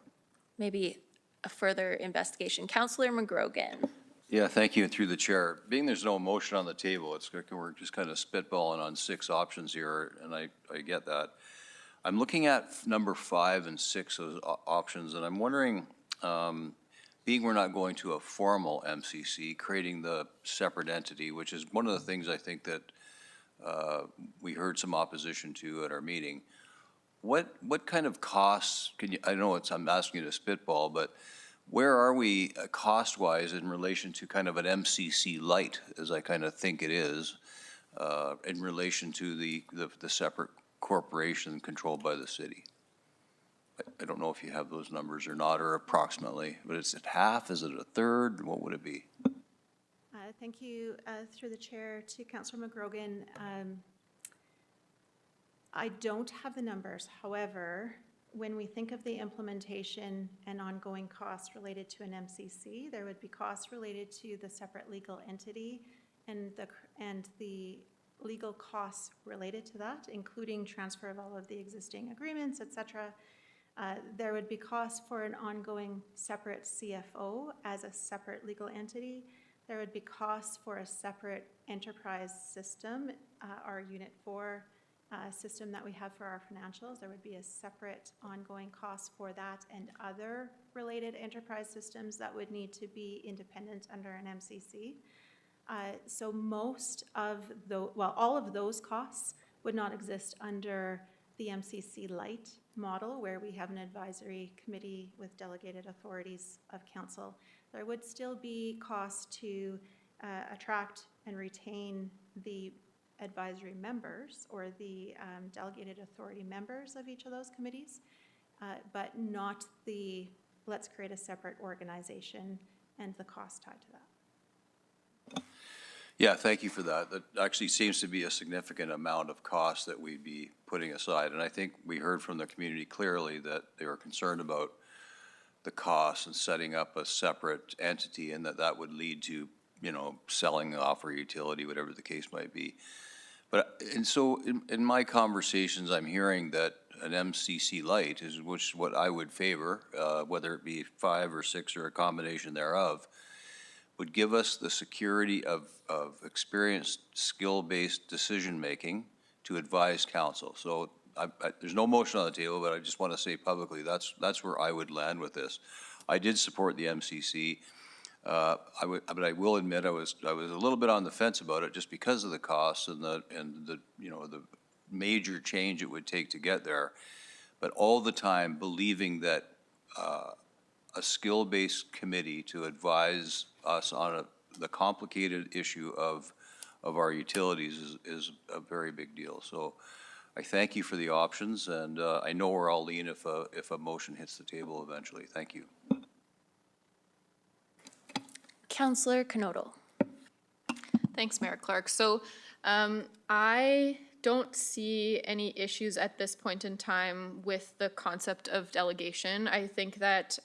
maybe a further investigation. Councillor McGrogan. Yeah, thank you, and through the chair. Being there's no motion on the table, we're just kind of spitballing on 6 options here, and I get that. I'm looking at number 5 and 6 of options, and I'm wondering, being we're not going to a formal MCC, creating the separate entity, which is one of the things I think that we heard some opposition to at our meeting. What kind of costs can you, I know I'm asking you to spitball, but where are we cost-wise in relation to kind of an MCC light, as I kind of think it is, in relation to the separate corporation controlled by the city? I don't know if you have those numbers or not, or approximately, but is it half? Is it a third? What would it be? Thank you, through the chair to Councillor McGrogan. I don't have the numbers. However, when we think of the implementation and ongoing costs related to an MCC, there would be costs related to the separate legal entity and the legal costs related to that, including transfer of all of the existing agreements, et cetera. There would be costs for an ongoing separate CFO as a separate legal entity. There would be costs for a separate enterprise system, our Unit 4 system that we have for our financials. There would be a separate ongoing cost for that and other related enterprise systems that would need to be independent under an MCC. So all of those costs would not exist under the MCC Lite model, where we have an advisory committee with delegated authorities of council. There would still be costs to attract and retain the advisory members or the delegated authority members of each of those committees, but not the let's create a separate organization and the cost tied to that. Yeah, thank you for that. That actually seems to be a significant amount of cost that we'd be putting aside. And I think we heard from the community clearly that they were concerned about the costs and setting up a separate entity, and that would lead to, selling off our utility, whatever the case might be. And so in my conversations, I'm hearing that an MCC Lite is what I would favor, whether it be 5 or 6 or a combination thereof, would give us the security of experienced, skill-based decision-making to advise council. So there's no motion on the table, but I just want to say publicly, that's where I would land with this. I did support the MCC, but I will admit I was a little bit on the fence about it just because of the costs and the major change it would take to get there. But all the time believing that a skill-based committee to advise us on the complicated issue of of our utilities is a very big deal. So I thank you for the options, and I know where I'll lean if a motion hits the table eventually. Thank you. Councillor Knodel. Thanks, Mayor Clark. So I don't see any issues at this point in time with the concept of delegation. I think that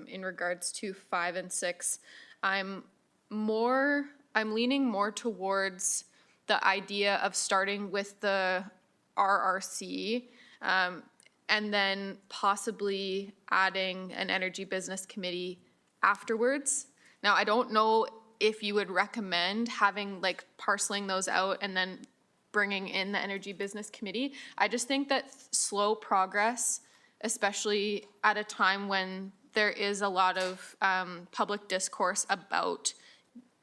in regards to 5 and 6, I'm leaning more towards the idea of starting with the RRC and then possibly adding an energy business committee afterwards. Now, I don't know if you would recommend having, like, parceling those out and then bringing in the Energy Business Committee. I just think that slow progress, especially at a time when there is a lot of public discourse about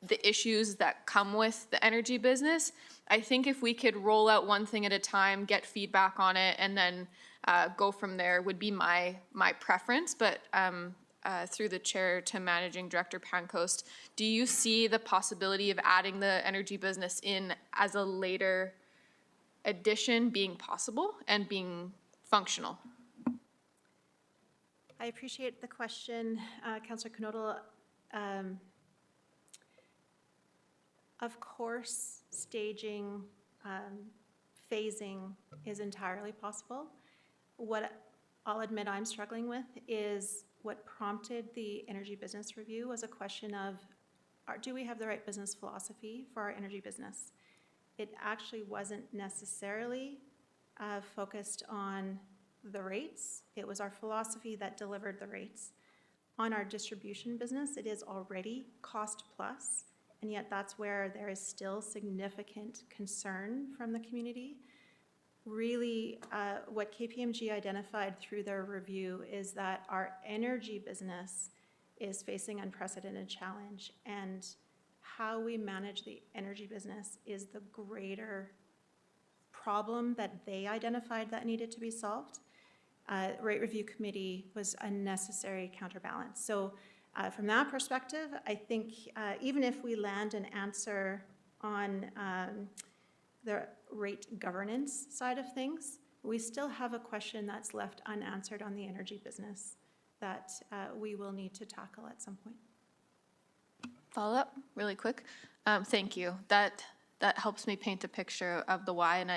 the issues that come with the energy business, I think if we could roll out one thing at a time, get feedback on it, and then go from there would be my preference. But through the chair to Managing Director Pancoast, do you see the possibility of adding the energy business in as a later addition being possible and being functional? I appreciate the question, Councillor Knodel. Of course, staging, phasing is entirely possible. What I'll admit I'm struggling with is what prompted the energy business review was a question of, do we have the right business philosophy for our energy business? It actually wasn't necessarily focused on the rates. It was our philosophy that delivered the rates. On our distribution business, it is already cost plus, and yet that's where there is still significant concern from the community. Really, what KPMG identified through their review is that our energy business is facing unprecedented challenge, and how we manage the energy business is the greater problem that they identified that needed to be solved. Rate Review Committee was a necessary counterbalance. So from that perspective, I think even if we land an answer on the rate governance side of things, we still have a question that's left unanswered on the energy business that we will need to tackle at some point. Follow up really quick. Thank you. That helps me paint a picture of the why, and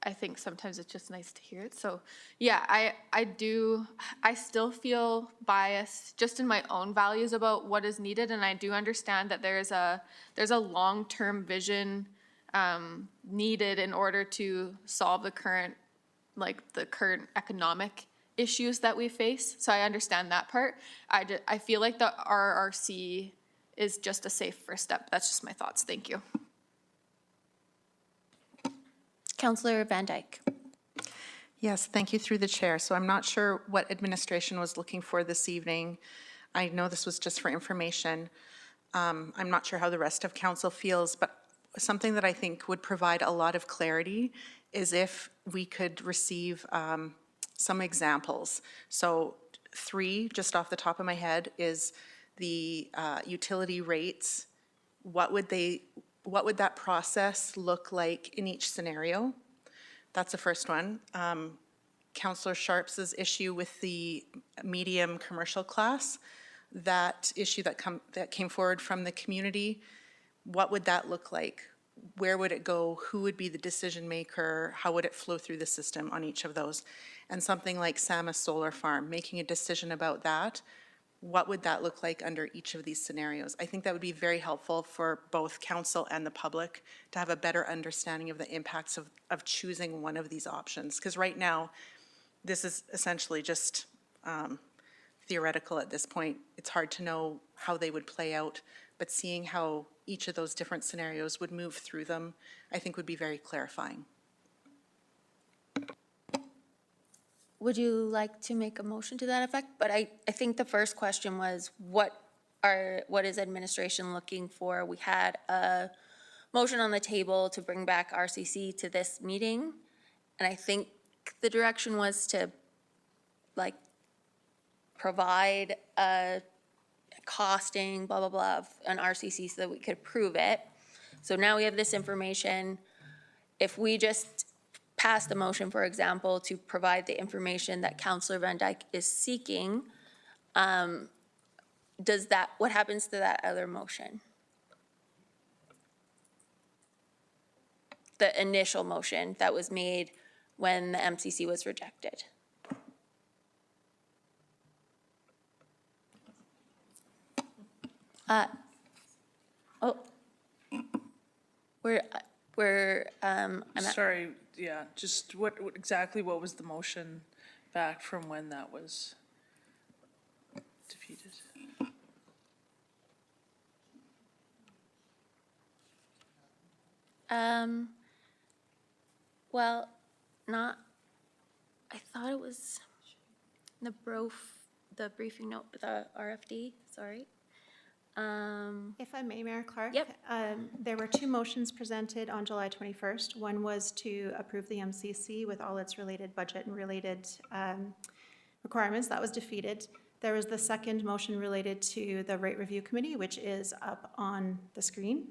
I think sometimes it's just nice to hear it. So yeah, I still feel biased just in my own values about what is needed, and I do understand that there's a long-term vision needed in order to solve the current economic issues that we face. So I understand that part. I feel like the RRC is just a safe first step. That's just my thoughts. Thank you. Councillor Van Dyke. Yes, thank you through the chair. So I'm not sure what administration was looking for this evening. I know this was just for information. I'm not sure how the rest of council feels, but something that I think would provide a lot of clarity is if we could receive some examples. So 3, just off the top of my head, is the utility rates. What would that process look like in each scenario? That's the first one. Councillor Sharps's issue with the medium commercial class, that issue that came forward from the community, what would that look like? Where would it go? Who would be the decision maker? How would it flow through the system on each of those? And something like Sama Solar Farm, making a decision about that, what would that look like under each of these scenarios? I think that would be very helpful for both council and the public to have a better understanding of the impacts of choosing one of these options. Because right now, this is essentially just theoretical at this point. It's hard to know how they would play out, but seeing how each of those different scenarios would move through them, I think would be very clarifying. Would you like to make a motion to that effect? But I think the first question was, what is administration looking for? We had a motion on the table to bring back RCC to this meeting, and I think the direction was to provide a costing, blah, blah, blah, of an RCC so that we could approve it. So now we have this information. If we just pass the motion, for example, to provide the information that Councillor Van Dyke is seeking, what happens to that other motion? The initial motion that was made when the MCC was rejected. I'm at. Sorry, yeah, just exactly what was the motion back from when that was defeated? Well, I thought it was the briefing note, the RFD, sorry. If I may, Mayor Clark? Yep. There were two motions presented on July 21st. One was to approve the MCC with all its related budget and related requirements. That was defeated. There was the second motion related to the rate review committee, which is up on the screen.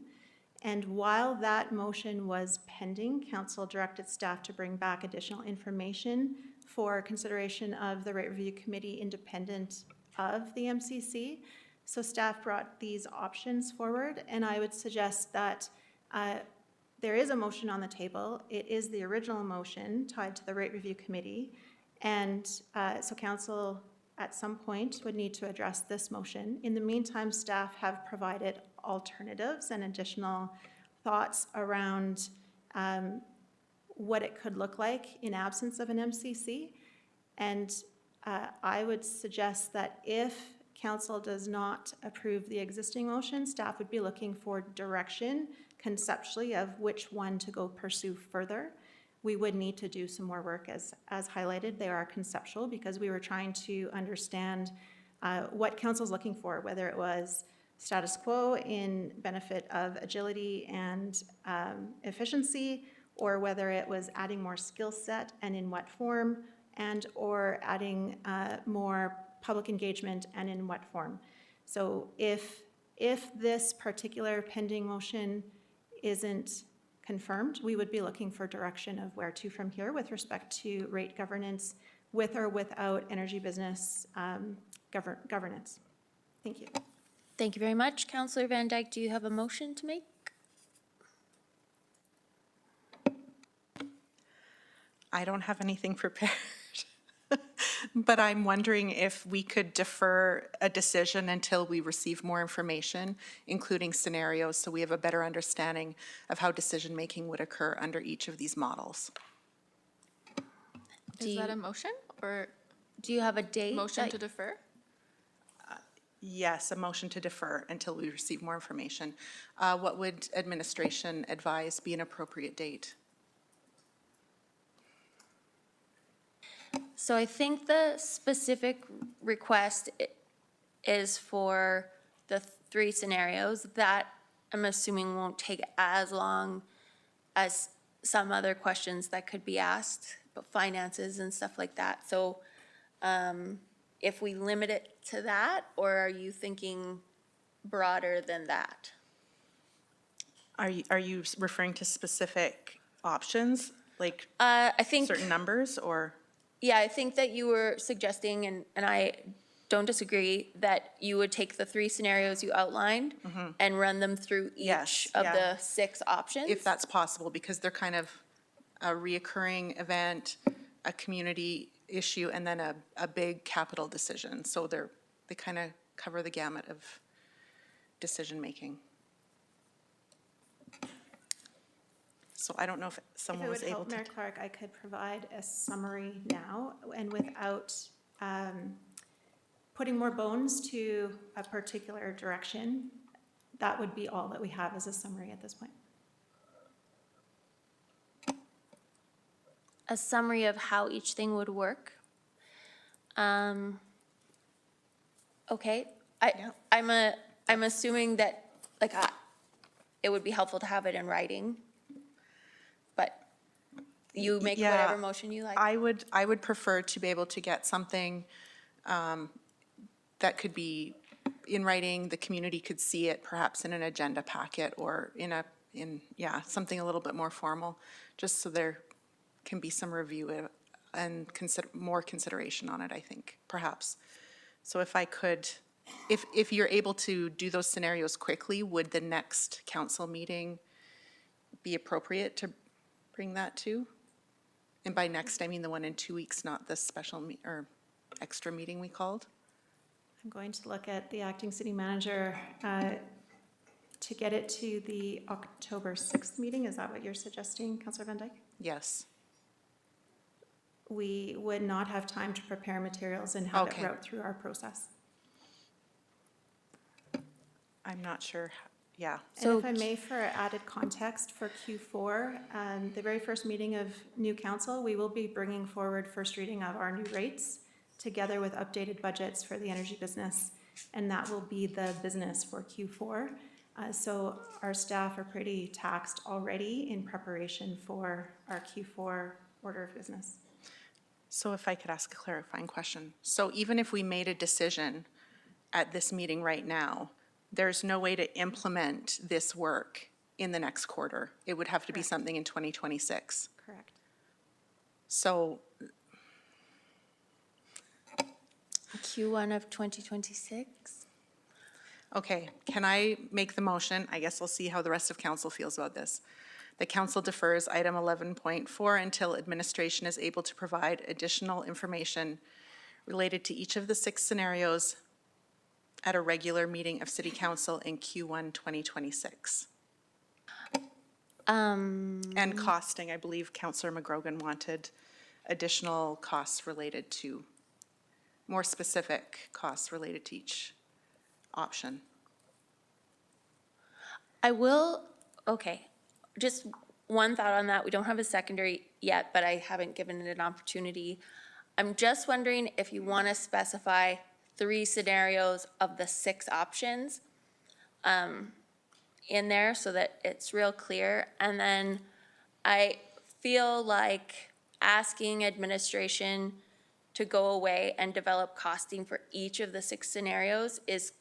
And while that motion was pending, council directed staff to bring back additional information for consideration of the rate review committee independent of the MCC. So staff brought these options forward, and I would suggest that there is a motion on the table. It is the original motion tied to the rate review committee. And so council at some point would need to address this motion. In the meantime, staff have provided alternatives and additional thoughts around what it could look like in absence of an MCC. And I would suggest that if council does not approve the existing motion, staff would be looking for direction conceptually of which one to go pursue further. We would need to do some more work as highlighted. They are conceptual because we were trying to understand what council's looking for, whether it was status quo in benefit of agility and efficiency, or whether it was adding more skill set and in what form, and or adding more public engagement and in what form. So if this particular pending motion isn't confirmed, we would be looking for direction of where to from here with respect to rate governance with or without energy business governance. Thank you. Thank you very much. Councillor Van Dyke, do you have a motion to make? I don't have anything prepared. But I'm wondering if we could defer a decision until we receive more information, including scenarios, so we have a better understanding of how decision-making would occur under each of these models. Is that a motion or Do you have a date? motion to defer? Yes, a motion to defer until we receive more information. What would administration advise be an appropriate date? So I think the specific request is for the three scenarios that I'm assuming won't take as long as some other questions that could be asked, but finances and stuff like that. So if we limit it to that, or are you thinking broader than that? Are you referring to specific options, like I think certain numbers, or? Yeah, I think that you were suggesting, and I don't disagree, that you would take the three scenarios you outlined and run them through each of the 6 options? If that's possible, because they're kind of a reoccurring event, a community issue, and then a big capital decision. So they kind of cover the gamut of decision-making. So I don't know if someone was able to. If it would help, Mayor Clark, I could provide a summary now, and without putting more bones to a particular direction, that would be all that we have as a summary at this point. A summary of how each thing would work? Okay, I'm assuming that, like, it would be helpful to have it in writing, but you make whatever motion you like. I would prefer to be able to get something that could be in writing, the community could see it perhaps in an agenda packet or in a in, yeah, something a little bit more formal, just so there can be some review and more consideration on it, I think, perhaps. So if I could, if you're able to do those scenarios quickly, would the next council meeting be appropriate to bring that to? And by next, I mean the one in 2 weeks, not the special or extra meeting we called? I'm going to look at the acting city manager to get it to the October 6th meeting. Is that what you're suggesting, Councillor Van Dyke? Yes. We would not have time to prepare materials and have it Okay. route through our process. I'm not sure, yeah. And if I may, for added context for Q4, the very first meeting of new council, we will be bringing forward first reading of our new rates together with updated budgets for the energy business, and that will be the business for Q4. So our staff are pretty taxed already in preparation for our Q4 order of business. So if I could ask a clarifying question. So even if we made a decision at this meeting right now, there's no way to implement this work in the next quarter? It would have to be something in 2026? Correct. So Q1 of 2026? okay, can I make the motion? I guess we'll see how the rest of council feels about this. The council defers item 11.4 until administration is able to provide additional information related to each of the 6 scenarios at a regular meeting of city council in Q1 2026. And costing, I believe Councillor McGrogan wanted additional costs related to, more specific costs related to each option. I will, okay, just one thought on that. We don't have a secondary yet, but I haven't given it an opportunity. I'm just wondering if you want to specify 3 scenarios of the 6 options in there so that it's real clear. And then I feel like asking administration to go away and develop costing for each of the 6 scenarios is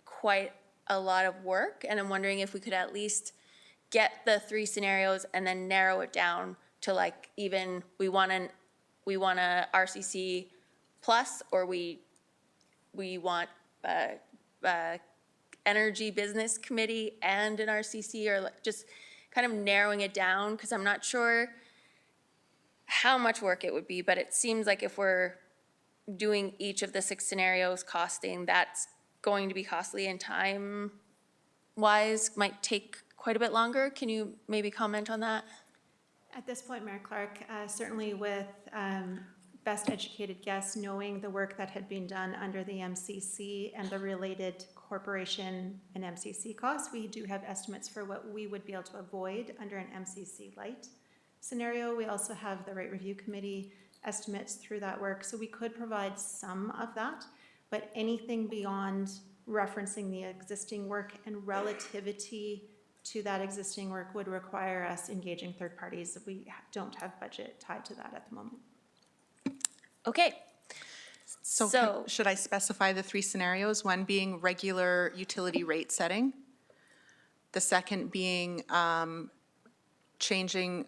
quite a lot of work. And I'm wondering if we could at least get the 3 scenarios and then narrow it down to like even we want a RCC plus, or we want energy business committee and an RCC, or like just kind of narrowing it down, because I'm not sure how much work it would be, but it seems like if we're doing each of the 6 scenarios costing, that's going to be costly and time-wise might take quite a bit longer. Can you maybe comment on that? At this point, Mayor Clark, certainly with best educated guess, knowing the work that had been done under the MCC and the related corporation and MCC costs, we do have estimates for what we would be able to avoid under an MCC light scenario. We also have the rate review committee estimates through that work, so we could provide some of that, but anything beyond referencing the existing work and relativity to that existing work would require us engaging third parties. We don't have budget tied to that at the moment. Okay. So should I specify the 3 scenarios? One being regular utility rate setting, the second being changing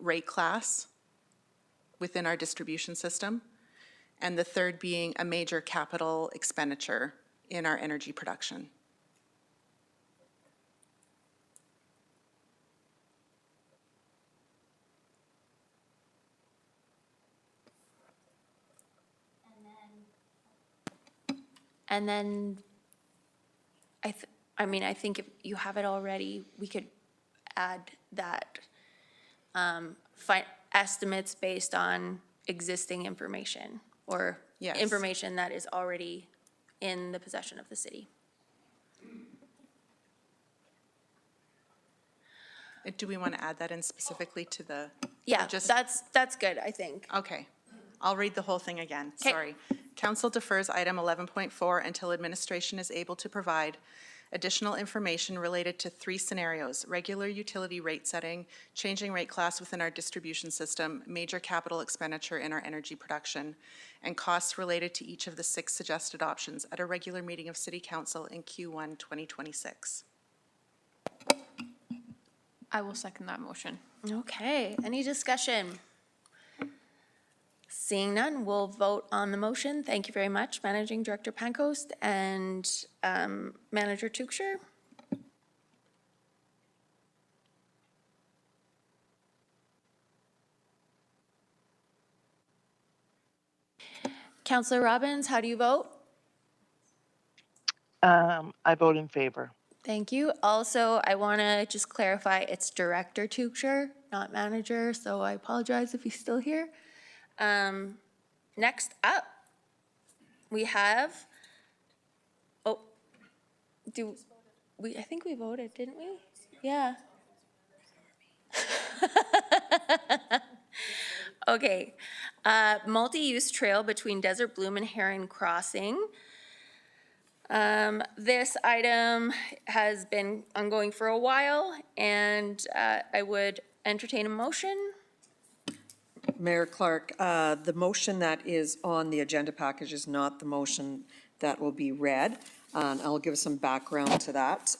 rate class within our distribution system, and the third being a major capital expenditure in our energy production. And then I think if you have it already, we could add that estimates based on existing information or Yes. information that is already in the possession of the city. Do we want to add that in specifically to the? Yeah, just that's good, I think. Okay. I'll read the whole thing again. 'Kay. Sorry. Council defers item 11.4 until administration is able to provide additional information related to 3 scenarios: regular utility rate setting, changing rate class within our distribution system, major capital expenditure in our energy production, and costs related to each of the 6 suggested options at a regular meeting of City Council in Q1 2026. I will second that motion. Okay, any discussion? Seeing none, we'll vote on the motion. Thank you very much, Managing Director Pancoast and Manager Tewksher. Councillor Robbins, how do you vote? I vote in favor. Thank you. Also, I want to just clarify, it's Director Tewksher, not Manager, so I apologize if he's still here. Next up, we have, I think we voted, didn't we? Yeah. Okay, multi-use trail between Desert Bloom and Heron Crossing. This item has been ongoing for a while, and I would entertain a motion. Mayor Clark, the motion that is on the agenda package is not the motion that will be read. I'll give some background to that.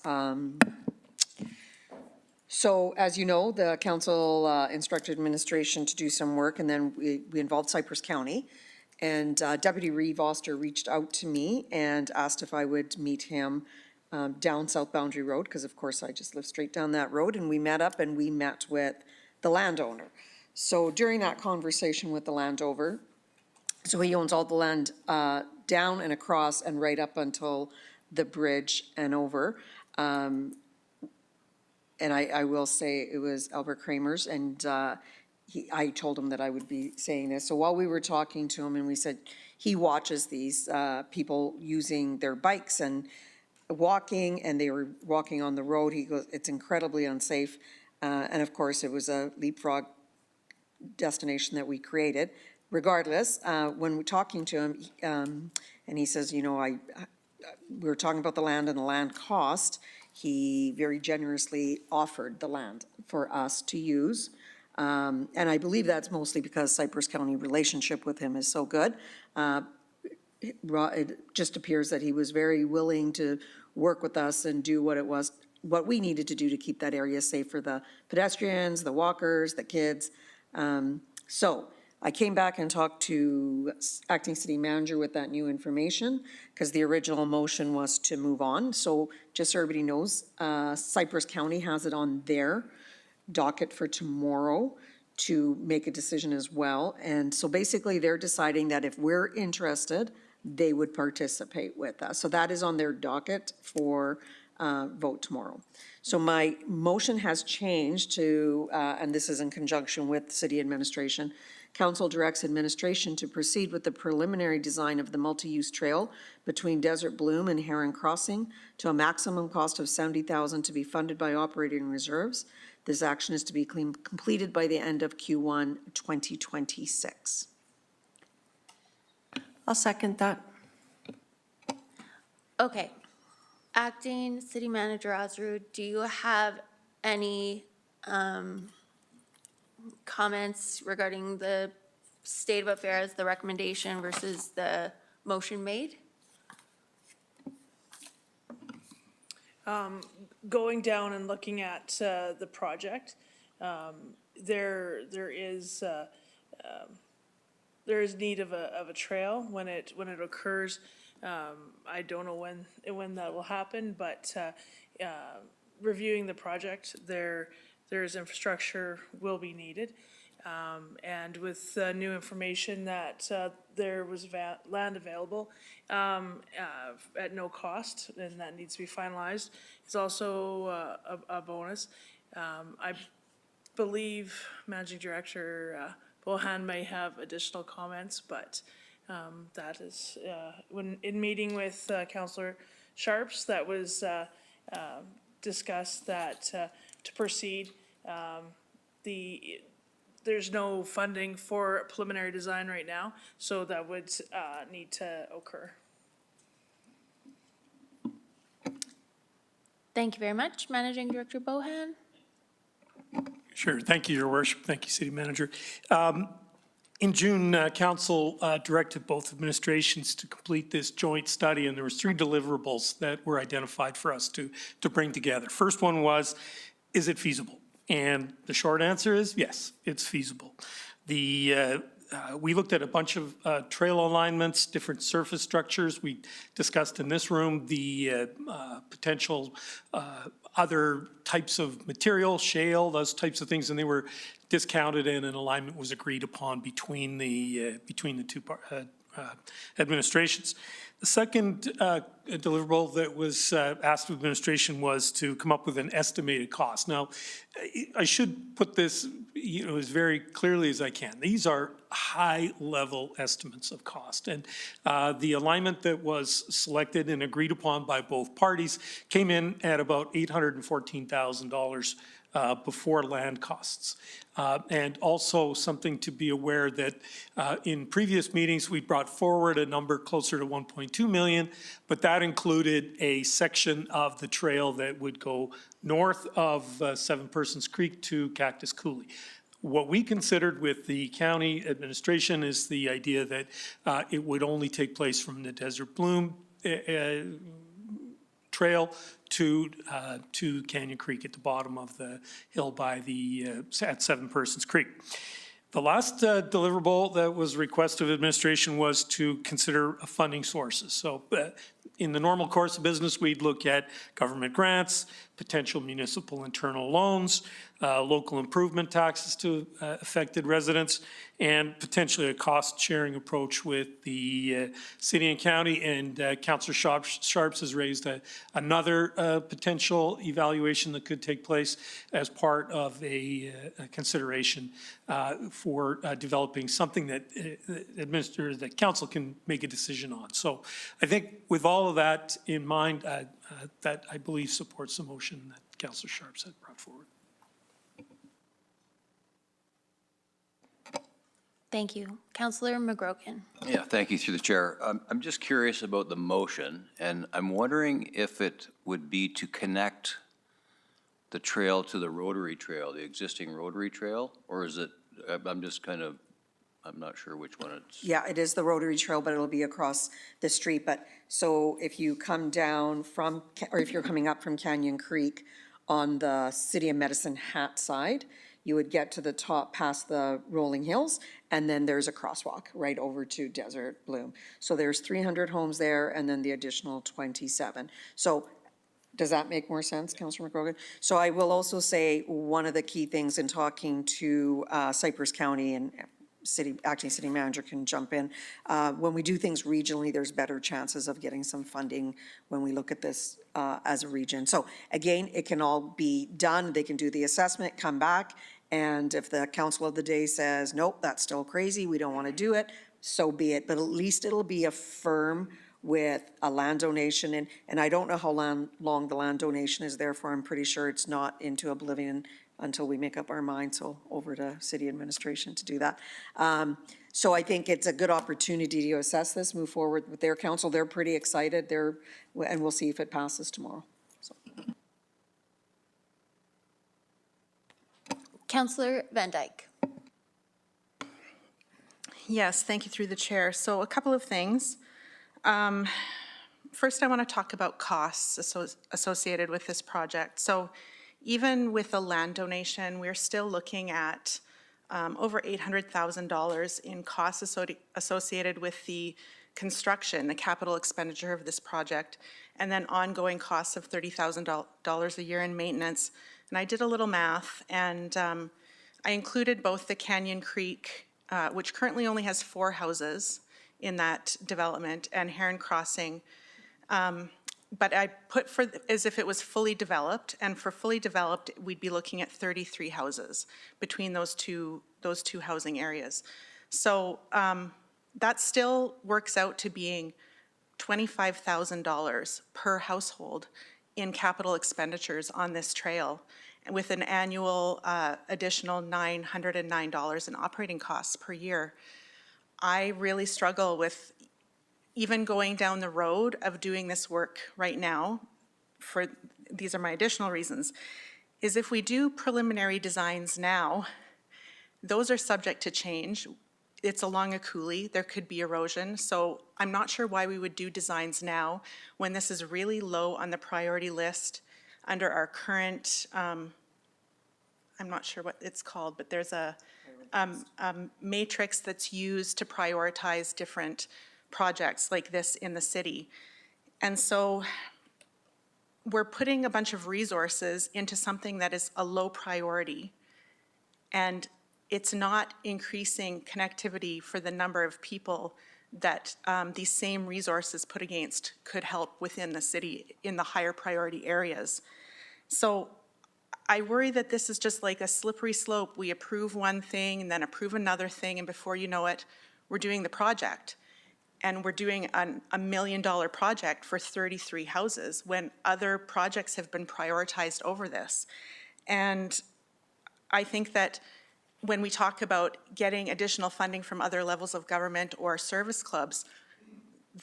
So as you know, the council instructed administration to do some work, and then we involved Cypress County. And Deputy Reeve Oster reached out to me and asked if I would meet him down South Boundary Road, because of course I just live straight down that road, and we met up and we met with the landowner. So during that conversation with the landowner, so he owns all the land down and across and right up until the bridge and over. And I will say it was Albert Kramer's, and I told him that I would be saying this. So while we were talking to him, and we said, he watches these people using their bikes and walking, and they were walking on the road. He goes, it's incredibly unsafe. And of course, it was a leapfrog destination that we created. Regardless, when we're talking to him, and he says, you know, we were talking about the land and the land cost. He very generously offered the land for us to use. And I believe that's mostly because Cypress County relationship with him is so good. It just appears that he was very willing to work with us and do what we needed to do to keep that area safe for the pedestrians, the walkers, the kids. So I came back and talked to acting city manager with that new information, because the original motion was to move on. So just so everybody knows, Cypress County has it on their docket for tomorrow to make a decision as well. And so basically they're deciding that if we're interested, they would participate with us. So that is on their docket for vote tomorrow. So my motion has changed to, and this is in conjunction with city administration, council directs administration to proceed with the preliminary design of the multi-use trail between Desert Bloom and Heron Crossing to a maximum cost of $70,000 to be funded by operating reserves. This action is to be completed by the end of Q1 2026. I'll second that. Okay. Acting City Manager Osrud, do you have any comments regarding the state of affairs, the recommendation versus the motion made? Going down and looking at the project, there is need of a trail when it occurs. I don't know when that will happen, but reviewing the project, there's infrastructure will be needed. And with new information that there was land available at no cost, and that needs to be finalized, is also a bonus. I believe Managing Director Bohan may have additional comments, but that is, when in meeting with Councillor Sharps, that was discussed that to proceed, there's no funding for preliminary design right now, so that would need to occur. Thank you very much. Managing Director Bohan. Sure. Thank you, Your Worship. Thank you, City Manager. In June, Council directed both administrations to complete this joint study, and there was 3 deliverables that were identified for us to bring together. First one was, is it feasible? And the short answer is yes, it's feasible. We looked at a bunch of trail alignments, different surface structures. We discussed in this room the potential other types of material, shale, those types of things, and they were discounted and an alignment was agreed upon between the two administrations. The second deliverable that was asked of administration was to come up with an estimated cost. Now, I should put this as very clearly as I can. These are high-level estimates of cost. And the alignment that was selected and agreed upon by both parties came in at about $814,000 before land costs. And also something to be aware that in previous meetings, we brought forward a number closer to 1.2 million, but that included a section of the trail that would go north of Seven Persons Creek to Cactus Coulee. What we considered with the county administration is the idea that it would only take place from the Desert Bloom trail to Canyon Creek at the bottom of the hill by at Seven Persons Creek. The last deliverable that was requested of administration was to consider funding sources. So in the normal course of business, we'd look at government grants, potential municipal internal loans, local improvement taxes to affected residents, and potentially a cost-sharing approach with the city and county. And Councillor Sharps has raised another potential evaluation that could take place as part of a consideration for developing something that that council can make a decision on. So I think with all of that in mind, that I believe supports the motion that Councillor Sharps had brought forward. Thank you. Councillor McGrogan. Yeah, thank you through the chair. I'm just curious about the motion, and I'm wondering if it would be to connect the trail to the Rotary Trail, the existing Rotary Trail, or is it, I'm not sure which one it's. Yeah, it is the Rotary Trail, but it'll be across the street. But so if you come down from, or if you're coming up from Canyon Creek on the City of Medicine Hat side, you would get to the top past the rolling hills, and then there's a crosswalk right over to Desert Bloom. So there's 300 homes there, and then the additional 27. So does that make more sense, Councillor McGrogan? So I will also say one of the key things in talking to Cypress County, and acting city manager can jump in, when we do things regionally, there's better chances of getting some funding when we look at this as a region. So again, it can all be done. They can do the assessment, come back, and if the council of the day says, nope, that's still crazy, we don't want to do it, so be it. But at least it'll be a firm with a land donation, and I don't know how long the land donation is there for. I'm pretty sure it's not into oblivion until we make up our mind, so over to city administration to do that. So I think it's a good opportunity to assess this, move forward with their council. They're pretty excited, and we'll see if it passes tomorrow. So. Councillor Van Dyke. Yes, thank you through the chair. So a couple of things. First, I want to talk about costs associated with this project. So even with a land donation, we're still looking at over $800,000 in costs associated with the construction, the capital expenditure of this project, and then ongoing costs of $30,000 a year in maintenance. And I did a little math, and I included both the Canyon Creek, which currently only has 4 houses in that development, and Heron Crossing. But I put as if it was fully developed, and for fully developed, we'd be looking at 33 houses between those two housing areas. So that still works out to being $25,000 per household in capital expenditures on this trail, and with an annual additional $909 in operating costs per year. I really struggle with even going down the road of doing this work right now. These are my additional reasons, is if we do preliminary designs now, those are subject to change. It's along a coulee, there could be erosion, so I'm not sure why we would do designs now when this is really low on the priority list under our current I'm not sure what it's called, but there's a matrix that's used to prioritize different projects like this in the city. And so we're putting a bunch of resources into something that is a low priority, and it's not increasing connectivity for the number of people that these same resources put against could help within the city in the higher priority areas. So I worry that this is just like a slippery slope. We approve one thing and then approve another thing, and before you know it, we're doing the project. And we're doing $1 million project for 33 houses when other projects have been prioritized over this. And I think that when we talk about getting additional funding from other levels of government or service clubs,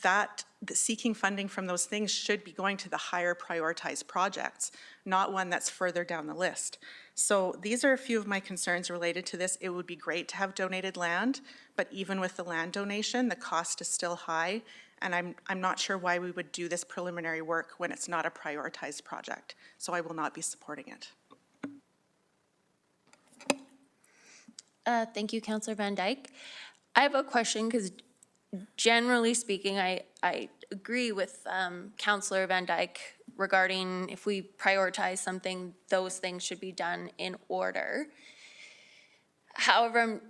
that seeking funding from those things should be going to the higher prioritized projects, not one that's further down the list. So these are a few of my concerns related to this. It would be great to have donated land, but even with the land donation, the cost is still high, and I'm not sure why we would do this preliminary work when it's not a prioritized project. So I will not be supporting it. Thank you, Councillor Van Dyke. I have a question because generally speaking, I agree with Councillor Van Dyke regarding if we prioritize something, those things should be done in order. However, I'm,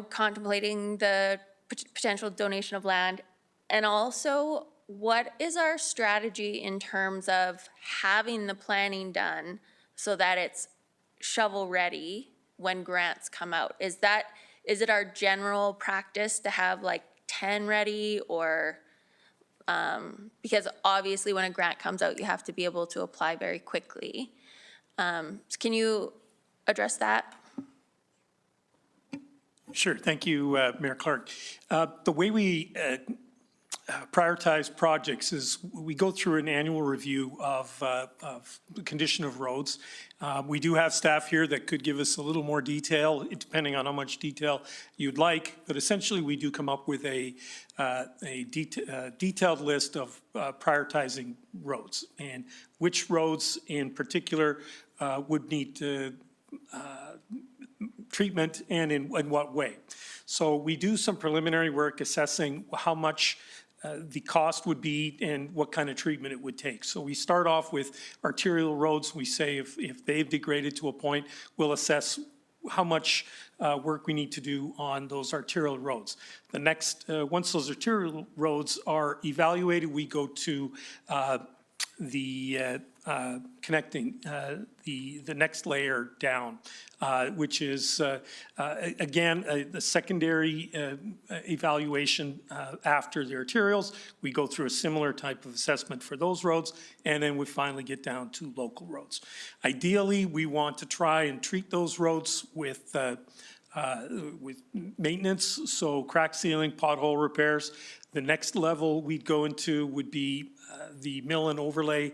contemplating the potential donation of land, and also what is our strategy in terms of having the planning done so that it's shovel ready when grants come out? Is it our general practice to have like 10 ready, or because obviously when a grant comes out, you have to be able to apply very quickly. Can you address that? Sure, thank you, Mayor Clark. The way we prioritize projects is we go through an annual review of the condition of roads. We do have staff here that could give us a little more detail, depending on how much detail you'd like, but essentially we do come up with a detailed list of prioritizing roads and which roads in particular would need treatment and in what way. So we do some preliminary work assessing how much the cost would be and what kind of treatment it would take. So we start off with arterial roads. We say if they've degraded to a point, we'll assess how much work we need to do on those arterial roads. The next, once those arterial roads are evaluated, we go to connecting the next layer down, which is again the secondary evaluation after the arterials. We go through a similar type of assessment for those roads, and then we finally get down to local roads. Ideally, we want to try and treat those roads with maintenance, so crack sealing, pothole repairs. The next level we'd go into would be the mill and overlay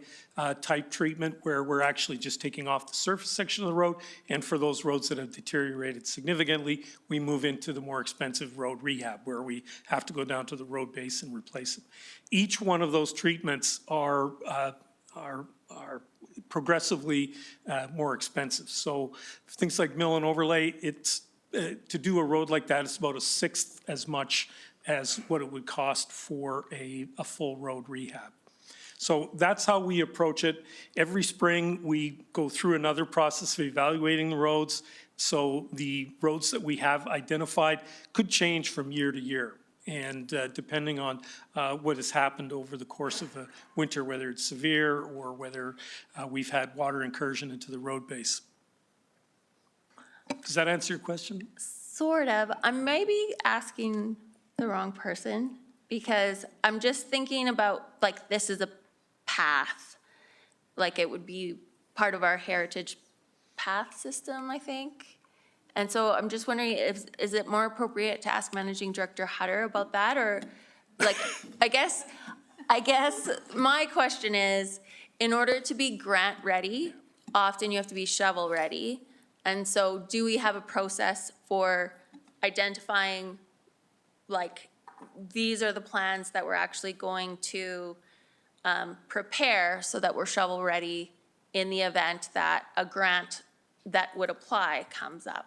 type treatment, where we're actually just taking off the surface section of the road, and for those roads that have deteriorated significantly, we move into the more expensive road rehab, where we have to go down to the road base and replace it. Each one of those treatments are progressively more expensive. So things like mill and overlay, it's to do a road like that, it's about 1/6 as much as what it would cost for a full road rehab. So that's how we approach it. Every spring, we go through another process of evaluating the roads. So the roads that we have identified could change from year to year. And depending on what has happened over the course of the winter, whether it's severe or whether we've had water incursion into the road base. Does that answer your question? Sort of. I'm maybe asking the wrong person, because I'm just thinking about, like, this is a path. Like, it would be part of our heritage path system, I think. And so I'm just wondering, is it more appropriate to ask Managing Director Hutter about that? Or, like, I guess my question is, in order to be grant ready, often you have to be shovel ready. And so do we have a process for identifying, like, these are the plans that we're actually going to prepare so that we're shovel ready in the event that a grant that would apply comes up.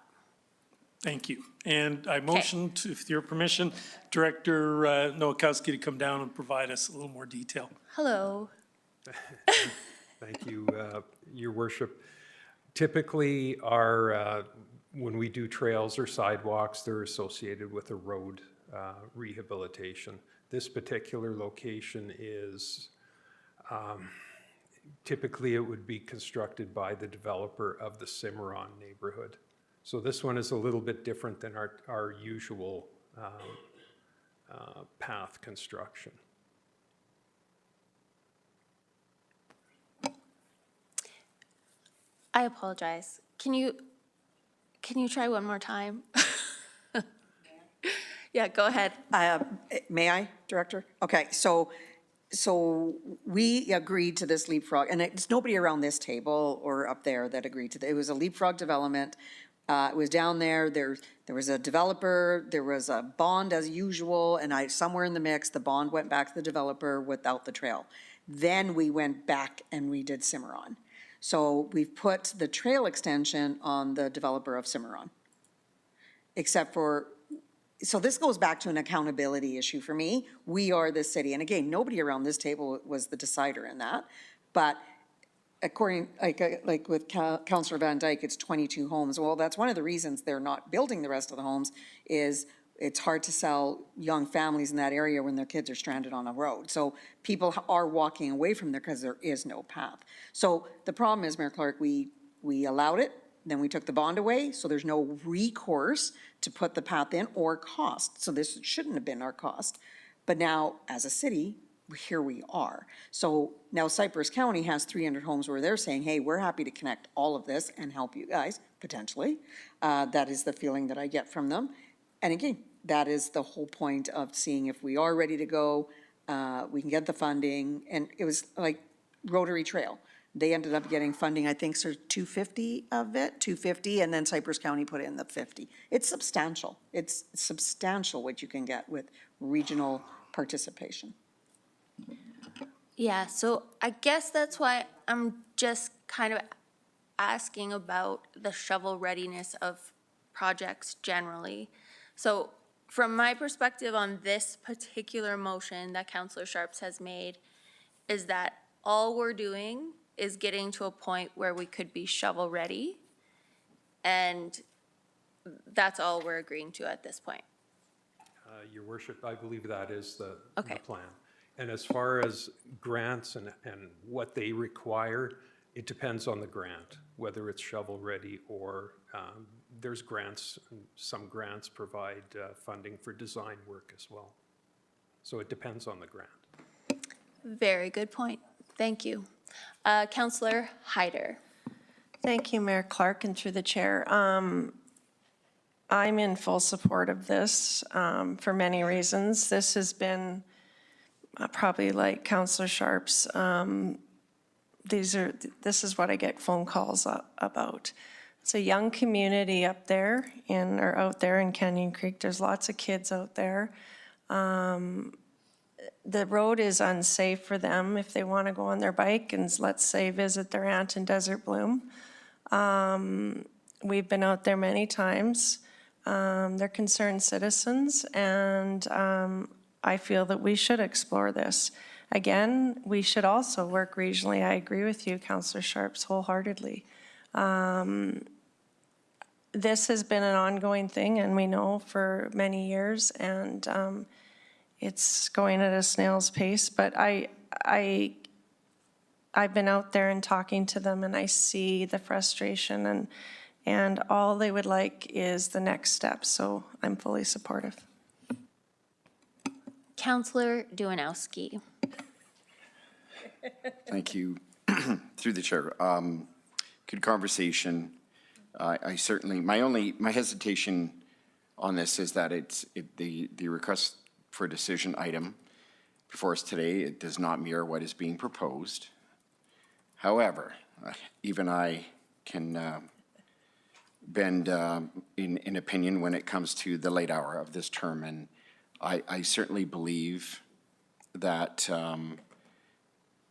Thank you. And I motion, to, with your permission, Director Nowakowski to come down and provide us a little more detail. Hello. Thank you, Your Worship. Typically, when we do trails or sidewalks, they're associated with a road rehabilitation. This particular location is, typically it would be constructed by the developer of the Cimarron neighborhood. So this one is a little bit different than our usual path construction. I apologize. Can you try one more time? Yeah, go ahead. May I, Director? Okay, so we agreed to this leapfrog, and it's nobody around this table or up there that agreed to it. It was a leapfrog development. It was down there. There was a developer, there was a bond as usual, and somewhere in the mix, the bond went back to the developer without the trail. Then we went back and we did Cimarron. So we've put the trail extension on the developer of Cimarron. Except for, so this goes back to an accountability issue for me. We are the city, and again, nobody around this table was the decider in that. But according, like with Councillor Van Dyke, it's 22 homes. Well, that's one of the reasons they're not building the rest of the homes is it's hard to sell young families in that area when their kids are stranded on a road. So people are walking away from there because there is no path. So the problem is, Mayor Clark, we allowed it, then we took the bond away, so there's no recourse to put the path in or cost. So this shouldn't have been our cost. But now, as a city, here we are. So now Cypress County has 300 homes where they're saying, hey, we're happy to connect all of this and help you guys, potentially. That is the feeling that I get from them. And again, that is the whole point of seeing if we are ready to go, we can get the funding. And it was like Rotary Trail. They ended up getting funding, I think, so 250 of it, 250, and then Cypress County put in the 50. It's substantial. It's substantial what you can get with regional participation. Yeah, so I guess that's why I'm just kind of asking about the shovel readiness of projects generally. So from my perspective on this particular motion that Councillor Sharps has made, is that all we're doing is getting to a point where we could be shovel ready. And that's all we're agreeing to at this point. Your Worship, I believe that is the Okay. plan. And as far as grants and what they require, it depends on the grant, whether it's shovel-ready or there's grants, some grants provide funding for design work as well. So it depends on the grant. Very good point. Thank you. Councillor Hyder. Thank you, Mayor Clark, and through the chair. I'm in full support of this for many reasons. This has been probably like Councillor Sharps. This is what I get phone calls about. It's a young community up there out there in Canyon Creek. There's lots of kids out there. The road is unsafe for them if they want to go on their bike and, let's say, visit their aunt in Desert Bloom. We've been out there many times. They're concerned citizens, and I feel that we should explore this. Again, we should also work regionally. I agree with you, Councillor Sharps, wholeheartedly. This has been an ongoing thing, and we know for many years, and it's going at a snail's pace, but I've been out there and talking to them, and I see the frustration, and all they would like is the next step, so I'm fully supportive. Councillor Duanowski. Thank you. Through the chair. Good conversation. I certainly, my hesitation on this is that the request for a decision item before us today, it does not mirror what is being proposed. However, even I can bend in opinion when it comes to the late hour of this term, and I certainly believe that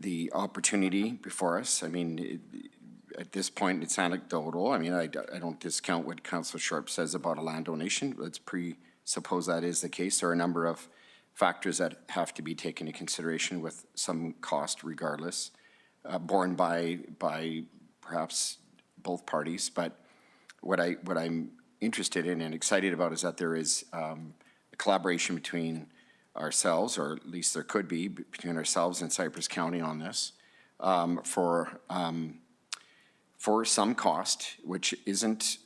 the opportunity before us, I mean, at this point, it's anecdotal. I mean, I don't discount what Councillor Sharp says about a land donation. Let's presuppose that is the case. There are a number of factors that have to be taken into consideration with some cost regardless, borne by perhaps both parties. But what I'm interested in and excited about is that there is a collaboration between ourselves, or at least there could be, between ourselves and Cypress County on this, for some cost, which isn't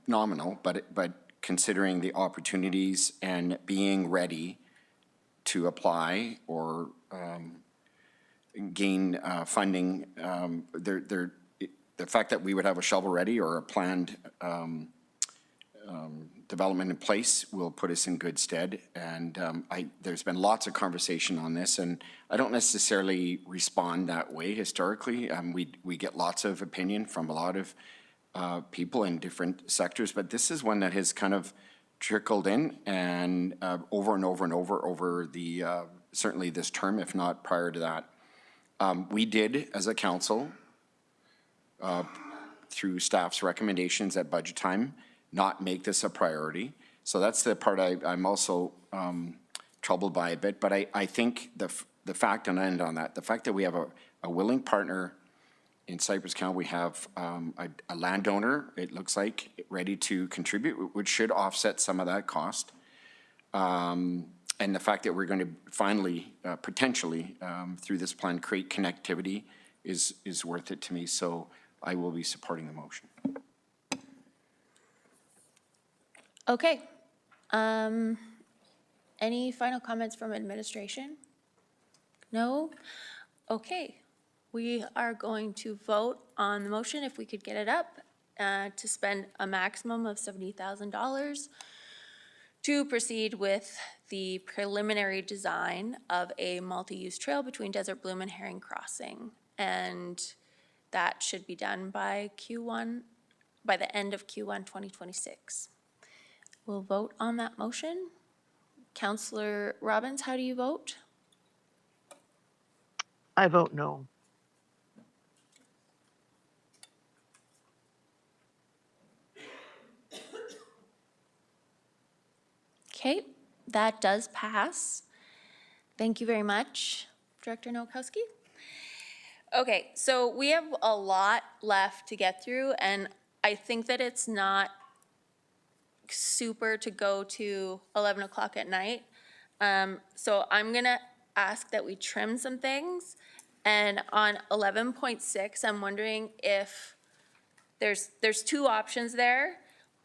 nominal, but considering the opportunities and being ready to apply or gain funding, the fact that we would have a shovel-ready or a planned development in place will put us in good stead. And there's been lots of conversation on this, and I don't necessarily respond that way historically. We get lots of opinion from a lot of people in different sectors, but this is one that has kind of trickled in and over and over and over the certainly this term, if not prior to that. We did, as a council, through staff's recommendations at budget time, not make this a priority. So that's the part I'm also troubled by a bit. But I think the fact, and I end on that, the fact that we have a willing partner in Cypress County, we have a landowner, it looks like, ready to contribute, which should offset some of that cost. And the fact that we're going to finally, potentially, through this plan, create connectivity is worth it to me. So I will be supporting the motion. Okay. Any final comments from administration? No? Okay. We are going to vote on the motion, if we could get it up, to spend a maximum of $70,000 to proceed with the preliminary design of a multi-use trail between Desert Bloom and Herring Crossing. And that should be done by the end of Q1 2026. We'll vote on that motion. Councillor Robbins, how do you vote? I vote no. Okay, that does pass. Thank you very much, Director Nowakowski. Okay, so we have a lot left to get through, and I think that it's not super to go to 11 o'clock at night. So I'm gonna ask that we trim some things. And on 11.6, I'm wondering if there's two options there.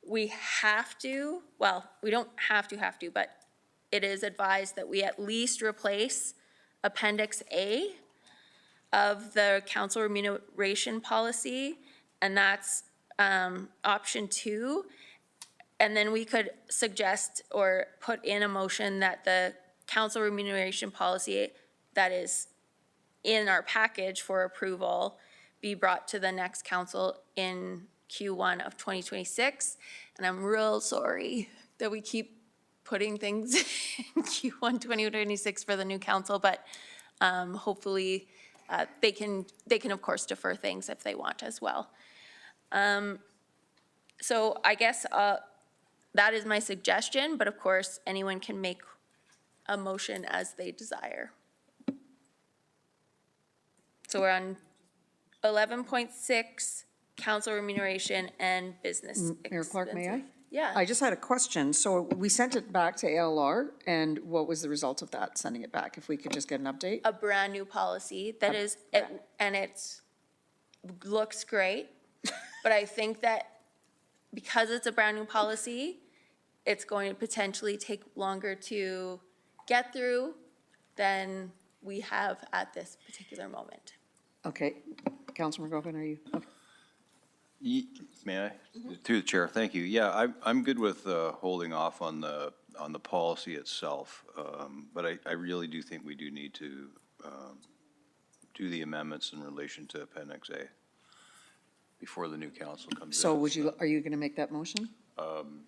We have to, well, we don't have to, but it is advised that we at least replace Appendix A of the council remuneration policy, and that's option 2. And then we could suggest or put in a motion that the council remuneration policy that is in our package for approval be brought to the next council in Q1 of 2026. And I'm real sorry that we keep putting things in Q1 2026 for the new council, but hopefully they can of course defer things if they want as well. So I guess that is my suggestion, but of course, anyone can make a motion as they desire. So we're on 11.6, council remuneration and business. Mayor Clark, may I? Yeah. I just had a question. So we sent it back to ALR, and what was the result of that, sending it back? If we could just get an update? A brand new policy that is, and it's, looks great, but I think that because it's a brand new policy, it's going to potentially take longer to get through than we have at this particular moment. Okay. Councilor McGovan, are you? Okay. May I? Through the chair, thank you. Yeah, I'm good with holding off on the policy itself, but I really do think we do need to do the amendments in relation to Appendix A before the new council comes in. So are you going to make that motion?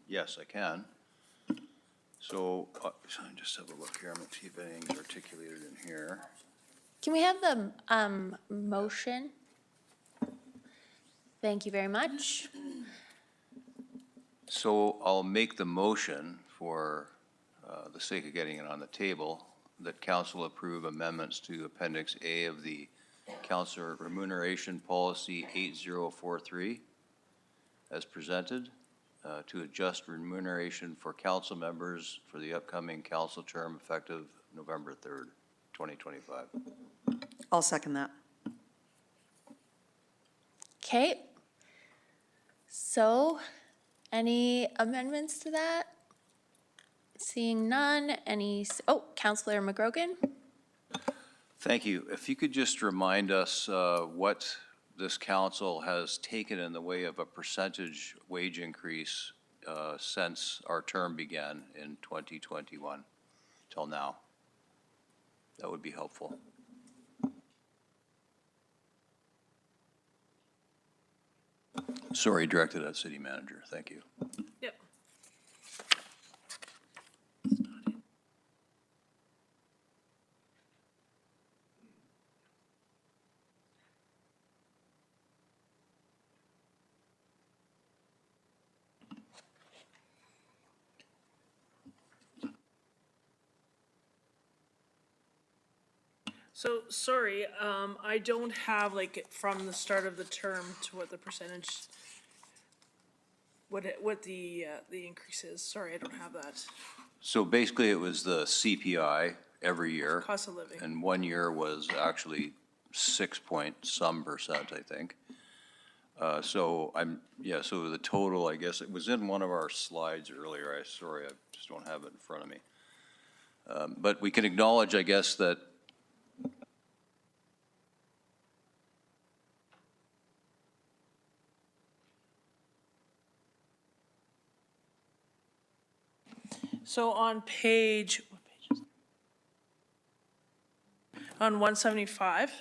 Yes, I can. So just have a look here. I'm going to see if anything's articulated in here. Can we have the motion? Thank you very much. So I'll make the motion for the sake of getting it on the table, that council approve amendments to Appendix A of the Councillor Remuneration Policy 8043 as presented, to adjust remuneration for council members for the upcoming council term effective November 3rd, 2025. I'll second that. Okay. So, any amendments to that? Seeing none, Councillor McGrogan? Thank you. If you could just remind us what this council has taken in the way of a percentage wage increase since our term began in 2021 till now. That would be helpful. Sorry, directed at city manager. Thank you. Yep. So, sorry, I don't have like from the start of the term to what the percentage, what the increase is. Sorry, I don't have that. So basically, it was the CPI every year. Cost of living. And 1 year was actually 6-point-some%, I think. So so the total, I guess, it was in one of our slides earlier. Sorry, I just don't have it in front of me. But we can acknowledge, I guess, that So on page, what page is it? On 175,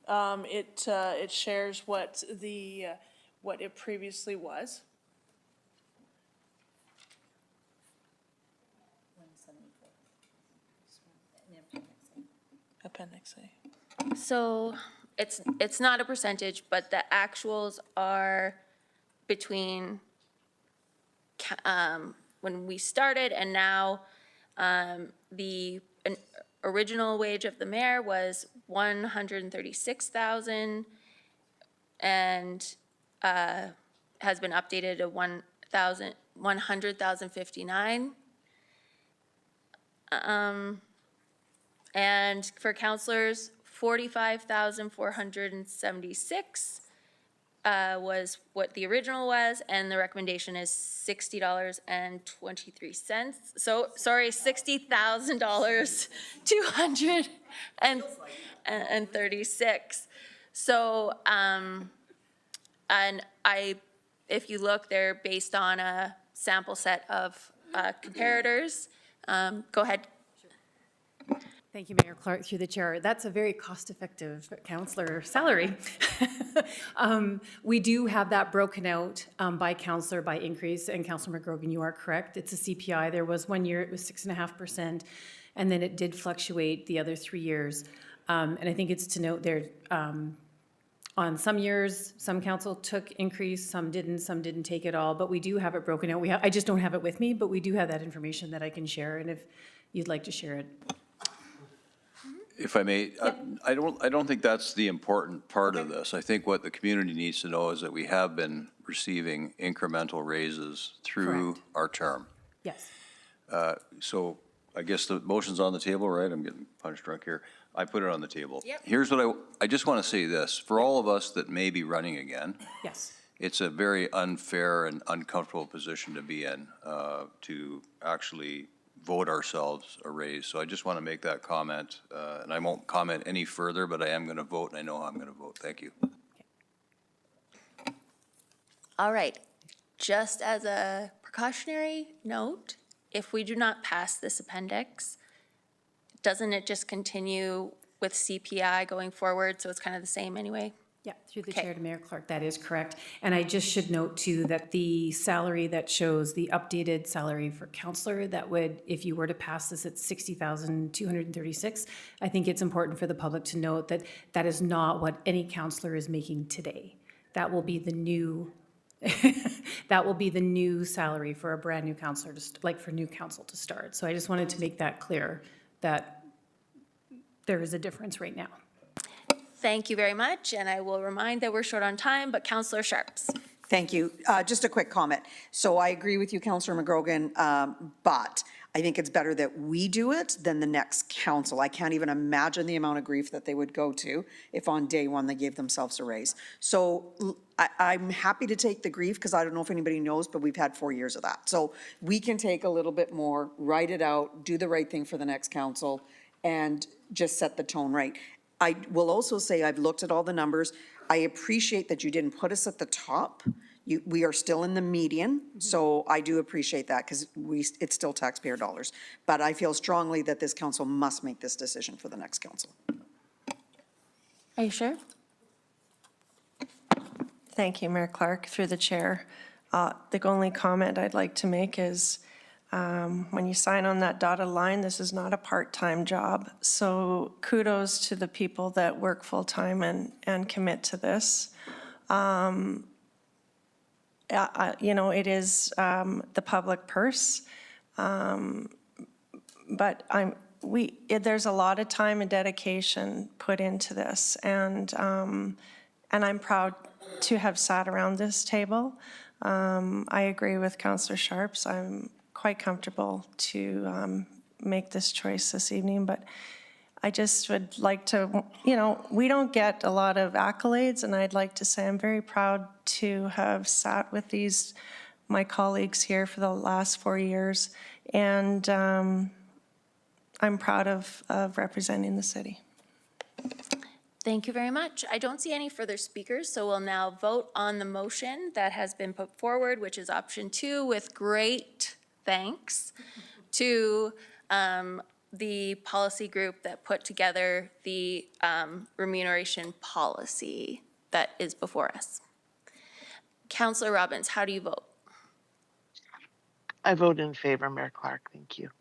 it shares what what it previously was. Appendix A. So it's not a percentage, but the actuals are between when we started and now. The original wage of the mayor was $136,000 and has been updated to $100,059. And for counselors, 45,476 was what the original was, and the recommendation is $60.23. So, sorry, $60,000, 236. So, and if you look, they're based on a sample set of comparators. Go ahead. Thank you, Mayor Clark, through the chair. That's a very cost-effective councillor salary. We do have that broken out by councillor, by increase, and Councillor McGrogan, you are correct. It's a CPI. There was 1 year it was 6.5%, and then it did fluctuate the other 3 years. And I think it's to note there, on some years, some council took increase, some didn't take it all, but we do have it broken out. I just don't have it with me, but we do have that information that I can share, and if you'd like to share it. if I may, I don't think that's the important part of this. I think what the community needs to know is that we have been receiving incremental raises through Correct. our term. Yes. So I guess the motion's on the table, right? I'm getting punch drunk here. I put it on the table. Yep. Here's what I just want to say this. For all of us that may be running again, Yes. it's a very unfair and uncomfortable position to be in, to actually vote ourselves a raise. So I just want to make that comment, and I won't comment any further, but I am going to vote, and I know how I'm going to vote. Thank you. All right, just as a precautionary note, if we do not pass this appendix, doesn't it just continue with CPI going forward, so it's kind of the same anyway? Yeah, through the Okay. chair to Mayor Clark, that is correct. And I just should note too that the salary that shows the updated salary for counselor, that would, if you were to pass this at 60,236, I think it's important for the public to note that that is not what any counselor is making today. that will be the new, that will be the new salary for a brand-new counselor, like for new council to start. So I just wanted to make that clear, that there is a difference right now. Thank you very much, and I will remind that we're short on time, but Councillor Sharps. Thank you. Just a quick comment. So I agree with you, Councillor McGrogan, but I think it's better that we do it than the next council. I can't even imagine the amount of grief that they would go to if on day one they gave themselves a raise. So I'm happy to take the grief, because I don't know if anybody knows, but we've had 4 years of that. So we can take a little bit more, write it out, do the right thing for the next council, and just set the tone right. I will also say I've looked at all the numbers. I appreciate that you didn't put us at the top. We are still in the median, so I do appreciate that, because it's still taxpayer dollars. But I feel strongly that this council must make this decision for the next council. Are you sure? Thank you, Mayor Clark, through the chair. The only comment I'd like to make is when you sign on that dotted line, this is not a part-time job. So kudos to the people that work full-time and commit to this. You know, it is the public purse, but there's a lot of time and dedication put into this, and I'm proud to have sat around this table. I agree with Councillor Sharps. I'm quite comfortable to make this choice this evening, but I just would like to, you know, we don't get a lot of accolades, and I'd like to say I'm very proud to have sat with my colleagues here for the last 4 years, and I'm proud of representing the city. Thank you very much. I don't see any further speakers, so we'll now vote on the motion that has been put forward, which is option 2, with great thanks to the policy group that put together the remuneration policy that is before us. Councillor Robbins, how do you vote? I vote in favor, Mayor Clark. Thank you.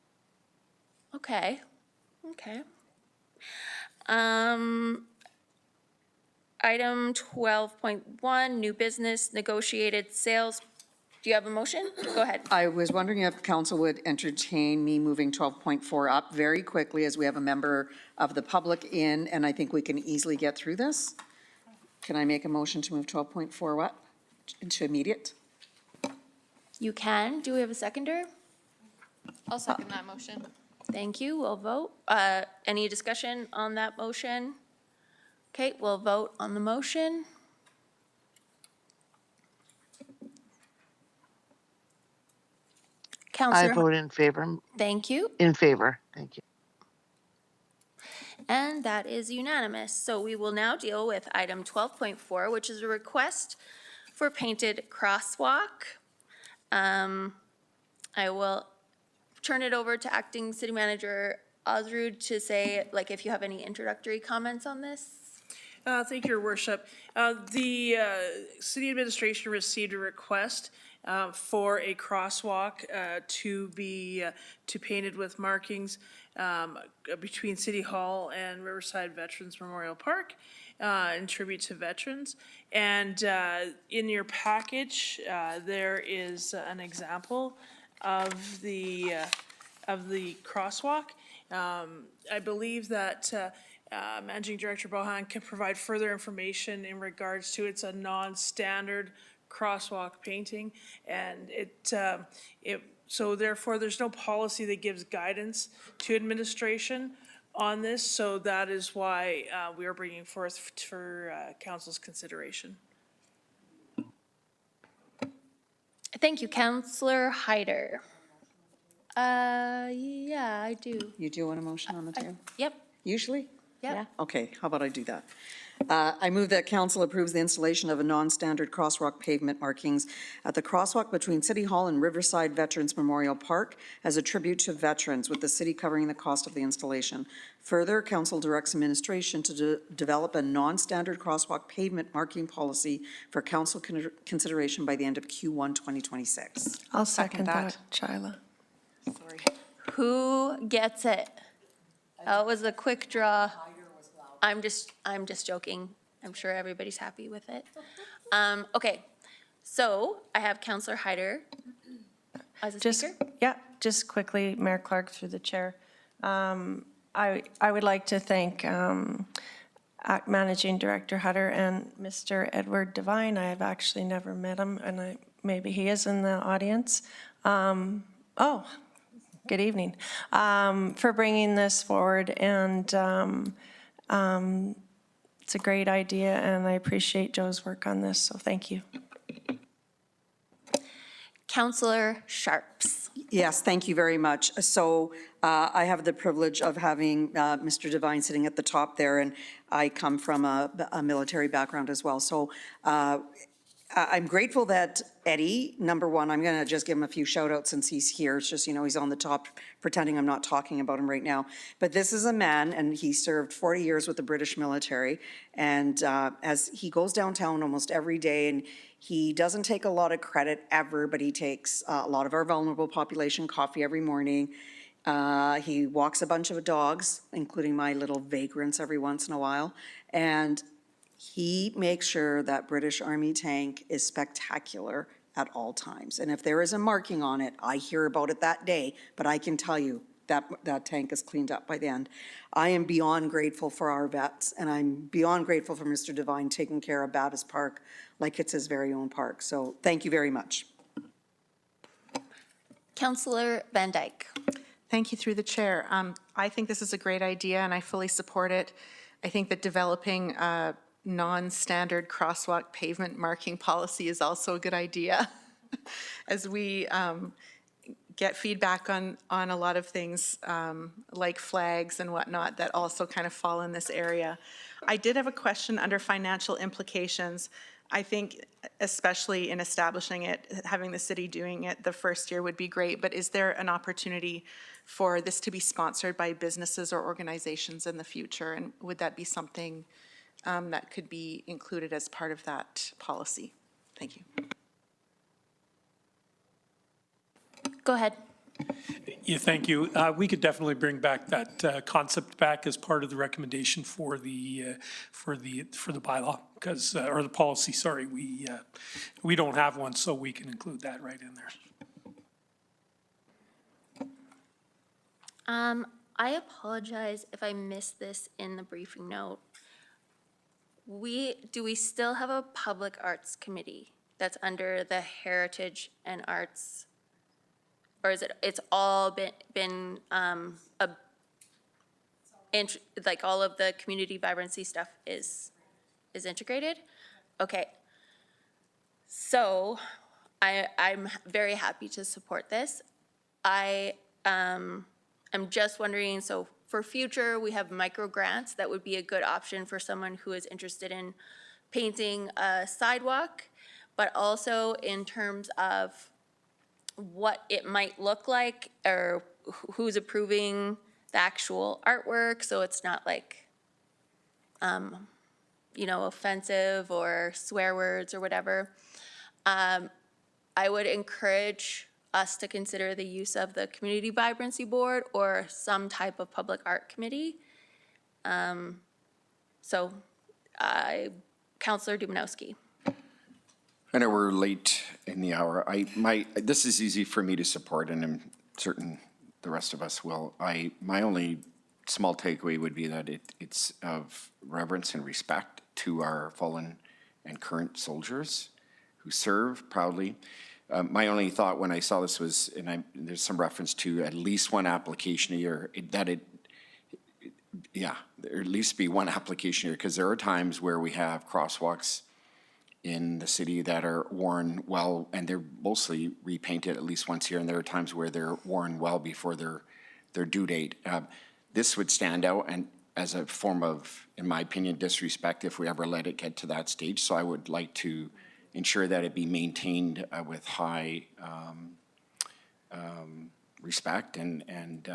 Okay. Item 12.1, new business negotiated sales. Do you have a motion? Go ahead. I was wondering if council would entertain me moving 12.4 up very quickly, as we have a member of the public in, and I think we can easily get through this. Can I make a motion to move 12.4 up into immediate? You can. Do we have a seconder? I'll second that motion. Thank you. We'll vote. Any discussion on that motion? Okay, we'll vote on the motion. I vote in favor. Thank you. In favor. Thank you. And that is unanimous. So we will now deal with item 12.4, which is a request for painted crosswalk. I will turn it over to Acting City Manager Osrud to say, like, if you have any introductory comments on this. Thank you, Your Worship. The city administration received a request for a crosswalk to be painted with markings between City Hall and Riverside Veterans Memorial Park in tribute to veterans. And in your package, there is an example of the crosswalk. I believe that Managing Director Bohan can provide further information in regards to it's a non-standard crosswalk painting, and so therefore there's no policy that gives guidance to administration on this, so that is why we are bringing forth for council's consideration. Thank you, Councillor Hyder. Yeah, I do. You do want a motion on the table? Yep. Usually? Yep. Okay, how about I do that? I move that council approves the installation of a non-standard crosswalk pavement markings at the crosswalk between City Hall and Riverside Veterans Memorial Park as a tribute to veterans, with the city covering the cost of the installation. Further, council directs administration to develop a non-standard crosswalk pavement marking policy for council consideration by the end of Q1 2026. I'll second that, Shyla. Sorry. Who gets it? Oh, it was a quick draw. I'm just joking. I'm sure everybody's happy with it. Okay, so I have Counselor Hyder as a speaker. Yeah, just quickly, Mayor Clark through the chair. I would like to thank Managing Director Hutter and Mr. Edward Devine. I have actually never met him, and maybe he is in the audience. Oh, good evening. For bringing this forward, and it's a great idea, and I appreciate Joe's work on this, so thank you. Counselor Sharps. Yes, thank you very much. So I have the privilege of having Mr. Devine sitting at the top there, and I come from a military background as well. So I'm grateful that Eddie, number one, I'm going to just give him a few shout outs since he's here. It's just, he's on the top, pretending I'm not talking about him right now. But this is a man, and he served 40 years with the British military. And as he goes downtown almost every day, and he doesn't take a lot of credit ever, but he takes a lot of our vulnerable population coffee every morning. He walks a bunch of dogs, including my little vagrants every once in a while. And he makes sure that British Army tank is spectacular at all times. And if there is a marking on it, I hear about it that day, but I can tell you that that tank is cleaned up by the end. I am beyond grateful for our vets, and I'm beyond grateful for Mr. Devine taking care of Battis Park like it's his very own park. So thank you very much. Councillor Van Dyke. Thank you through the chair. I think this is a great idea, and I fully support it. I think that developing non-standard crosswalk pavement marking policy is also a good idea. As we get feedback on a lot of things like flags and whatnot that also kind of fall in this area. I did have a question under financial implications. I think especially in establishing it, having the city doing it the first year would be great, but is there an opportunity for this to be sponsored by businesses or organizations in the future? And would that be something that could be included as part of that policy? Thank you. Go ahead. Yeah, thank you. We could definitely bring back that concept back as part of the recommendation for the bylaw, because or the policy. Sorry, we don't have one, so we can include that right in there. I apologize if I missed this in the briefing note. Do we still have a public arts committee that's under the heritage and arts? Or is it's all been like all of the community vibrancy stuff is integrated? Okay. So I'm very happy to support this. I am just wondering, so for future, we have micro grants that would be a good option for someone who is interested in painting a sidewalk, but also in terms of what it might look like or who's approving the actual artwork, so it's not like, offensive or swear words or whatever. I would encourage us to consider the use of the Community Vibrancy Board or some type of public art committee. Councillor Dumanowski. I know we're late in the hour. This is easy for me to support, and I'm certain the rest of us will. My only small takeaway would be that it's of reverence and respect to our fallen and current soldiers who serve proudly. My only thought when I saw this was, and there's some reference to at least one application a year, there at least be one application a year, because there are times where we have crosswalks in the city that are worn well, and they're mostly repainted at least once a year, and there are times where they're worn well before their due date. This would stand out and as a form of, in my opinion, disrespect if we ever let it get to that stage. So I would like to ensure that it be maintained with high respect and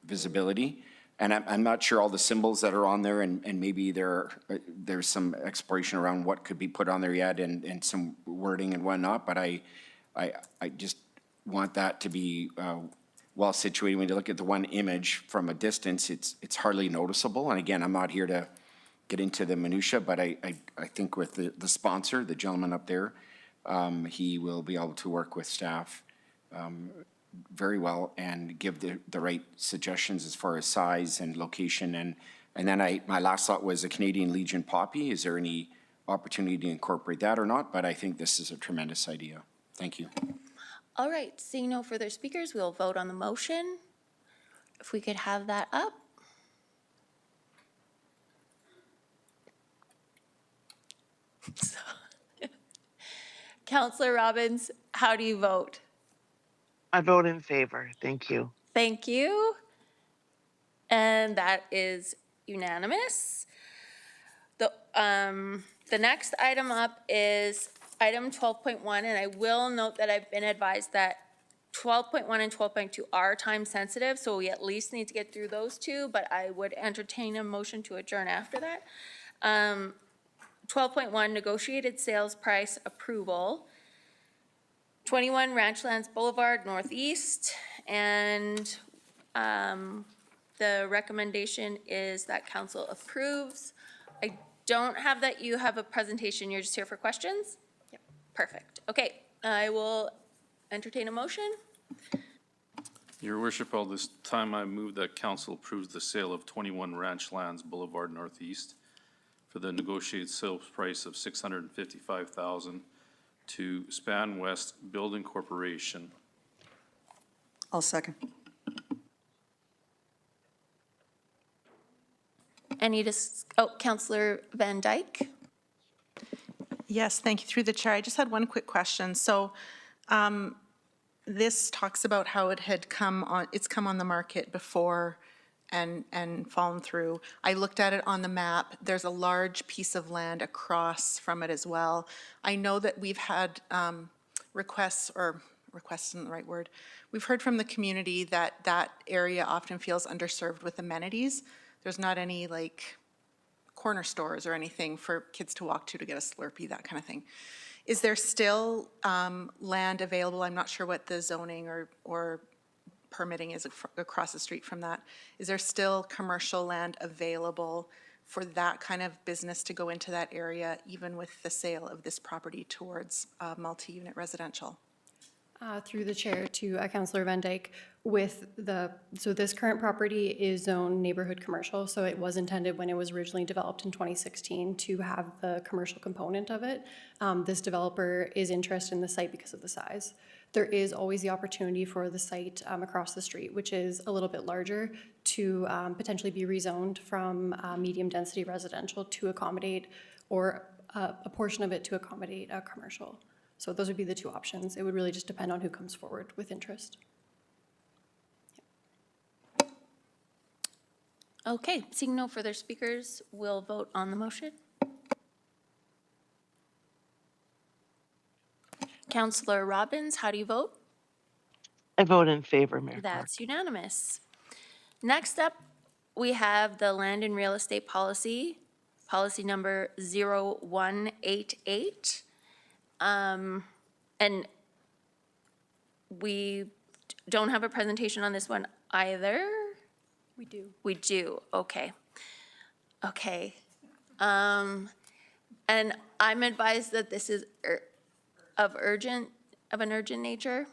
visibility. And I'm not sure all the symbols that are on there, and maybe there's some exploration around what could be put on there yet, and some wording and whatnot. But I just want that to be well situated. When you look at the one image from a distance, it's hardly noticeable. And again, I'm not here to get into the minutia, but I think with the sponsor, the gentleman up there, he will be able to work with staff very well and give the right suggestions as far as size and location. And then my last thought was a Canadian Legion poppy. Is there any opportunity to incorporate that or not? But I think this is a tremendous idea. Thank you. All right, seeing no further speakers, we'll vote on the motion. If we could have that up. Councillor Robbins, how do you vote? I vote in favor. Thank you. Thank you. And that is unanimous. The next item up is item 12.1, and I will note that I've been advised that 12.1 and 12.2 are time sensitive, so we at least need to get through those two, but I would entertain a motion to adjourn after that. 12.1, negotiated sales price approval. 21 Ranchlands Boulevard Northeast, and the recommendation is that council approves. I don't have that you have a presentation, you're just here for questions? Yep. Perfect. Okay, I will entertain a motion. Your worship, all this time I move that council approves the sale of 21 Ranchlands Boulevard Northeast for the negotiated sales price of $655,000 to Span West Building Corporation. I'll second. Councillor Van Dyke? Yes, thank you. Through the chair, I just had one quick question. So this talks about how it's come on the market before and fallen through. I looked at it on the map. There's a large piece of land across from it as well. I know that we've had requests isn't the right word. We've heard from the community that that area often feels underserved with amenities. There's not any like corner stores or anything for kids to walk to get a Slurpee, that kind of thing. Is there still land available? I'm not sure what the zoning or permitting is across the street from that. Is there still commercial land available for that kind of business to go into that area, even with the sale of this property towards multi-unit residential? Through the chair to Councillor Van Dyke, so this current property is zoned neighborhood commercial, so it was intended when it was originally developed in 2016 to have the commercial component of it. This developer is interested in the site because of the size. There is always the opportunity for the site across the street, which is a little bit larger, to potentially be rezoned from medium density residential to accommodate, or a portion of it to accommodate commercial. So those would be the two options. It would really just depend on who comes forward with interest. Okay, seeing no further speakers, we'll vote on the motion. Councillor Robbins, how do you vote? I vote in favor, Mayor Clark. That's unanimous. Next up, we have the land and real estate policy, policy number 0188. And we don't have a presentation on this one either. We do. We do, okay. Okay. And I'm advised that this is of an urgent nature?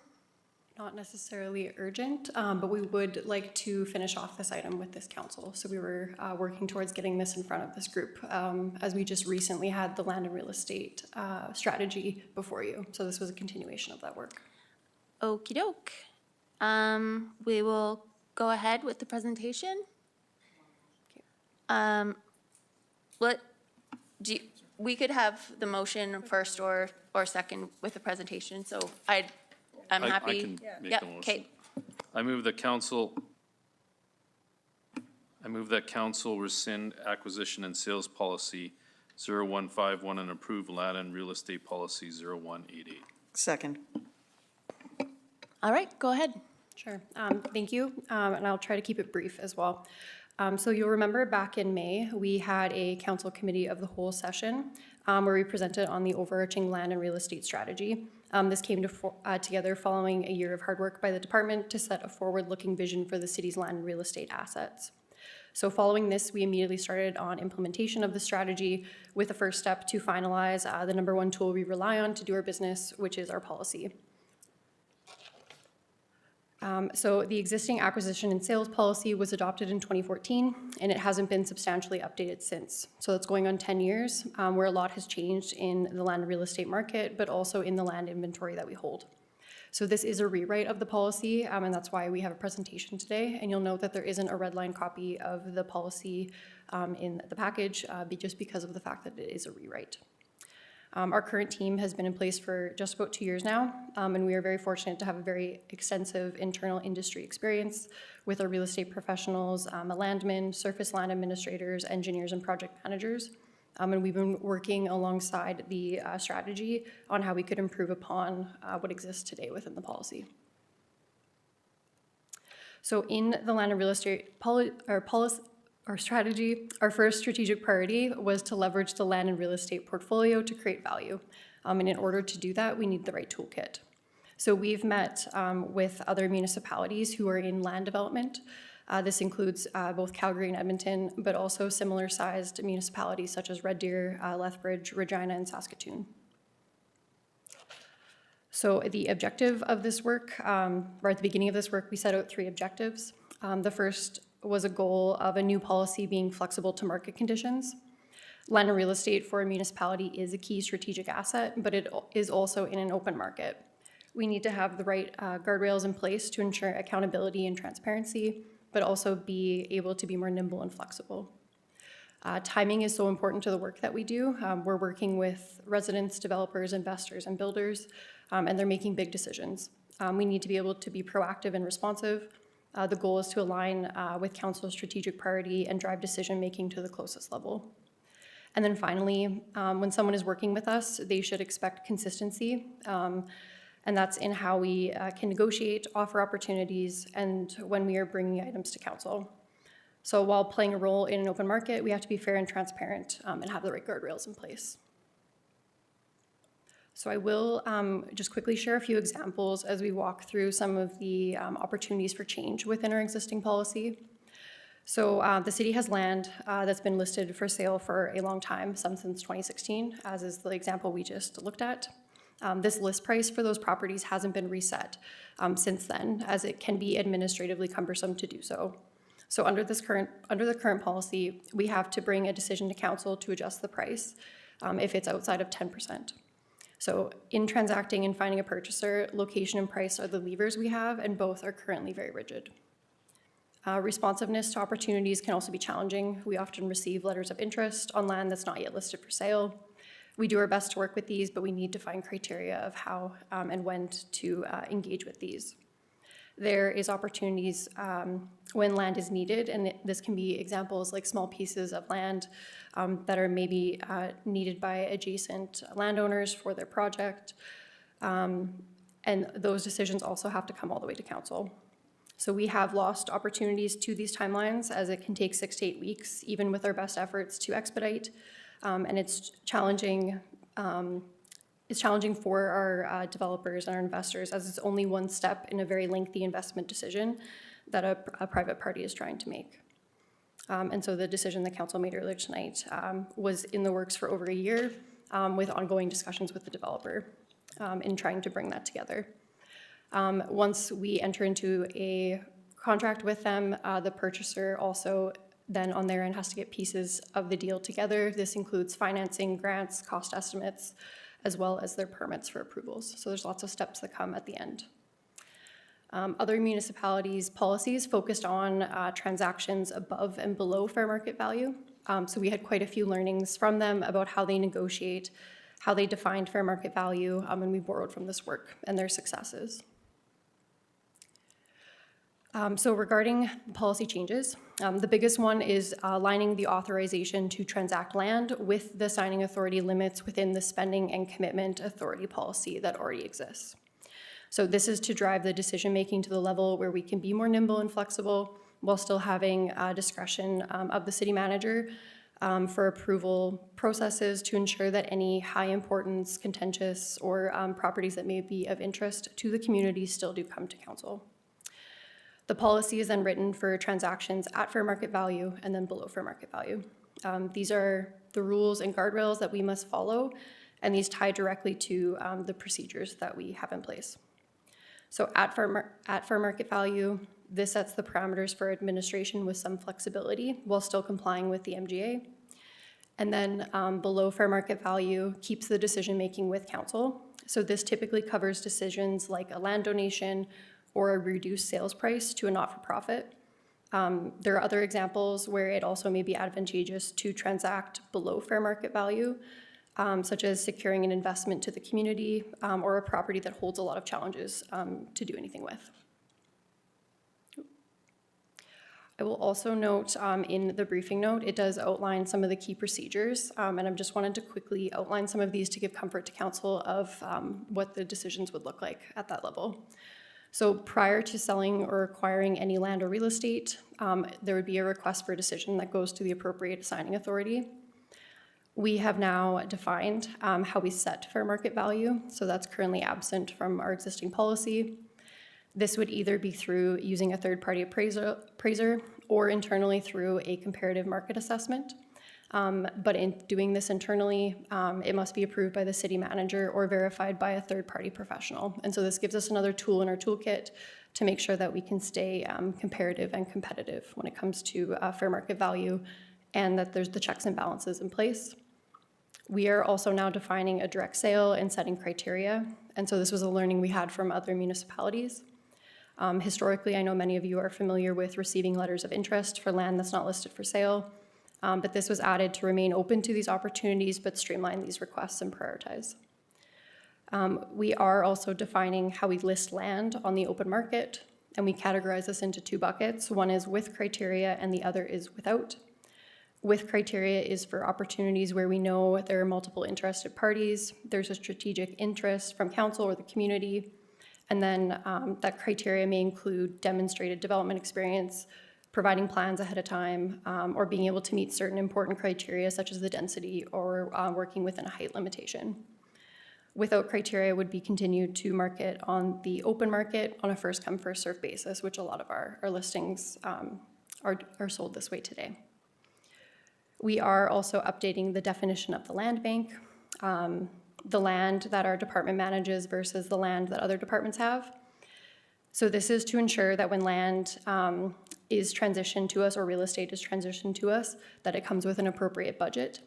Not necessarily urgent, but we would like to finish off this item with this council. So we were working towards getting this in front of this group, as we just recently had the land and real estate strategy before you. So this was a continuation of that work. Okie doke. We will go ahead with the presentation. We could have the motion first or second with the presentation, so I'm happy. I can make the motion. Okay. I move that council rescind acquisition and sales policy 0151 and approve land and real estate policy 0188. Second. All right, go ahead. Sure. Thank you. And I'll try to keep it brief as well. So you'll remember back in May, we had a council committee of the whole session where we presented on the overarching land and real estate strategy. This came together following a year of hard work by the department to set a forward-looking vision for the city's land and real estate assets. So following this, we immediately started on implementation of the strategy with the first step to finalize the number one tool we rely on to do our business, which is our policy. So the existing acquisition and sales policy was adopted in 2014, and it hasn't been substantially updated since. So that's going on 10 years, where a lot has changed in the land and real estate market, but also in the land inventory that we hold. So this is a rewrite of the policy, and that's why we have a presentation today. And you'll note that there isn't a red line copy of the policy in the package, just because of the fact that it is a rewrite. Our current team has been in place for just about 2 years now, and we are very fortunate to have a very extensive internal industry experience with our real estate professionals, landmen, surface land administrators, engineers, and project managers. And we've been working alongside the strategy on how we could improve upon what exists today within the policy. So in the land and real estate our strategy, our first strategic priority was to leverage the land and real estate portfolio to create value. And in order to do that, we need the right toolkit. So we've met with other municipalities who are in land development. This includes both Calgary and Edmonton, but also similar sized municipalities such as Red Deer, Lethbridge, Regina, and Saskatoon. So the objective of this work, right at the beginning of this work, we set out 3 objectives. The first was a goal of a new policy being flexible to market conditions. Land and real estate for a municipality is a key strategic asset, but it is also in an open market. We need to have the right guardrails in place to ensure accountability and transparency, but also be able to be more nimble and flexible. Timing is so important to the work that we do. We're working with residents, developers, investors, and builders, and they're making big decisions. We need to be able to be proactive and responsive. The goal is to align with council's strategic priority and drive decision-making to the closest level. And then finally, when someone is working with us, they should expect consistency. And that's in how we can negotiate, offer opportunities, and when we are bringing items to council. So while playing a role in an open market, we have to be fair and transparent and have the right guardrails in place. So I will just quickly share a few examples as we walk through some of the opportunities for change within our existing policy. So the city has land that's been listed for sale for a long time, some since 2016, as is the example we just looked at. This list price for those properties hasn't been reset since then, as it can be administratively cumbersome to do so. So under the current policy, we have to bring a decision to council to adjust the price if it's outside of 10%. So in transacting and finding a purchaser, location and price are the levers we have, and both are currently very rigid. Responsiveness to opportunities can also be challenging. We often receive letters of interest on land that's not yet listed for sale. We do our best to work with these, but we need to find criteria of how and when to engage with these. There is opportunities when land is needed, and this can be examples like small pieces of land that are maybe needed by adjacent landowners for their project. And those decisions also have to come all the way to council. So we have lost opportunities to these timelines, as it can take 6 to 8 weeks, even with our best efforts to expedite. And it's challenging for our developers and our investors, as it's only one step in a very lengthy investment decision that a private party is trying to make. And so the decision the council made earlier tonight was in the works for over a year, with ongoing discussions with the developer in trying to bring that together. Once we enter into a contract with them, the purchaser also then on their end has to get pieces of the deal together. This includes financing, grants, cost estimates, as well as their permits for approvals. So there's lots of steps that come at the end. Other municipalities' policies focused on transactions above and below fair market value. So we had quite a few learnings from them about how they negotiate, how they defined fair market value, and we borrowed from this work and their successes. So regarding policy changes, the biggest one is aligning the authorization to transact land with the signing authority limits within the spending and commitment authority policy that already exists. So this is to drive the decision-making to the level where we can be more nimble and flexible while still having discretion of the city manager for approval processes to ensure that any high importance, contentious, or properties that may be of interest to the community still do come to council. The policy is then written for transactions at fair market value and then below fair market value. These are the rules and guardrails that we must follow, and these tie directly to the procedures that we have in place. So at fair market value, this sets the parameters for administration with some flexibility while still complying with the MGA. And then below fair market value keeps the decision-making with council. So this typically covers decisions like a land donation or a reduced sales price to a not-for-profit. There are other examples where it also may be advantageous to transact below fair market value, such as securing an investment to the community or a property that holds a lot of challenges to do anything with. I will also note in the briefing note, it does outline some of the key procedures, and I just wanted to quickly outline some of these to give comfort to council of what the decisions would look like at that level. So prior to selling or acquiring any land or real estate, there would be a request for a decision that goes to the appropriate assigning authority. We have now defined how we set fair market value, so that's currently absent from our existing policy. This would either be through using a third-party appraiser or internally through a comparative market assessment. But in doing this internally, it must be approved by the city manager or verified by a third-party professional. And so this gives us another tool in our toolkit to make sure that we can stay comparative and competitive when it comes to fair market value and that there's the checks and balances in place. We are also now defining a direct sale and setting criteria. And so this was a learning we had from other municipalities. Historically, I know many of you are familiar with receiving letters of interest for land that's not listed for sale, but this was added to remain open to these opportunities, but streamline these requests and prioritize. We are also defining how we list land on the open market, and we categorize this into two buckets. One is with criteria and the other is without. With criteria is for opportunities where we know there are multiple interested parties, there's a strategic interest from council or the community, and then that criteria may include demonstrated development experience, providing plans ahead of time, or being able to meet certain important criteria such as the density or working within a height limitation. Without criteria would be continued to market on the open market on a first come, first served basis, which a lot of our listings are sold this way today. We are also updating the definition of the land bank, the land that our department manages versus the land that other departments have. So this is to ensure that when land is transitioned to us or real estate is transitioned to us, that it comes with an appropriate budget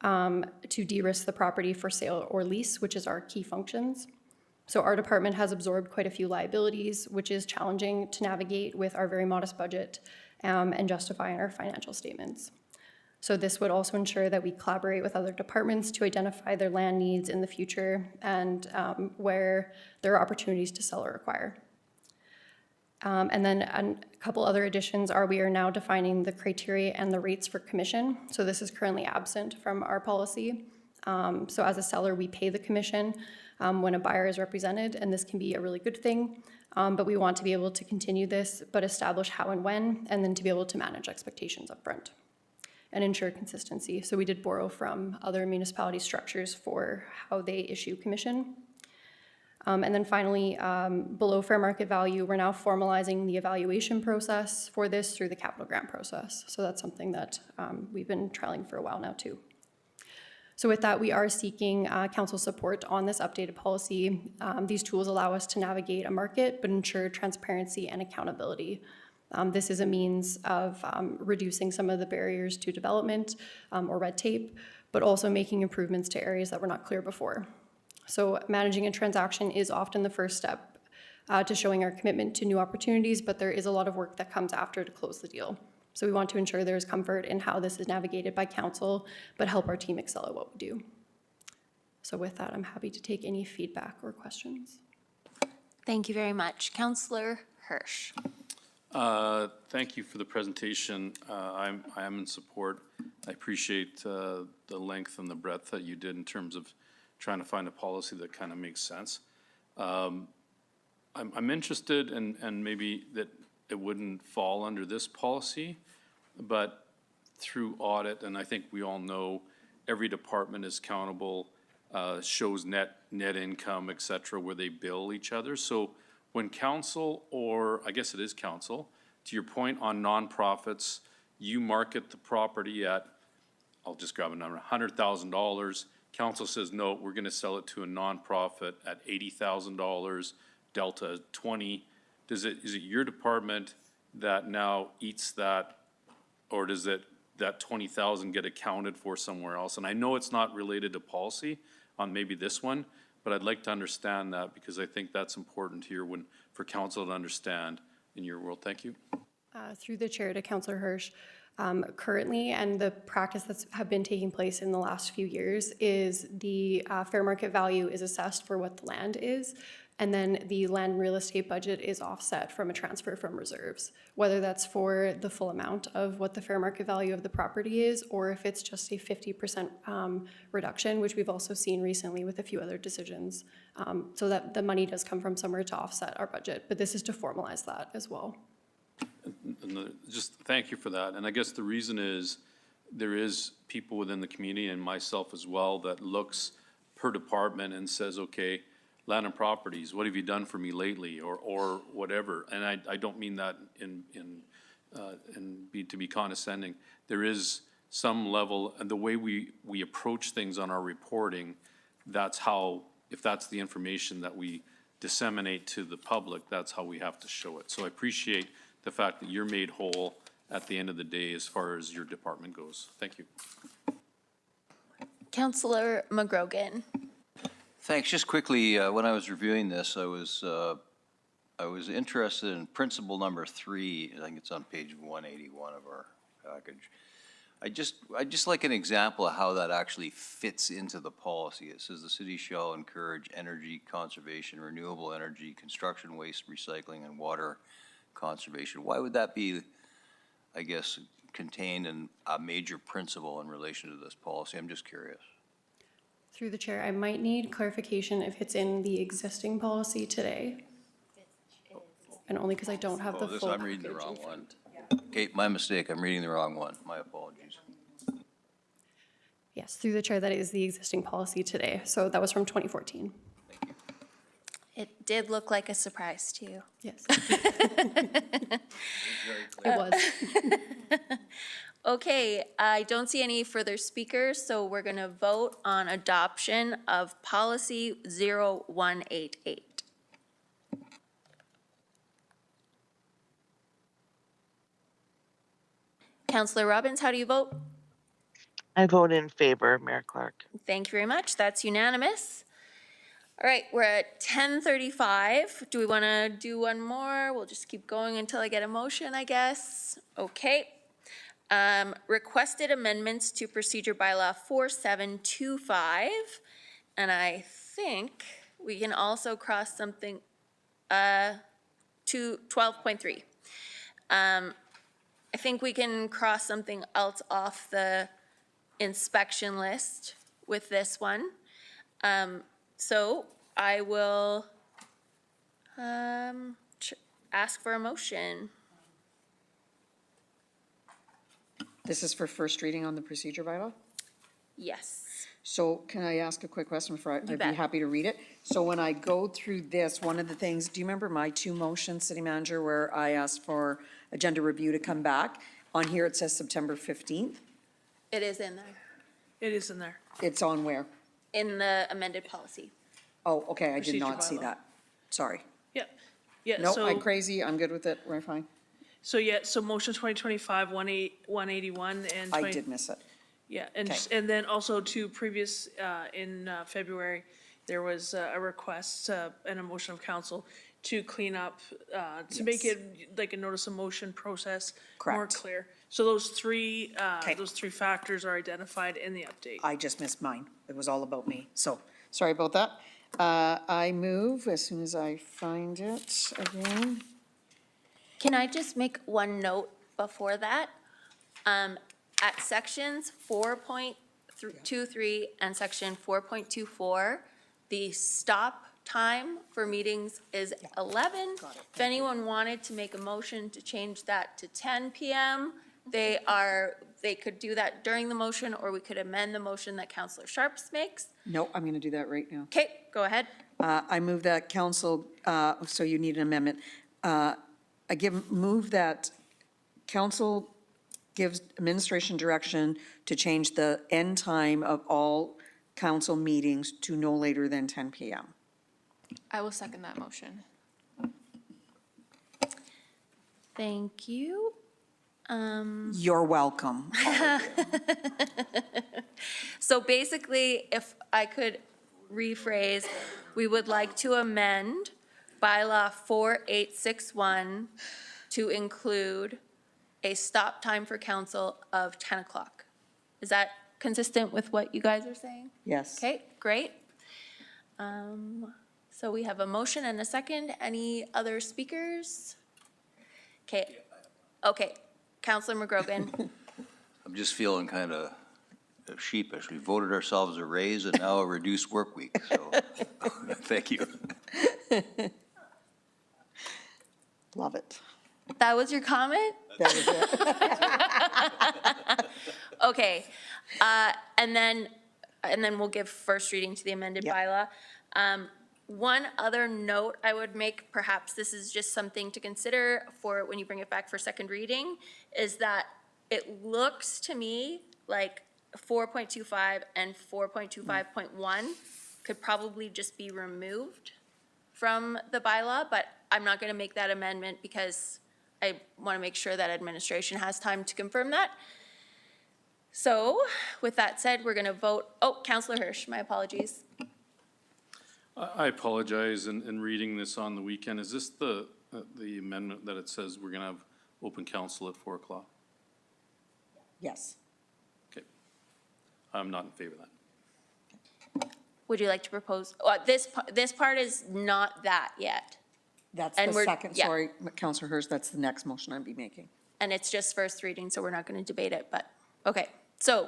to de-risk the property for sale or lease, which is our key functions. So our department has absorbed quite a few liabilities, which is challenging to navigate with our very modest budget and justify in our financial statements. So this would also ensure that we collaborate with other departments to identify their land needs in the future and where there are opportunities to sell or acquire. And then a couple other additions are we are now defining the criteria and the rates for commission. So this is currently absent from our policy. So as a seller, we pay the commission when a buyer is represented, and this can be a really good thing. But we want to be able to continue this, but establish how and when, and then to be able to manage expectations up front and ensure consistency. So we did borrow from other municipality structures for how they issue commission. And then finally, below fair market value, we're now formalizing the evaluation process for this through the capital grant process. So that's something that we've been trialing for a while now too. So with that, we are seeking council support on this updated policy. These tools allow us to navigate a market, but ensure transparency and accountability. This is a means of reducing some of the barriers to development or red tape, but also making improvements to areas that were not clear before. So managing a transaction is often the first step to showing our commitment to new opportunities, but there is a lot of work that comes after to close the deal. So we want to ensure there is comfort in how this is navigated by council, but help our team excel at what we do. So with that, I'm happy to take any feedback or questions. Thank you very much. Councillor Hirsch. Thank you for the presentation. I am in support. I appreciate the length and the breadth that you did in terms of trying to find a policy that kind of makes sense. I'm interested in, and maybe that it wouldn't fall under this policy, but through audit, and I think we all know every department is accountable, shows net income, et cetera, where they bill each other. So when council, or I guess it is council, to your point on nonprofits, you market the property at, I'll just grab a number, $100,000. Council says, no, we're gonna sell it to a nonprofit at $80,000, Delta 20. Is it your department that now eats that, or does that 20,000 get accounted for somewhere else? And I know it's not related to policy on maybe this one, but I'd like to understand that because I think that's important here for council to understand in your world. Thank you. Through the chair to Councillor Hirsch, currently, and the practice that's have been taking place in the last few years is the fair market value is assessed for what the land is, and then the land and real estate budget is offset from a transfer from reserves, whether that's for the full amount of what the fair market value of the property is, or if it's just a 50% reduction, which we've also seen recently with a few other decisions, so that the money does come from somewhere to offset our budget, but this is to formalize that as well. Just thank you for that. And I guess the reason is there is people within the community and myself as well that looks per department and says, okay, land and properties, what have you done for me lately, or whatever. And I don't mean that to be condescending. There is some level, and the way we approach things on our reporting, that's how, if that's the information that we disseminate to the public, that's how we have to show it. So I appreciate the fact that you're made whole at the end of the day as far as your department goes. Thank you. Councillor McGrogan. Thanks. Just quickly, when I was reviewing this, I was interested in principle number 3. I think it's on page 181 of our package. I just like an example of how that actually fits into the policy. It says the city shall encourage energy conservation, renewable energy, construction waste recycling, and water conservation. Why would that be, I guess, contained in a major principle in relation to this policy? I'm just curious. Through the chair, I might need clarification if it's in the existing policy today. And only because I don't have the full. I'm reading the wrong one. Okay, my mistake. I'm reading the wrong one. My apologies. Yes, through the chair, that is the existing policy today. So that was from 2014. It did look like a surprise to you. Yes. It was. Okay, I don't see any further speakers, so we're going to vote on adoption of policy 0188. Councillor Robbins, how do you vote? I vote in favor, Mayor Clark. Thank you very much. That's unanimous. All right, we're at 10:35. Do we want to do one more? We'll just keep going until I get a motion, I guess. Okay. Requested amendments to procedure bylaw 4725. And I think we can also cross something to 12.3. I think we can cross something else off the inspection list with this one. So I will ask for a motion. This is for first reading on the procedure bylaw? Yes. So can I ask a quick question before I'd be bet. happy to read it? So when I go through this, one of the things, do you remember my 2 motions, City Manager, where I asked for agenda review to come back? On here, it says September 15th. It is in there, It is in there. It's on where? in the amended policy. Oh, okay, I did Procedure not see bylaw. that. Sorry. Yeah, yeah, No, so. I'm crazy, I'm good with it, we're fine. So, yeah, so motion 2025, 181 and. I did miss it. Yeah, and, Okay. and then also to previous, in February, there was a request and a motion of council to clean up, to make Yes. it like a notice of motion process more Correct. clear. So those three Okay. factors are identified in the update. I just missed mine. It was all about me. So, sorry about that. I move as soon as I find it again. Can I just make one note before that? At sections 4.23 and section 4.24, the stop time for meetings is 11. If anyone wanted to make a motion to change that to 10 PM, They could do that during the motion, or we could amend the motion that Counselor Sharps makes. No, I'm going to do that right now. Okay, go ahead. I move that council, so you need an amendment. Move that council gives administration direction to change the end time of all council meetings to no later than 10 PM. I will second that motion. Thank you. You're welcome. So basically, if I could rephrase, we would like to amend bylaw 4861 to include a stop time for council of 10 o'clock. Is that consistent with what you guys are saying? Yes. Okay, great. So we have a motion and a second. Any other speakers? Okay, Counselor McGrogan. I'm just feeling kind of sheepish. We voted ourselves a raise and now a reduced work week, so thank you. Love it. That was your comment? That was it. Okay, and then we'll give first reading to the amended bylaw. One other note I would make, perhaps this is just something to consider for when you bring it back for second reading, is that it looks to me like 4.25 and 4.25.1 could probably just be removed from the bylaw, but I'm not going to make that amendment because I want to make sure that administration has time to confirm that. So with that said, we're going to vote. Oh, Counselor Hirsch, my apologies. I apologize in reading this on the weekend. Is this the amendment that it says we're going to have open council at 4 o'clock? Yes. Okay. I'm not in favor of that. Would you like to propose? This part is not that yet. That's And the we're- second, yeah. sorry, Councillor Hurst, that's the next motion I'd be making. And it's just first reading, so we're not going to debate it, but, okay. So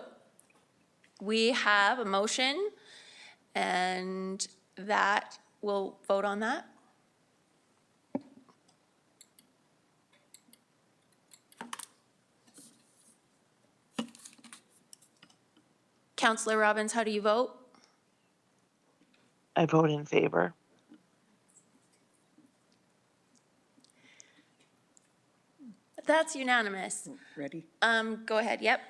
we have a motion, and that, we'll vote on that. Counselor Robbins, how do you vote? I vote in favor. That's unanimous. Ready? Go ahead, yep.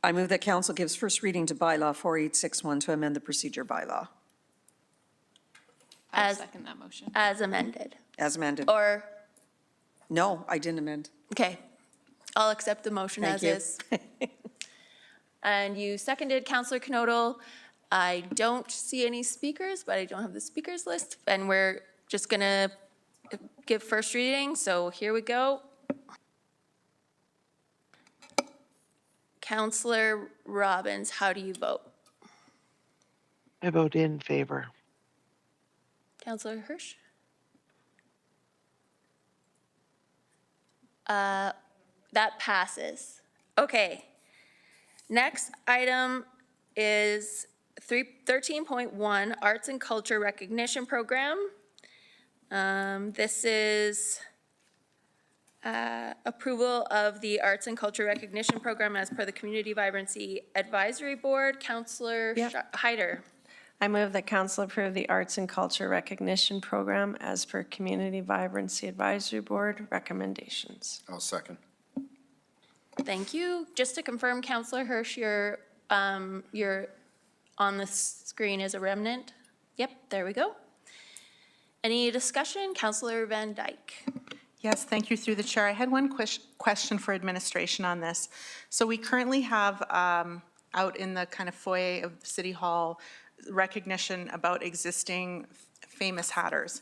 I move that council gives first reading to bylaw 4861 to amend the procedure bylaw I will As- second that motion. As amended. as amended. Or, No, I didn't amend. okay, I'll accept the motion Thank as you. is. And you seconded, Counselor Knodel. I don't see any speakers, but I don't have the speakers list, and we're just gonna give first reading, so here we go. Counselor Robbins, how do you vote? I vote in favor. Counselor Hirsch? That passes. Okay. Next item is 13.1, Arts and Culture Recognition Program. This is approval of the Arts and Culture Recognition Program as per the Community Vibrancy Advisory Board. Counselor Hyder. I move that council approve the Arts and Culture Recognition Program as per Community Vibrancy Advisory Board recommendations. I'll second. Thank you. Just to confirm, Counselor Hirsch, you're on the screen as a remnant? Yep, there we go. Any discussion? Counselor Van Dyke. Yes, thank you through the chair. I had one question for administration on this. So we currently have out in the kind of foyer of City Hall recognition about existing famous hatters.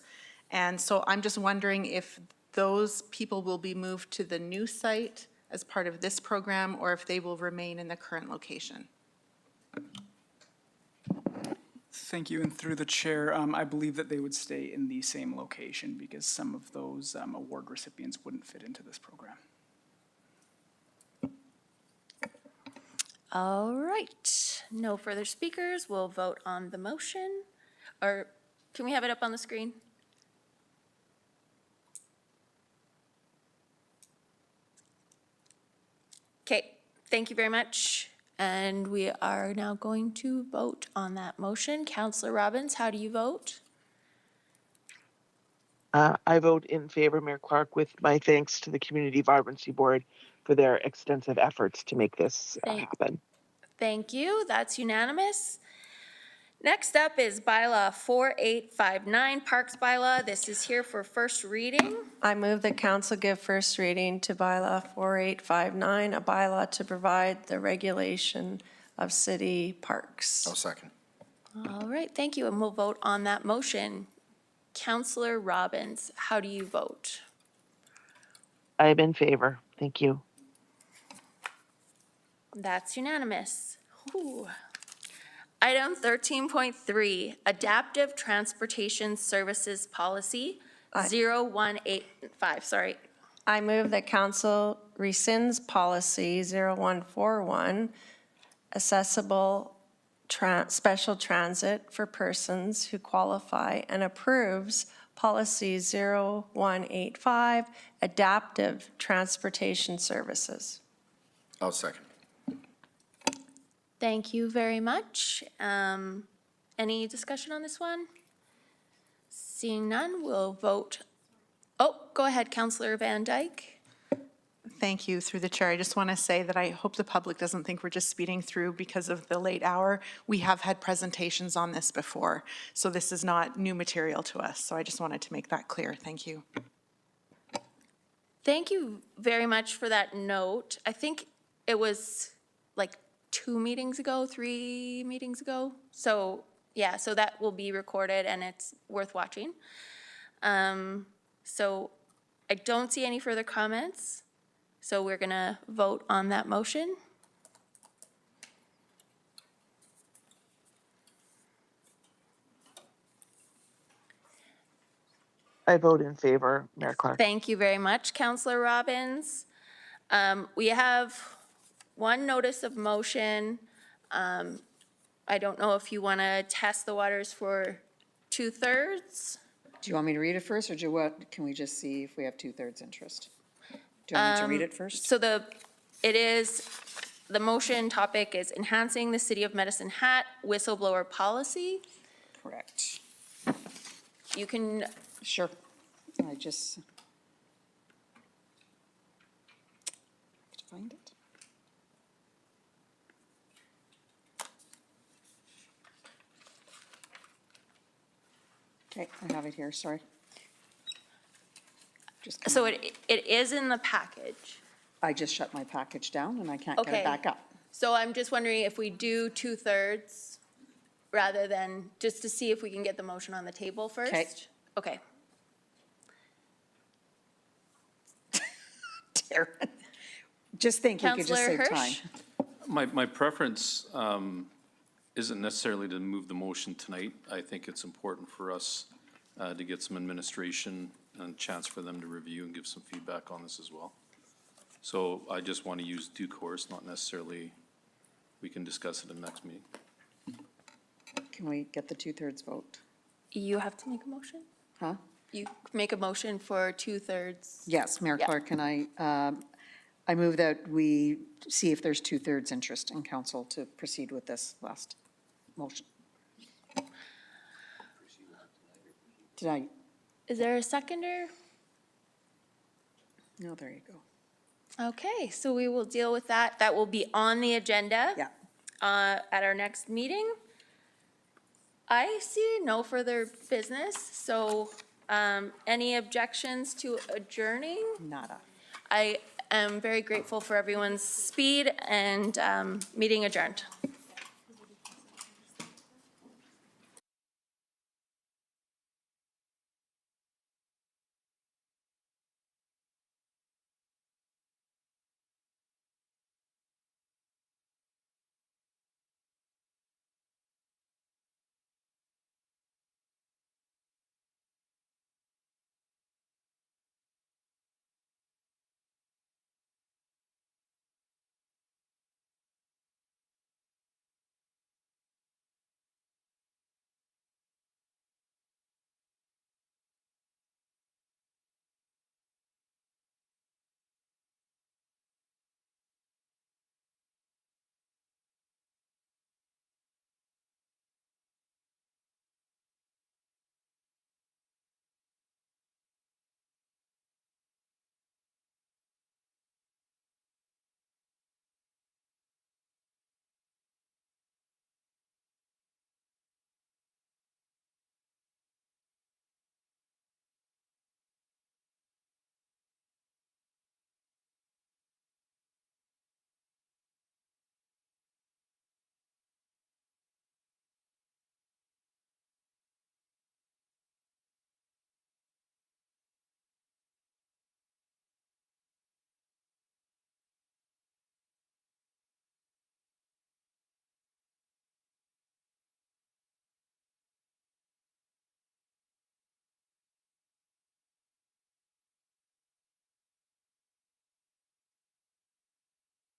And so I'm just wondering if those people will be moved to the new site as part of this program, or if they will remain in the current location. Thank you, and through the chair, I believe that they would stay in the same location because some of those award recipients wouldn't fit into this program. All right, no further speakers. We'll vote on the motion. Or can we have it up on the screen? Okay, Thank you very much. And we are now going to vote on that motion. Councillor Robbins, how do you vote? I vote in favor, Mayor Clark, with my thanks to the Community Vibrancy Board for their extensive efforts to make this happen. Thank you. That's unanimous. Next up is bylaw 4859, Parks bylaw. This is here for first reading. I move that council give first reading to bylaw 4859, a bylaw to provide the regulation of city parks. I'll second. All right, thank you, and we'll vote on that motion. Councillor Robbins, how do you vote? I'm in favor. Thank you. That's unanimous. Whew. Item 13.3, Adaptive Transportation Services Policy 0185, sorry. I move that council rescinds policy 0141, accessible special transit for persons who qualify, and approves policy 0185, adaptive transportation services. I'll second. Thank you very much. Any discussion on this one? Seeing none, we'll vote. Oh, go ahead, Councillor Van Dyke. Thank you. Through the chair, I just want to say that I hope the public doesn't think we're just speeding through because of the late hour. We have had presentations on this before, so this is not new material to us. So I just wanted to make that clear. Thank you. Thank you very much for that note. I think it was like 3 meetings ago. So yeah, so that will be recorded and it's worth watching. So I don't see any further comments. So we're gonna vote on that motion. I vote in favor, Mayor Clark. Thank you very much, Councillor Robbins. We have one notice of motion. I don't know if you want to test the waters for 2/3. Do you want me to read it first, or do you what? Can we just see if we have 2/3 interest? Do you want me to read it first? So the motion topic is enhancing the City of Medicine Hat whistleblower policy. Correct. You can. Sure. I just have to find it. Okay, I have it here, sorry. So it is in the package. I just shut my package down and I can't get Okay. it back up. So I'm just wondering if we do 2/3 rather than, just to see if we can get the motion on the table first? Okay. Okay. Darren, just think we could just Councillor save time. Hirsch? My preference isn't necessarily to move the motion tonight. I think it's important for us to get some administration and chance for them to review and give some feedback on this as well. So I just want to use due course, not necessarily, we can discuss it in the next meeting. Can we get the 2/3 vote? You have to make a motion? Huh? You make a motion for 2/3? Yes, Mayor Yeah. Clark, can I move that we see if there's 2/3 interest in council to proceed with this last motion. Did I? Is there a seconder? No, there you go. Okay, so we will deal with that. That will be on the agenda. Yeah. At our next meeting. I see no further business, so any objections to adjourning? Nada. I am very grateful for everyone's speed and meeting adjourned.